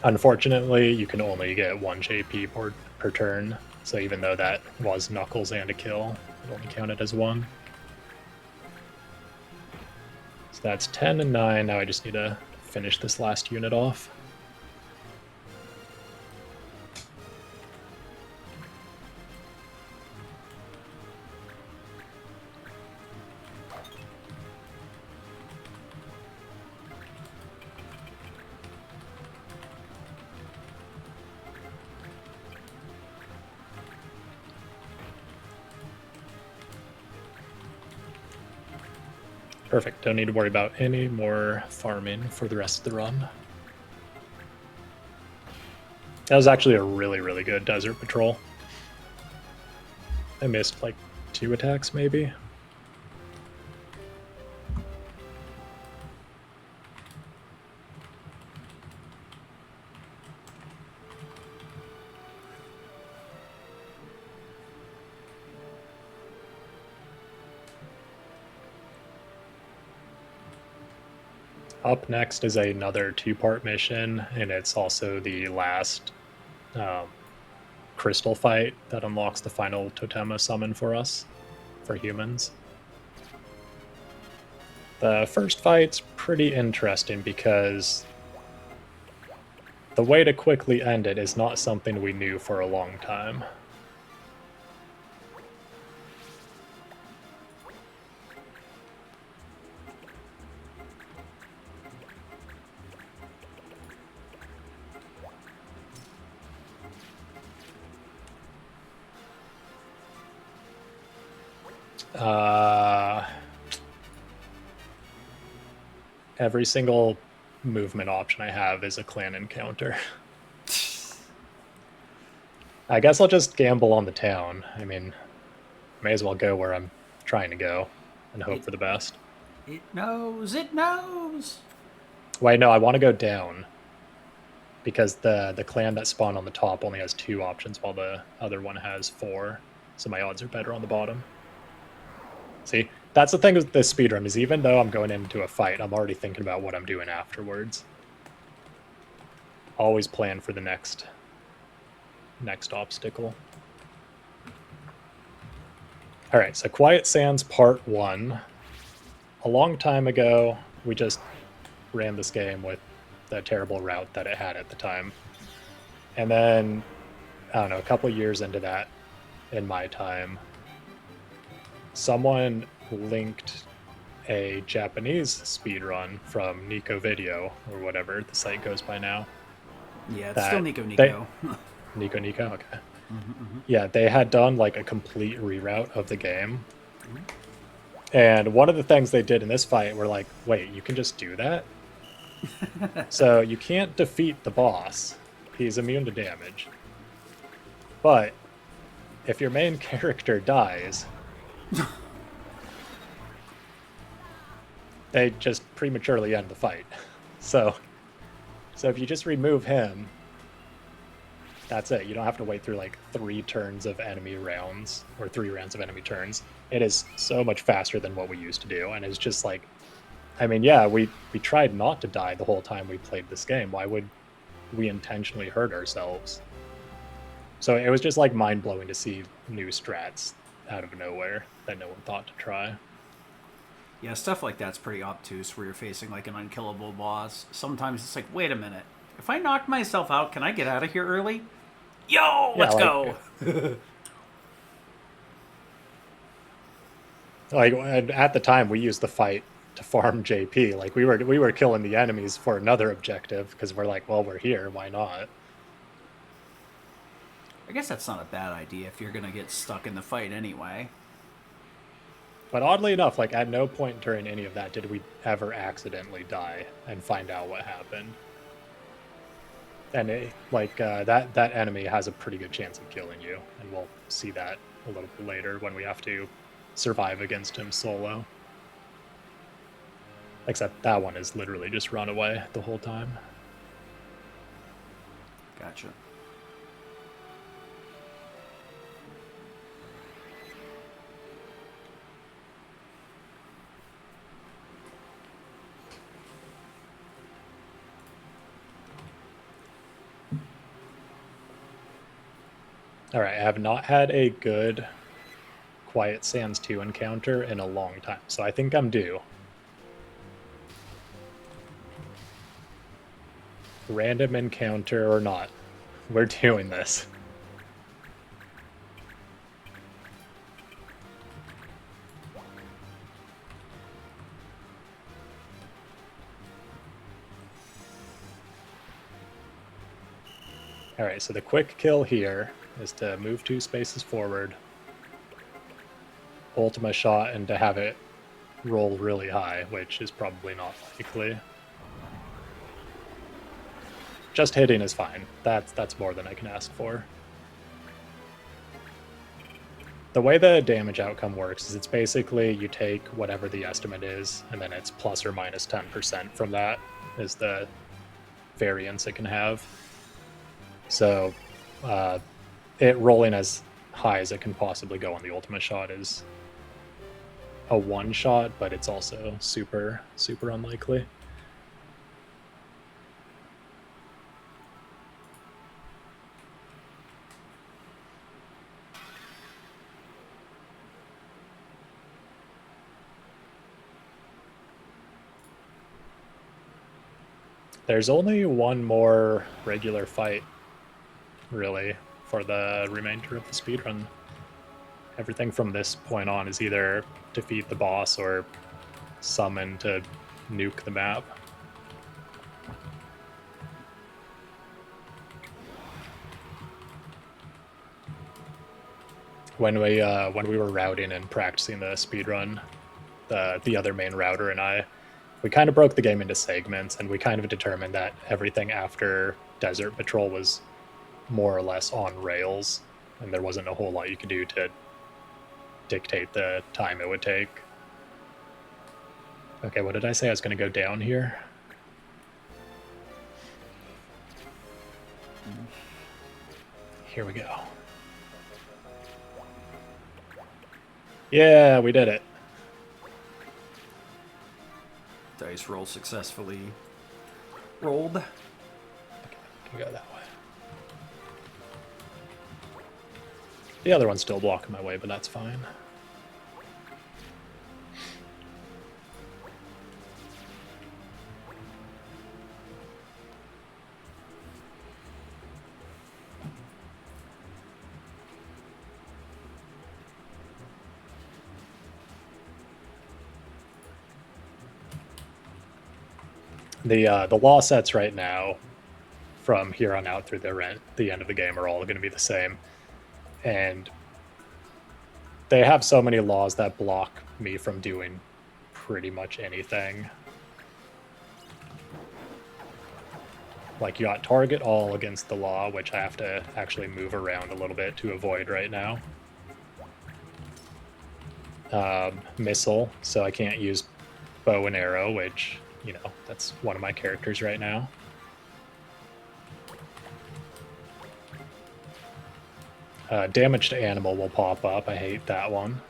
Unfortunately, you can only get 1 JP per turn, so even though that was Knuckles and a kill, it only counted as 1. So that's 10 and 9, now I just need to finish this last unit off. Perfect, don't need to worry about any more farming for the rest of the run. That was actually a really, really good desert patrol. I missed like 2 attacks maybe. Up next is another 2-part mission, and it's also the last crystal fight that unlocks the final Totema summon for us, for humans. The first fight's pretty interesting because the way to quickly end it is not something we knew for a long time. Every single movement option I have is a clan encounter. I guess I'll just gamble on the town. I mean, may as well go where I'm trying to go and hope for the best. It knows, it knows! Wait, no, I want to go down. Because the clan that spawned on the top only has 2 options, while the other one has 4. So my odds are better on the bottom. See, that's the thing with this speedrun, is even though I'm going into a fight, I'm already thinking about what I'm doing afterwards. Always plan for the next obstacle. Alright, so Quiet Sands Part 1. A long time ago, we just ran this game with the terrible route that it had at the time. And then, I don't know, a couple years into that, in my time, someone linked a Japanese speedrun from Nico Video, or whatever the site goes by now. Yeah, it's still Nico Nico. Nico Nico, okay. Yeah, they had done like a complete reroute of the game. And one of the things they did in this fight were like, wait, you can just do that? So you can't defeat the boss. He's immune to damage. But if your main character dies, they just prematurely end the fight. So if you just remove him, that's it. You don't have to wait through like 3 turns of enemy rounds, or 3 rounds of enemy turns. It is so much faster than what we used to do, and it's just like, I mean, yeah, we tried not to die the whole time we played this game. Why would we intentionally hurt ourselves? So it was just like mind-blowing to see new strats out of nowhere that no one thought to try. Yeah, stuff like that's pretty obtuse where you're facing like an unkillable boss. Sometimes it's like, wait a minute. If I knock myself out, can I get out of here early? Yo, let's go. Like at the time, we used the fight to farm JP. Like we were killing the enemies for another objective because we're like, well, we're here, why not? I guess that's not a bad idea if you're gonna get stuck in the fight anyway. But oddly enough, like at no point during any of that did we ever accidentally die and find out what happened. And that enemy has a pretty good chance of killing you, and we'll see that a little bit later when we have to survive against him solo. Except that one is literally just run away the whole time. Gotcha. All right, I have not had a good Quiet Sands 2 encounter in a long time, so I think I'm due. Random encounter or not, we're doing this. All right, so the quick kill here is to move 2 spaces forward, Ultima shot, and to have it roll really high, which is probably not likely. Just hitting is fine. That's more than I can ask for. The way the damage outcome works is it's basically you take whatever the estimate is, and then it's plus or minus 10% from that is the variance it can have. So it rolling as high as it can possibly go on the Ultima shot is a 1 shot, but it's also super, super unlikely. There's only one more regular fight, really, for the remainder of the speedrun. Everything from this point on is either defeat the boss or summon to nuke the map. When we were routing and practicing the speedrun, the other main router and I, we kind of broke the game into segments, and we kind of determined that everything after Desert Patrol was more or less on rails, and there wasn't a whole lot you could do to dictate the time it would take. Okay, what did I say? I was going to go down here. Here we go. Yeah, we did it. Dice roll successfully rolled. Okay, can go that way. The other one's still blocking my way, but that's fine. The law sets right now, from here on out through the end of the game, are all going to be the same, and they have so many laws that block me from doing pretty much anything. Like, you got target all against the law, which I have to actually move around a little bit to avoid right now. Missile, so I can't use bow and arrow, which, you know, that's one of my characters right now. Damage to animal will pop up. I hate that one.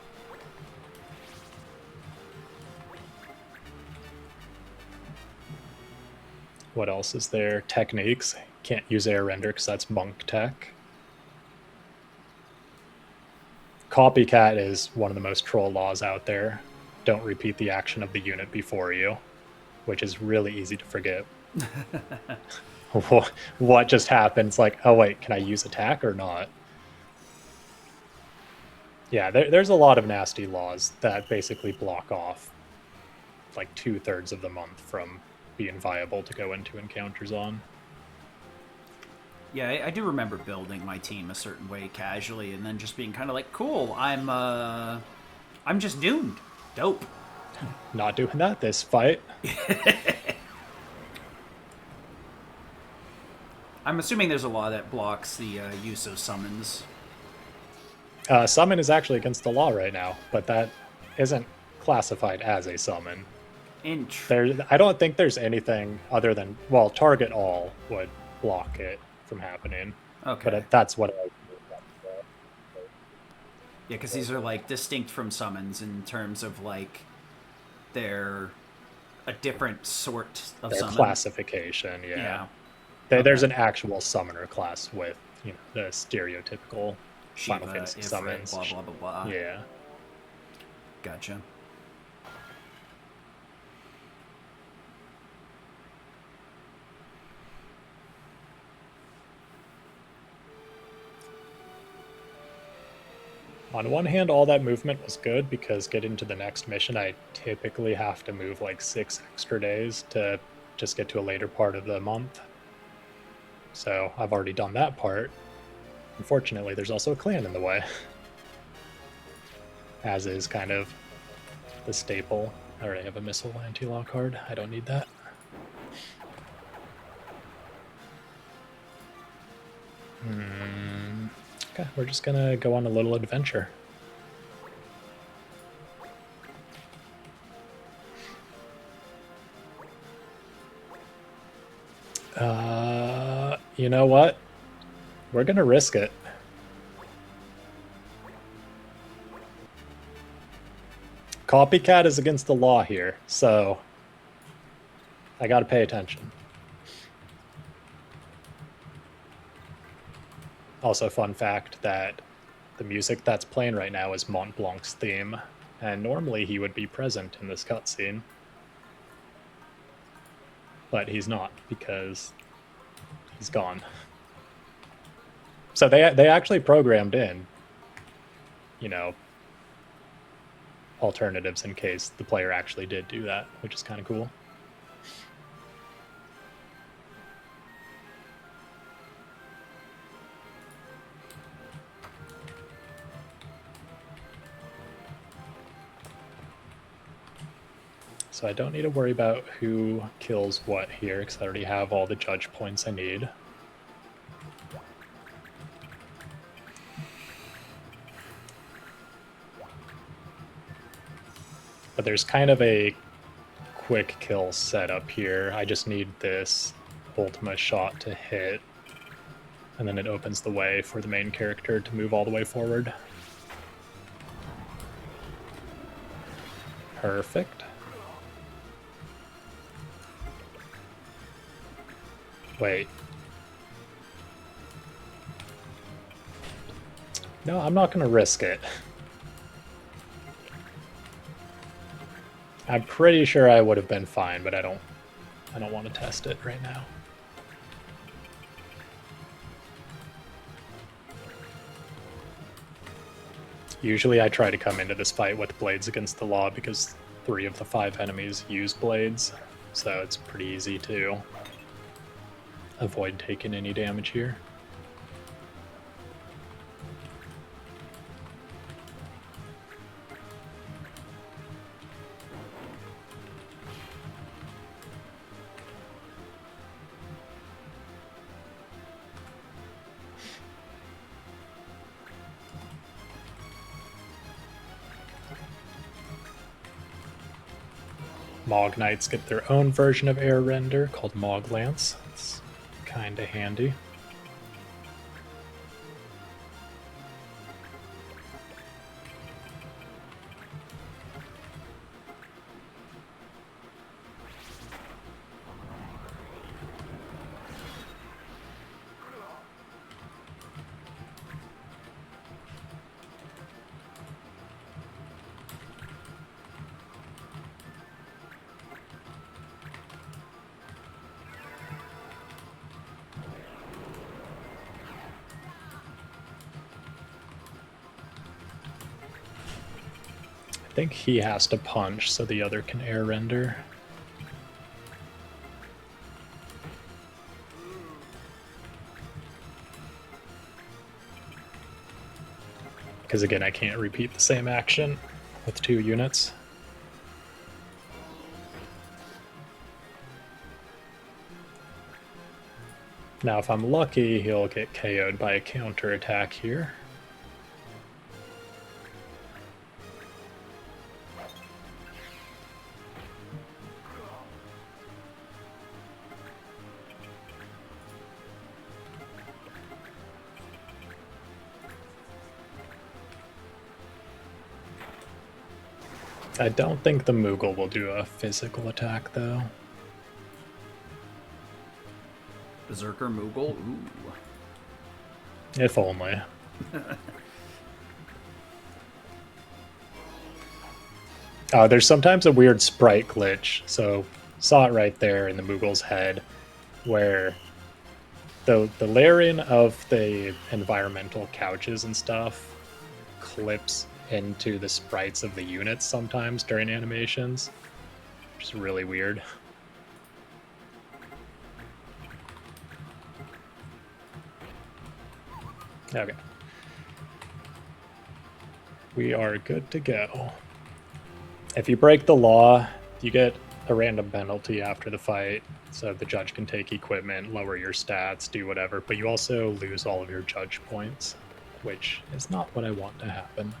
What else is there? Techniques. Can't use air render because that's monk tech. Copycat is one of the most troll laws out there. Don't repeat the action of the unit before you, which is really easy to forget. What just happened? It's like, oh wait, can I use attack or not? Yeah, there's a lot of nasty laws that basically block off like 2/3 of the month from being viable to go into encounters on. Yeah, I do remember building my team a certain way casually, and then just being kind of like, "Cool, I'm just doomed. Dope." Not doing that this fight. I'm assuming there's a law that blocks the use of summons. Summon is actually against the law right now, but that isn't classified as a summon. I don't think there's anything other than, well, target all would block it from happening. Okay. But that's what I Yeah, because these are like distinct from summons in terms of like they're a different sort of summon. Classification, yeah. Okay. There's an actual summoner class with, you know, the stereotypical Shiva, Final Fantasy Ifrit, summons. blah blah blah blah. Yeah. Gotcha. On one hand, all that movement was good because getting to the next mission, I typically have to move like 6 extra days to just get to a later part of the month. So I've already done that part. Unfortunately, there's also a clan in the way. As is kind of the staple. I already have a missile anti-law card. I don't need that. Okay, we're just gonna go on a little adventure. You know what? We're gonna risk it. Copycat is against the law here, so I gotta pay attention. Also, fun fact that the music that's playing right now is Mont Blanc's theme, and normally he would be present in this cutscene. But he's not, because he's gone. So they actually programmed in, you know, alternatives in case the player actually did do that, which is kind of cool. So I don't need to worry about who kills what here, because I already have all the judge points I need. But there's kind of a quick kill setup here. I just need this Ultima shot to hit, and then it opens the way for the main character to move all the way forward. Perfect. Wait. No, I'm not going to risk it. I'm pretty sure I would have been fine, but I don't want to test it right now. Usually I try to come into this fight with blades against the law because 3 of the 5 enemies use blades. so it's pretty easy to avoid taking any damage here. Mog Knights get their own version of air render called Mog Lance. It's kind of handy. I think he has to punch so the other can air render. Because again, I can't repeat the same action with 2 units. Now, if I'm lucky, he'll get KO'd by a counter attack here. I don't think the Moogle will do a physical attack, though. Berserker Moogle? Ooh. If only. There's sometimes a weird sprite glitch, so saw it right there in the Moogle's head, where the layering of the environmental couches and stuff clips into the sprites of the units sometimes during animations, which is really weird. Okay. We are good to go. If you break the law, you get a random penalty after the fight, so the judge can take equipment, lower your stats, do whatever, but you also lose all of your judge points, which is not what I want to happen.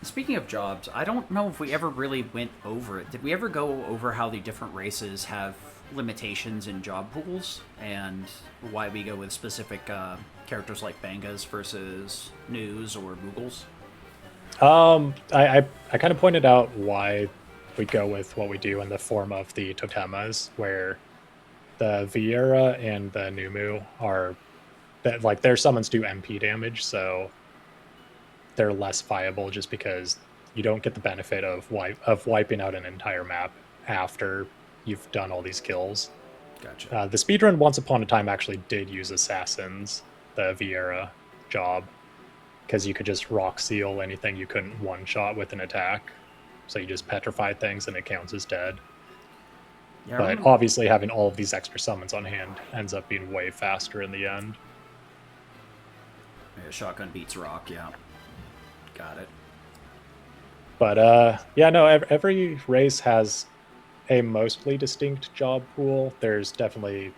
Speaking of jobs, I don't know if we ever really went over it. Did we ever go over how the different races have limitations in job pools and why we go with specific characters like Bangas versus News or Moogles? I kind of pointed out why we go with what we do in the form of the totemas, where the Vieira and the Numu are that like their summons do MP damage, so they're less viable just because you don't get the benefit of wiping out an entire map after you've done all these kills. Gotcha. The speedrun Once Upon a Time actually did use assassins, the Vieira job, because you could just rock seal anything you couldn't one-shot with an attack. So you just petrify things and it counts as dead. Yeah, but obviously having all of these extra summons on hand ends up being way faster in the end. Yeah, shotgun beats rock, yeah. Got it. But yeah, no, every race has a mostly distinct job pool. There's definitely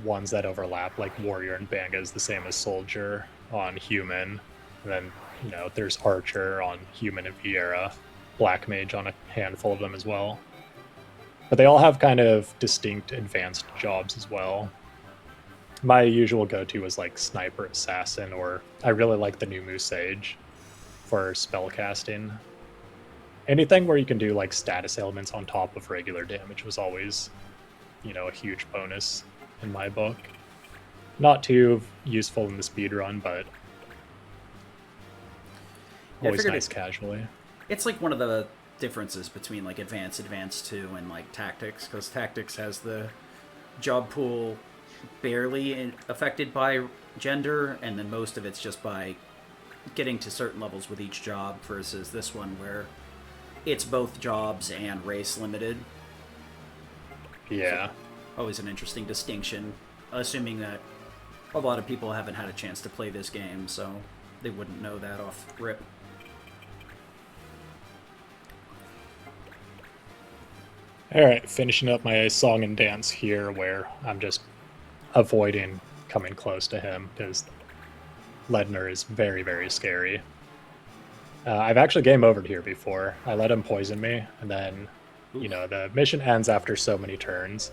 ones that overlap, like Warrior and Banga is the same as Soldier on Human. And then, you know, there's Archer on Human and Vieira, Black Mage on a handful of them as well. But they all have kind of distinct advanced jobs as well. My usual go-to is like Sniper Assassin, or I really like the new Moose Sage for spellcasting. Anything where you can do like status elements on top of regular damage was always, you know, a huge bonus in my book. Not too useful in the speedrun, but always nice casually. It's like one of the differences between like Advanced 2 and like Tactics, because Tactics has the job pool barely affected by gender, and then most of it's just by getting to certain levels with each job, versus this one where it's both jobs and race limited. Yeah. So, always an interesting distinction, assuming that a lot of people haven't had a chance to play this game, so they wouldn't know that off rip. All right, finishing up my song and dance here, where I'm just avoiding coming close to him because Ledner is very, very scary. I've actually game overed here before. I let him poison me, and then, you know, the mission ends after so many turns.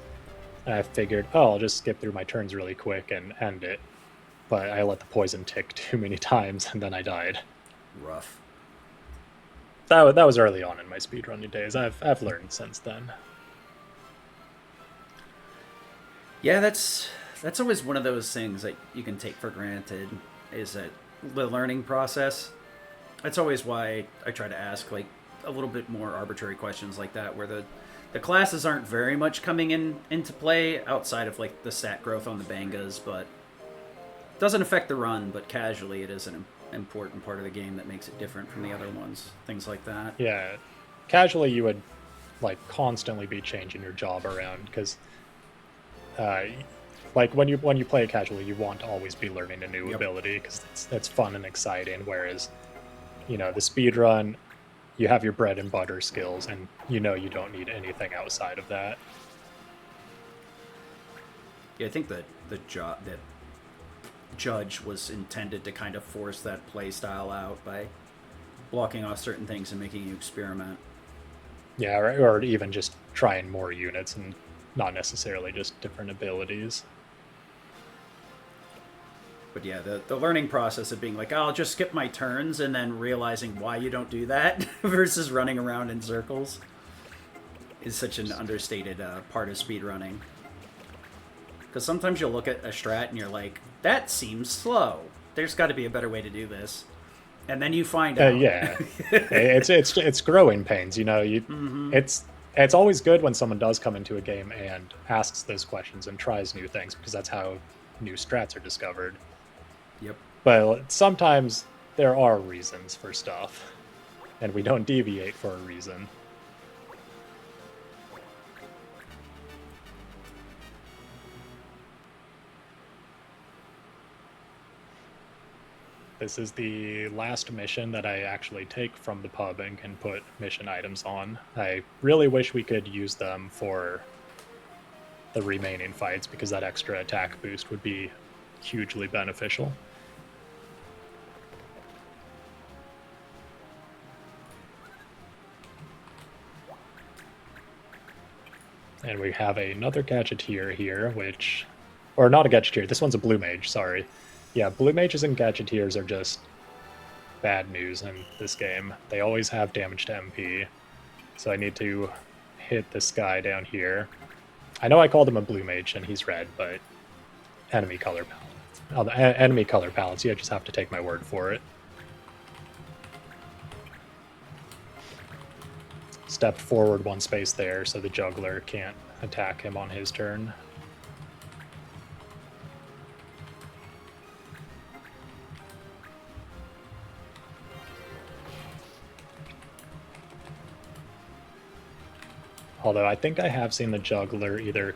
And I figured, oh, I'll just skip through my turns really quick and end it. But I let the poison tick too many times, and then I died. Rough. That was early on in my speedrunning days. I've learned since then. Yeah, that's always one of those things that you can take for granted, is that the learning process. That's always why I try to ask like a little bit more arbitrary questions like that, where the classes aren't very much coming into play outside of like the stat growth on the bangas, but it doesn't affect the run, but casually it is an important part of the game that makes it different from the other ones. Things like that. Yeah, casually you would like constantly be changing your job around because like when you play it casually, you want to always be learning a new ability because it's fun and exciting. Whereas, you know, the speed run, you have your bread and butter skills, and you know you don't need anything outside of that. Yeah, I think that the judge was intended to kind of force that play style out by blocking off certain things and making you experiment. Yeah, or even just trying more units and not necessarily just different abilities. But yeah, the learning process of being like, oh, I'll just skip my turns, and then realizing why you don't do that versus running around in circles is such an understated part of speedrunning. Because sometimes you'll look at a strat and you're like, that seems slow. There's got to be a better way to do this. And then you find out. Yeah, it's growing pains. You know, it's always good when someone does come into a game and asks those questions and tries new things, because that's how new strats are discovered. Yep. But sometimes there are reasons for stuff, and we don't deviate for a reason. This is the last mission that I actually take from the pub and can put mission items on. I really wish we could use them for the remaining fights, because that extra attack boost would be hugely beneficial. And we have another gadgeteer here, which... Or not a gadgeteer, this one's a blue mage, sorry. Yeah, blue mages and gadgeteers are just bad news in this game. They always have damage to MP, so I need to hit this guy down here. I know I called him a blue mage and he's red, but enemy color palettes. Oh, the enemy color palettes, you just have to take my word for it. Step forward one space there so the juggler can't attack him on his turn. Although I think I have seen the juggler either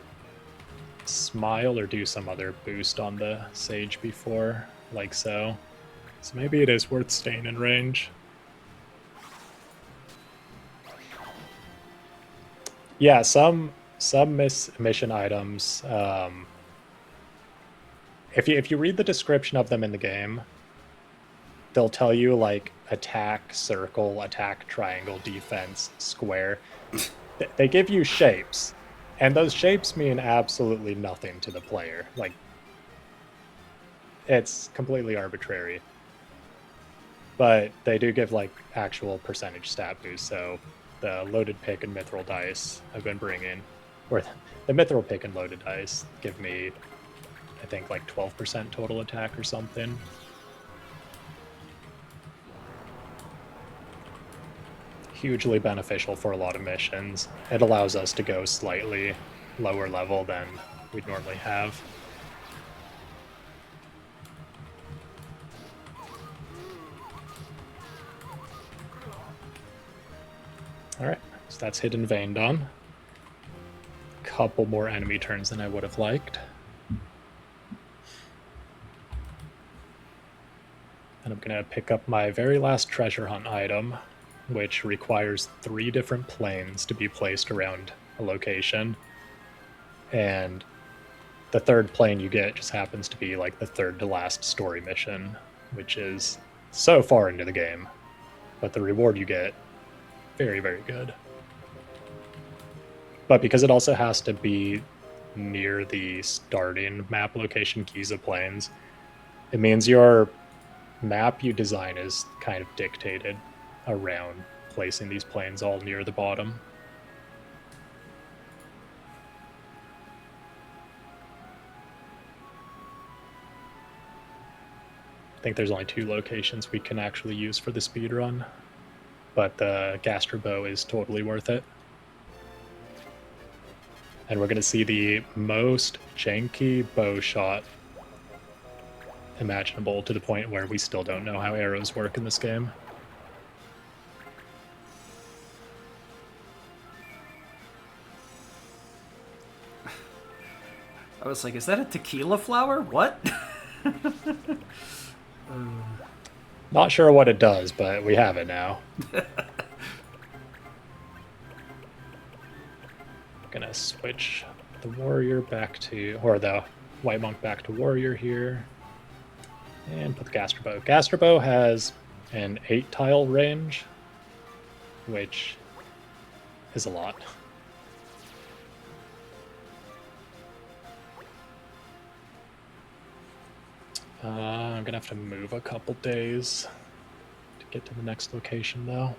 smile or do some other boost on the sage before, like so. So maybe it is worth staying in range. Yeah, some mission items, if you read the description of them in the game, they'll tell you like attack circle, attack triangle, defense square. They give you shapes, and those shapes mean absolutely nothing to the player. Like, it's completely arbitrary. But they do give like actual percentage stat boost, so the loaded pick and mithril dice I've been bringing, or the mithril pick and loaded dice give me, I think, like 12% total attack or something. Hugely beneficial for a lot of missions. It allows us to go slightly lower level than we'd normally have. Alright, so that's Hidden Vein done. Couple more enemy turns than I would have liked. And I'm going to pick up my very last treasure hunt item, which requires 3 different planes to be placed around a location. And the third plane you get just happens to be like the third to last story mission, which is so far into the game. But the reward you get, very, very good. But because it also has to be near the starting map location Giza Plains, it means your map you design is kind of dictated around placing these planes all near the bottom. I think there's only 2 locations we can actually use for the speed run, but the Gastrobow is totally worth it. And we're going to see the most janky bow shot imaginable, to the point where we still don't know how arrows work in this game. I was like, is that a tequila flower? What? Not sure what it does, but we have it now. Gonna switch the warrior back to, or the white monk back to warrior here. And put the Gastrobow. Gastrobow has an 8 tile range, which is a lot. I'm gonna have to move a couple days to get to the next location, though.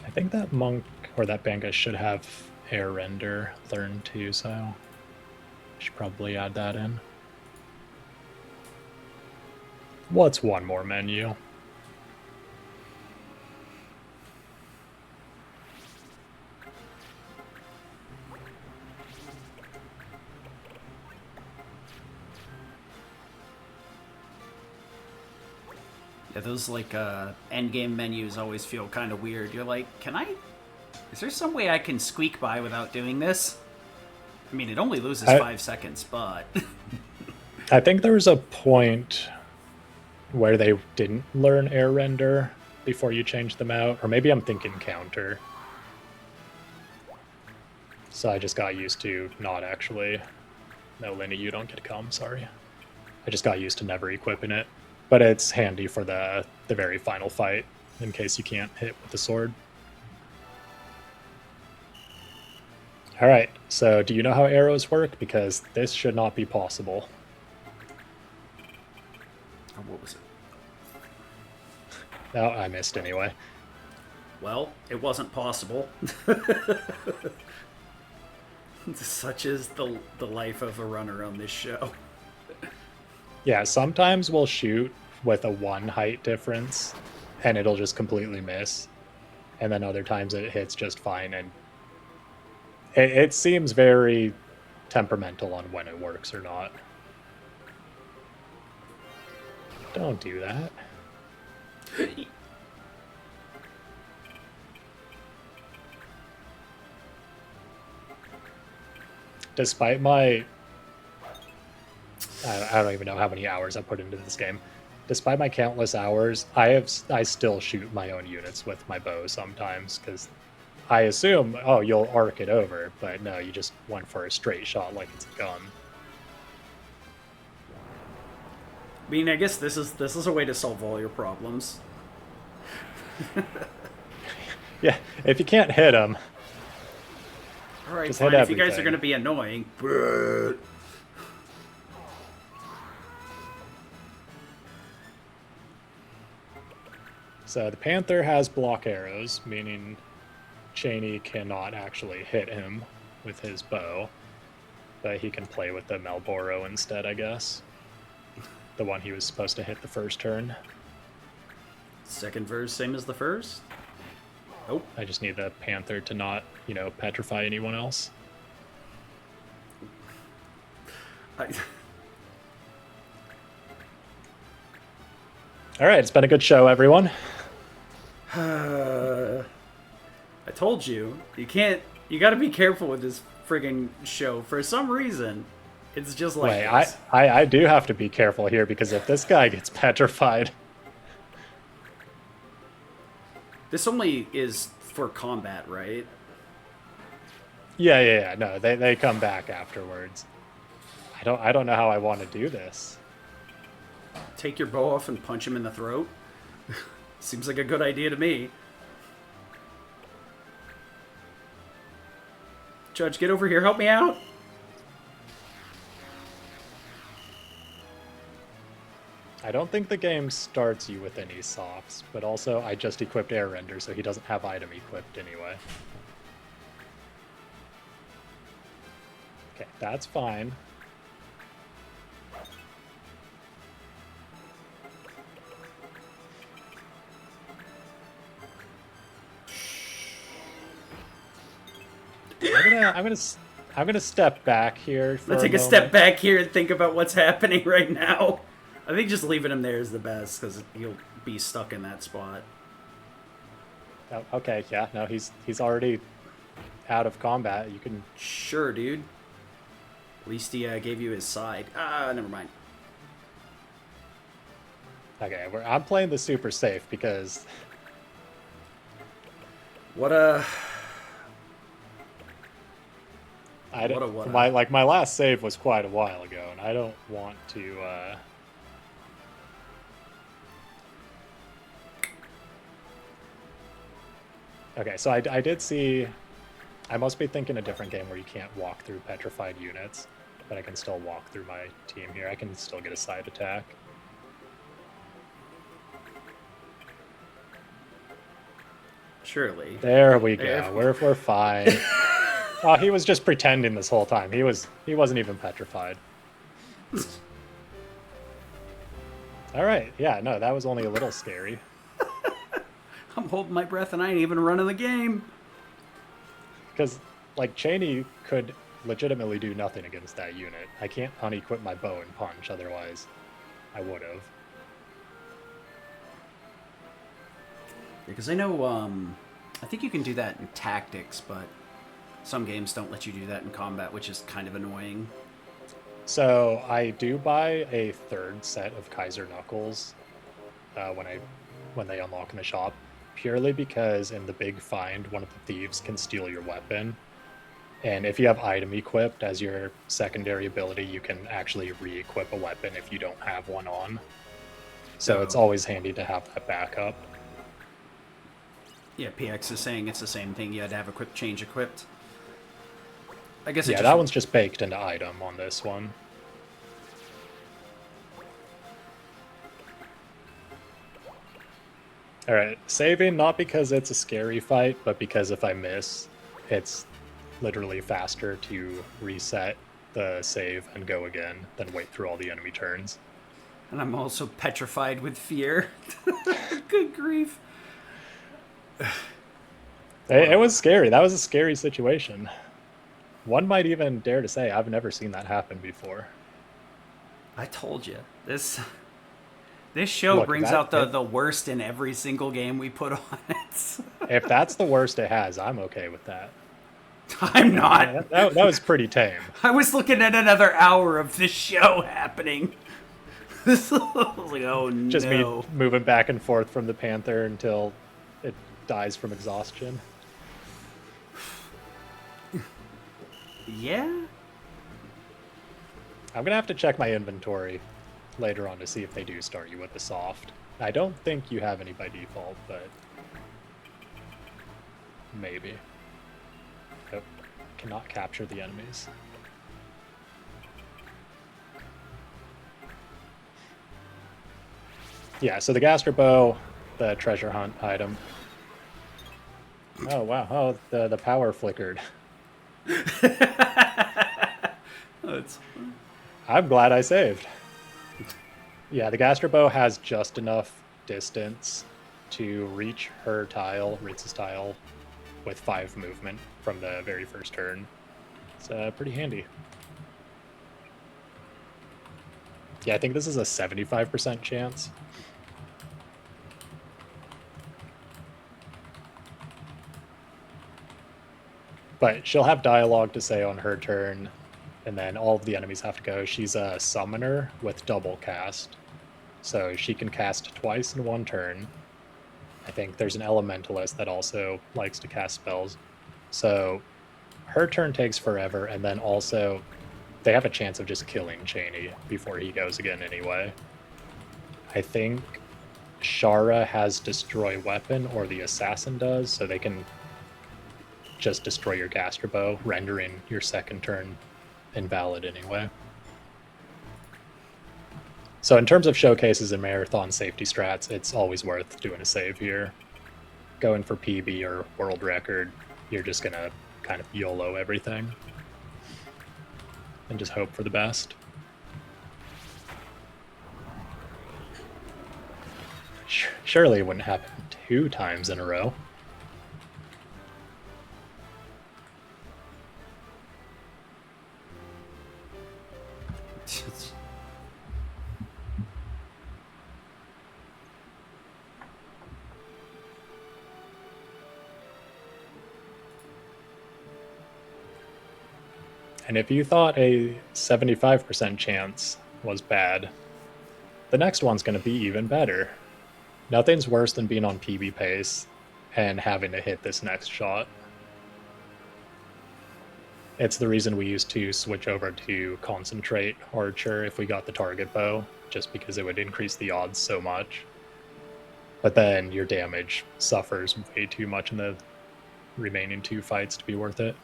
I think that monk or that Banga should have air render learned too, so I should probably add that in. What's one more menu? Yeah, those like end game menus always feel kind of weird. You're like, is there some way I can squeak by without doing this? I mean, it only loses 5 seconds, but I think there was a point where they didn't learn air render before you change them out, or maybe I'm thinking counter. So I just got used to not actually. No, Lenny, you don't get to come. Sorry. I just got used to never equipping it. But it's handy for the very final fight, in case you can't hit with the sword. Alright, so do you know how arrows work? Because this should not be possible. oh, what was it? No, I missed anyway. Well, it wasn't possible. Such is the life of a runner on this show. Yeah, sometimes we'll shoot with a 1 height difference, and it'll just completely miss. And then other times it hits just fine, and it seems very temperamental on when it works or not. Don't do that. Despite my... I don't even know how many hours I put into this game. Despite my countless hours, I still shoot my own units with my bow sometimes, because I assume, oh, you'll arc it over, but no, you just went for a straight shot like it's a gun. I mean, I guess this is a way to solve all your problems. Yeah, if you can't hit them, All right, just fine. hit If you guys are everything. going to be annoying, So the Panther has block arrows, meaning Cheney cannot actually hit him with his bow, but he can play with the Malboro instead, I guess. The one he was supposed to hit the first turn. second verse same as the first. Nope. I just need the panther to not, petrify anyone else. I All right, it's been a good show, everyone. told you, you can't. You got to be careful with this friggin' show. For some reason, it's just like Wait, this. I do have to be careful here because if this guy gets petrified, This only is for combat, right? yeah. No, they come back afterwards. I don't know how I want to do this. Take your bow off and punch him in the throat. Seems like a good idea to me. Judge, get over here. Help me out. I don't think the game starts you with any softs, but also I just equipped Air Render, so he doesn't have item equipped anyway. Okay, that's fine. I'm gonna step back here for Let's take a step back here and think about what's happening right now. I think just leaving him there is the best because he'll be stuck in that spot. Oh, okay, yeah, no, he's already out of combat. You can. Sure, dude. At least he gave you his side. Never mind. Okay, I'm playing the super safe because What a... my last save was quite a while ago, and I don't want to. Okay, so I did see. I must be thinking a different game where you can't walk through petrified units, but I can still walk through my team here. I can still get a side attack. Surely. There we go. We're fine. Oh, he was just pretending this whole time. He wasn't even petrified. All right. Yeah, no, that was only a little scary. I'm holding my breath and I ain't even running the game. Because, like, Cheney could legitimately do nothing against that unit. I can't unequip my bow and punch, otherwise I would have. Because I know, I think you can do that in tactics, but some games don't let you do that in combat, which is kind of annoying. So I do buy a third set of Kaiser Knuckles when they unlock in the shop, purely because in the big find, one of the thieves can steal your weapon. And if you have item equipped as your secondary ability, you can actually re-equip a weapon if you don't have one on. So it's always handy to have that backup. Yeah, PX is saying it's the same thing. You had to have equip change equipped. I guess Yeah, that one's just baked into item on this one. Alright, saving not because it's a scary fight, but because if I miss, it's literally faster to reset the save and go again than wait through all the enemy turns. And I'm also petrified with fear. Good grief. It was scary. That was a scary situation. One might even dare to say I've never seen that happen before. I told you. This show brings out the worst in every single game we put on it. If that's the worst it has, I'm okay with that. I'm not. That was pretty tame. I was looking at another hour of this show happening. I was like, oh no. Just me moving back and forth from the Panther until it dies from exhaustion. Yeah? I'm gonna have to check my inventory later on to see if they do start you with the soft. I don't think you have any by default, but maybe. Nope. Cannot capture the enemies. Yeah, so the Gaster Bow, the treasure hunt item. Oh wow, oh the power flickered. I'm glad I saved. Yeah, the Gaster Bow has just enough distance to reach her tile, Ritz's tile, with 5 movement from the very first turn. It's pretty handy. Yeah, I think this is a 75% chance. But she'll have dialogue to say on her turn, and then all of the enemies have to go. She's a summoner with double cast, so she can cast twice in one turn. I think there's an elementalist that also likes to cast spells. So her turn takes forever, and then also they have a chance of just killing Cheney before he goes again anyway. I think Shara has Destroy Weapon, or the Assassin does, so they can just destroy your Gastrobow, rendering your second turn invalid anyway. So in terms of showcases and marathon safety strats, it's always worth doing a save here. Going for PB or world record, you're just going to kind of YOLO everything and just hope for the best. Surely it wouldn't happen 2 times in a row. And if you thought a 75% chance was bad, the next one's going to be even better. Nothing's worse than being on PB pace and having to hit this next shot. It's the reason we used to switch over to concentrate archer if we got the target bow, just because it would increase the odds so much. But then your damage suffers way too much in the remaining 2 fights to be worth it.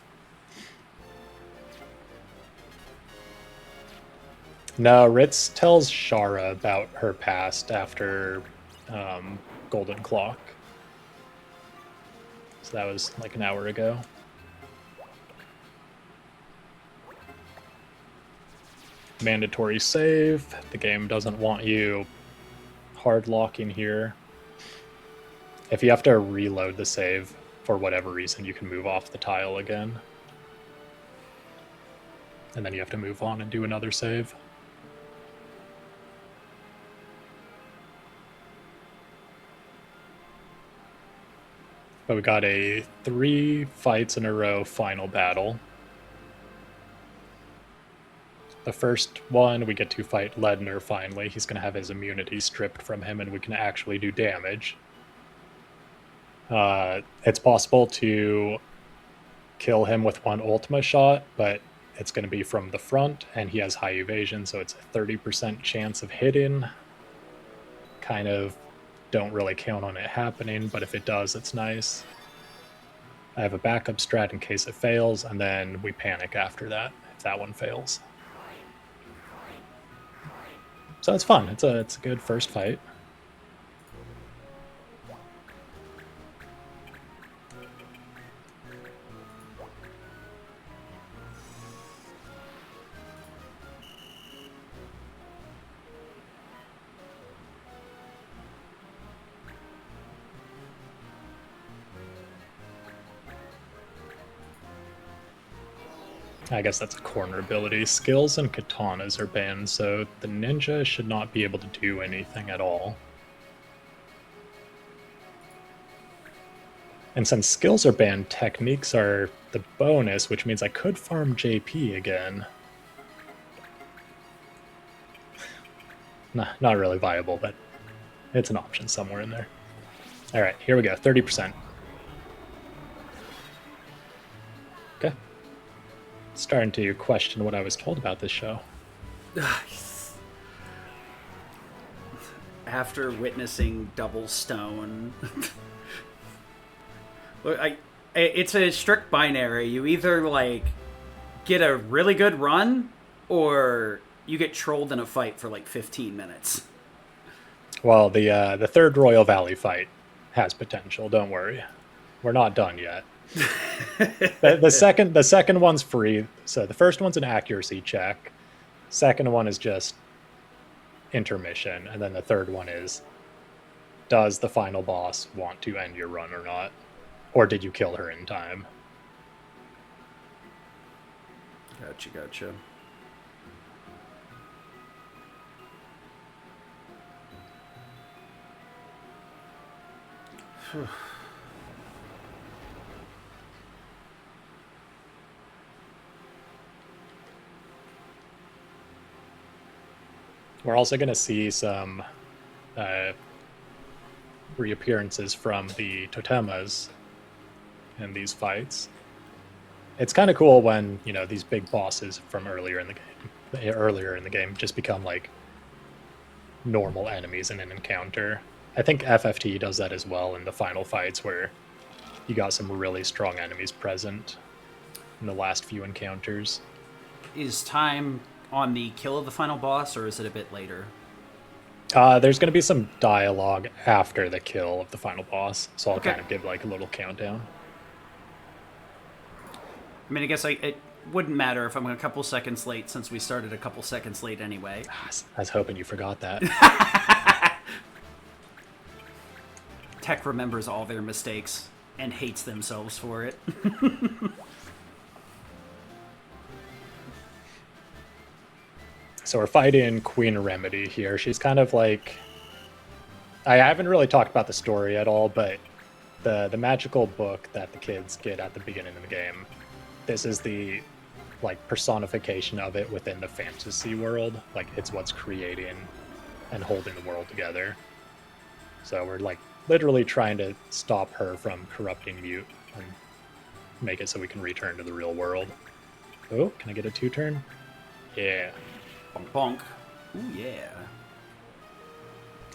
No, Ritz tells Shara about her past after Golden Clock. So that was like an hour ago. Mandatory save. The game doesn't want you hard locking here. If you have to reload the save for whatever reason, you can move off the tile again. And then you have to move on and do another save. But we got a 3 fights in a row final battle. The first one, we get to fight Ledner finally. He's going to have his immunity stripped from him, and we can actually do damage. It's possible to kill him with 1 Ultima shot, but it's going to be from the front, and he has high evasion, so it's a 30% chance of hitting. Kind of don't really count on it happening, but if it does, it's nice. I have a backup strat in case it fails, and then we panic after that if that one fails. So it's fun. It's a good first fight. I guess that's a corner ability. Skills and katanas are banned, so the ninja should not be able to do anything at all. And since skills are banned, techniques are the bonus, which means I could farm JP again. Not really viable, but it's an option somewhere in there. All right, here we go, 30%. Okay. Starting to question what I was told about this show. After witnessing Double Stone, look, it's a strict binary. You either like get a really good run, or you get trolled in a fight for like 15 minutes. Well, the third Royal Valley fight has potential. Don't worry, we're not done yet. the second one's free. So the first one's an accuracy check. Second one is just intermission, and then the third one is does the final boss want to end your run or not? Or did you kill her in time? Gotcha. We're also going to see some reappearances from the totemas in these fights. It's kind of cool when, you know, these big bosses from earlier in the game just become like normal enemies in an encounter. I think FFT does that as well in the final fights, where you got some really strong enemies present in the last few encounters. Is time on the kill of the final boss, or is it a bit later? There's going to be some dialogue after the kill of the final boss, so I'll Okay. kind of give like a little countdown. I mean, I guess it wouldn't matter if I'm a couple seconds late, since we started a couple seconds late anyway. I was hoping you forgot that. Tech remembers all their mistakes and hates themselves for it. So we're fighting Queen Remedy here. She's kind of like... I haven't really talked about the story at all, but the magical book that the kids get at the beginning of the game, this is the like personification of it within the fantasy world. Like, it's what's creating and holding the world together. So we're like literally trying to stop her from corrupting Mute and make it so we can return to the real world. Oh, can I get a 2-turn? Yeah. Bonk bonk. Ooh, yeah.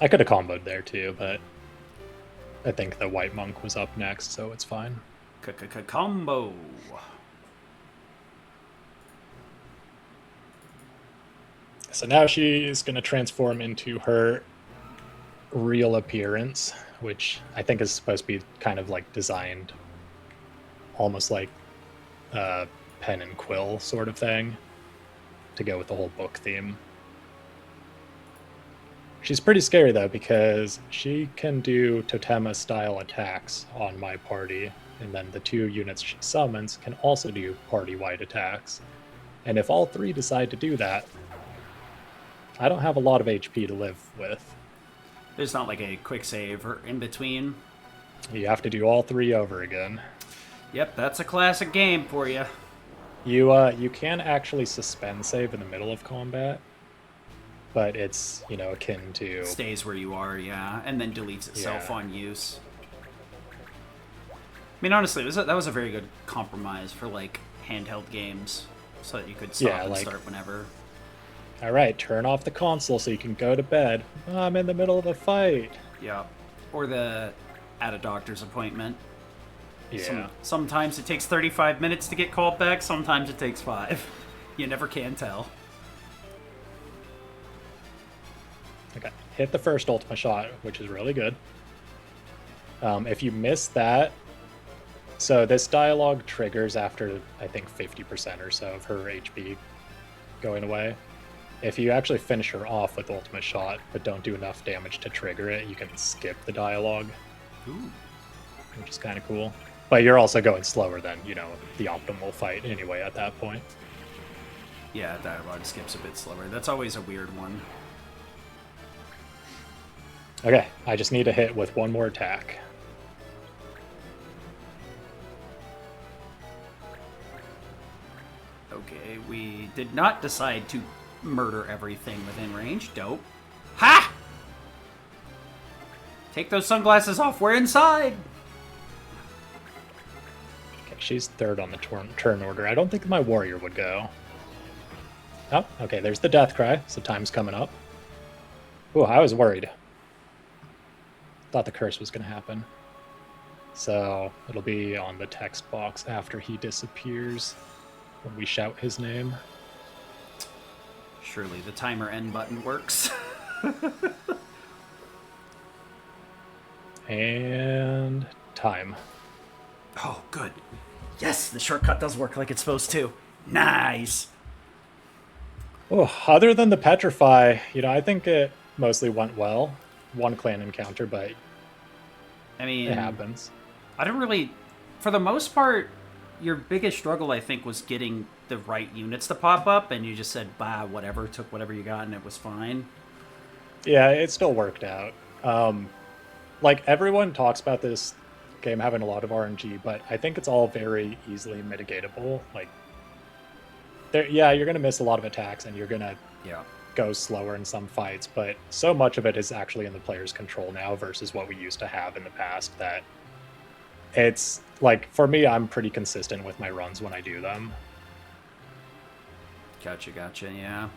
I could have comboed there too, but I think the white monk was up next, so it's fine. Combo. So now she's going to transform into her real appearance, which I think is supposed to be kind of like designed almost like a pen and quill sort of thing to go with the whole book theme. She's pretty scary though, because she can do Totema style attacks on my party, and then the 2 units she summons can also do party-wide attacks. And if all 3 decide to do that, I don't have a lot of HP to live with. There's not like a quick save or in between. You have to do all 3 over again. Yep, that's a classic game for you. You can actually suspend save in the middle of combat, but it's, you know, akin to... Stays where you are, yeah, and then deletes itself Yeah. on use. I mean, honestly, that was a very good compromise for, like, handheld games, so that you could stop and like, start whenever. All right, turn off the console so you can go to bed. I'm in the middle of a fight. Yeah. Or the at a doctor's appointment. Yeah. Sometimes it takes 35 minutes to get called back, sometimes it takes 5. You never can tell. Okay, hit the first Ultima shot, which is really good. If you miss that, so this dialogue triggers after, I think, 50% or so of her HP going away. If you actually finish her off with Ultima shot, but don't do enough damage to trigger it, you can skip the dialogue. Ooh. Which is kind of cool. But you're also going slower than, you know, the optimal fight anyway at that point. Yeah, dialogue skips a bit slower. That's always a weird one. Okay, I just need to hit with one more attack. Okay, we did not decide to murder everything within range. Dope. Ha! Take those sunglasses off. We're inside. Okay, she's third on the turn order. I don't think my warrior would go. Oh, okay, there's the death cry, so time's coming up. Ooh, I was worried. Thought the curse was going to happen. So it'll be on the text box after he disappears when we shout his name. Surely the timer end button works. And time. Oh, good. Yes, the shortcut does work like it's supposed to. Nice. Oh, other than the petrify, you know, I think it mostly went well. one clan encounter, but I mean, it happens. I don't really, for the most part, your biggest struggle, I think, was getting the right units to pop up, and you just said, bah, whatever, took whatever you got, and it was fine. Yeah, it still worked out. Like, everyone talks about this game having a lot of RNG, but I think it's all very easily mitigatable. Like, yeah, you're going to miss a lot of attacks, and you're going to Yeah. go slower in some fights, but so much of it is actually in the player's control now versus what we used to have in the past that it's like, for me, I'm pretty consistent with my runs when I do them. Gotcha, yeah.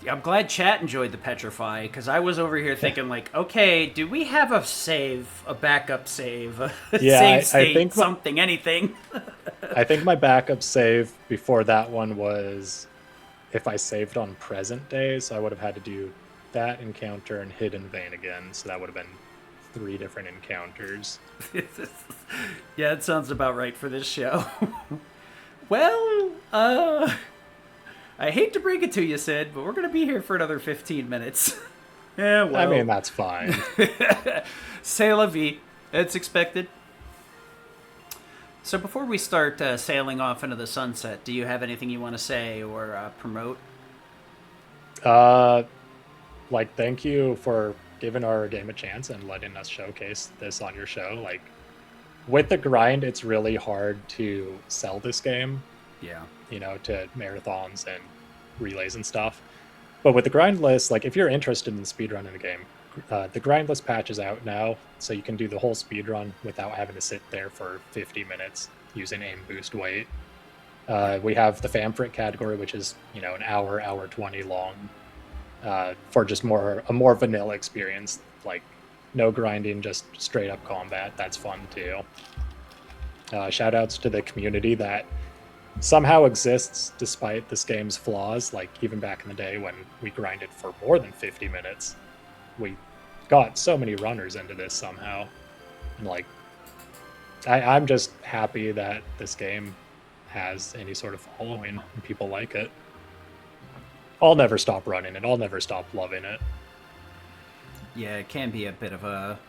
I'm glad chat enjoyed the Petrify, because I was over here thinking, like, okay, do we have a save, a backup save, a save state, I think something, anything? I think my backup save before that one was if I saved on present day, so I would have had to do that encounter and Hidden Vein again, so that would have been 3 different encounters. Yeah, it sounds about right for this show. Well, I hate to break it to you, Sid, but we're going to be here for another 15 minutes. Yeah, well. I mean, that's fine. C'est la vie. It's expected. So before we start sailing off into the sunset, do you have anything you want to say or promote? Like, thank you for giving our game a chance and letting us showcase this on your show. Like, with the grind, it's really hard to sell this game. Yeah. You know, to marathons and relays and stuff. But with the Grindless, like, if you're interested in speedrunning the game, the Grindless patch is out now, so you can do the whole speedrun without having to sit there for 50 minutes using aim boost wait. We have the Famfrit category, which is, you know, an hour 20 long, for just a more vanilla experience, like no grinding, just straight up combat. That's fun too. Shout outs to the community that somehow exists despite this game's flaws. Like, even back in the day when we grinded for more than 50 minutes, we got so many runners into this somehow. And like, I'm just happy that this game has any sort of following and people like it. I'll never stop running it. I'll never stop loving it. Yeah, it can be a bit of a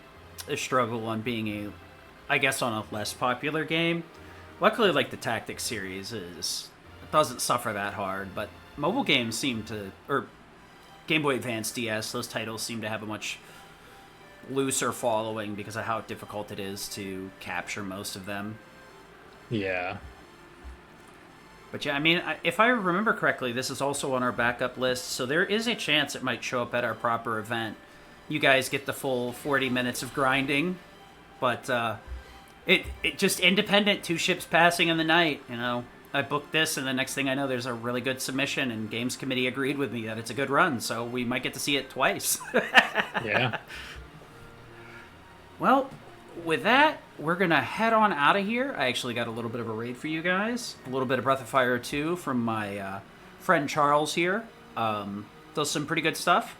struggle on being I guess on a less popular game. Luckily, like, the Tactics series it doesn't suffer that hard, but mobile games or Game Boy Advance, DS, those titles seem to have a much looser following because of how difficult it is to capture most of them. Yeah. But yeah, I mean, if I remember correctly, this is also on our backup list, so there is a chance it might show up at our proper event. You guys get the full 40 minutes of grinding, but it just independent, 2 ships passing in the night, you know. I booked this, and the next thing I know, there's a really good submission, and Games Committee agreed with me that it's a good run, so we might get to see it twice. Yeah. Well, with that, we're going to head on out of here. I actually got a little bit of a raid for you guys. A little bit of Breath of Fire 2 from my friend Charles here. Does some pretty good stuff.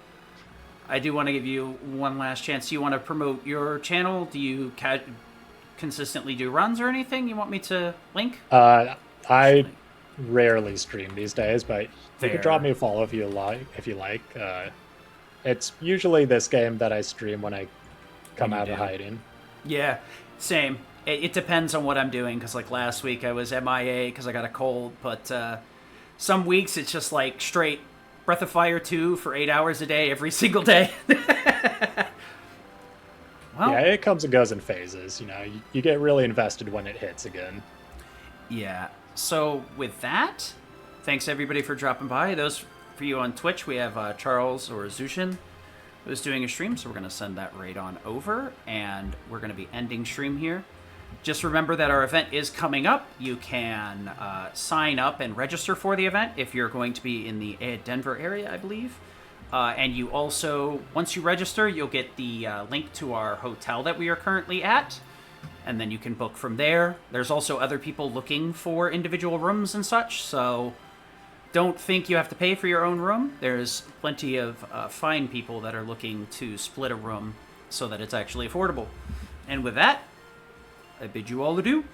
I do want to give you one last chance. Do you want to promote your channel? Do you consistently do runs or anything you want me to link? I rarely stream these days, but Fair. You can drop me a follow if you like. It's usually this game that I stream when I come out of hiding. Yeah, same. It depends on what I'm doing, because like last week I was MIA because I got a cold, but some weeks it's just like straight Breath of Fire 2 for 8 hours a day every single day. Well, yeah, it comes and goes in phases. You know, you get really invested when it hits again. Yeah. So with that, thanks everybody for dropping by. Those for you on Twitch, we have Charles or Zushin who's doing a stream, so we're going to send that raid on over, and we're going to be ending stream here. Just remember that our event is coming up. You can sign up and register for the event if you're going to be in the Denver area, I believe. And you also, once you register, you'll get the link to our hotel that we are currently at, and then you can book from there. There's also other people looking for individual rooms and such, so don't think you have to pay for your own room. There's plenty of fine people that are looking to split a room so that it's actually affordable. And with that, I bid you all adieu.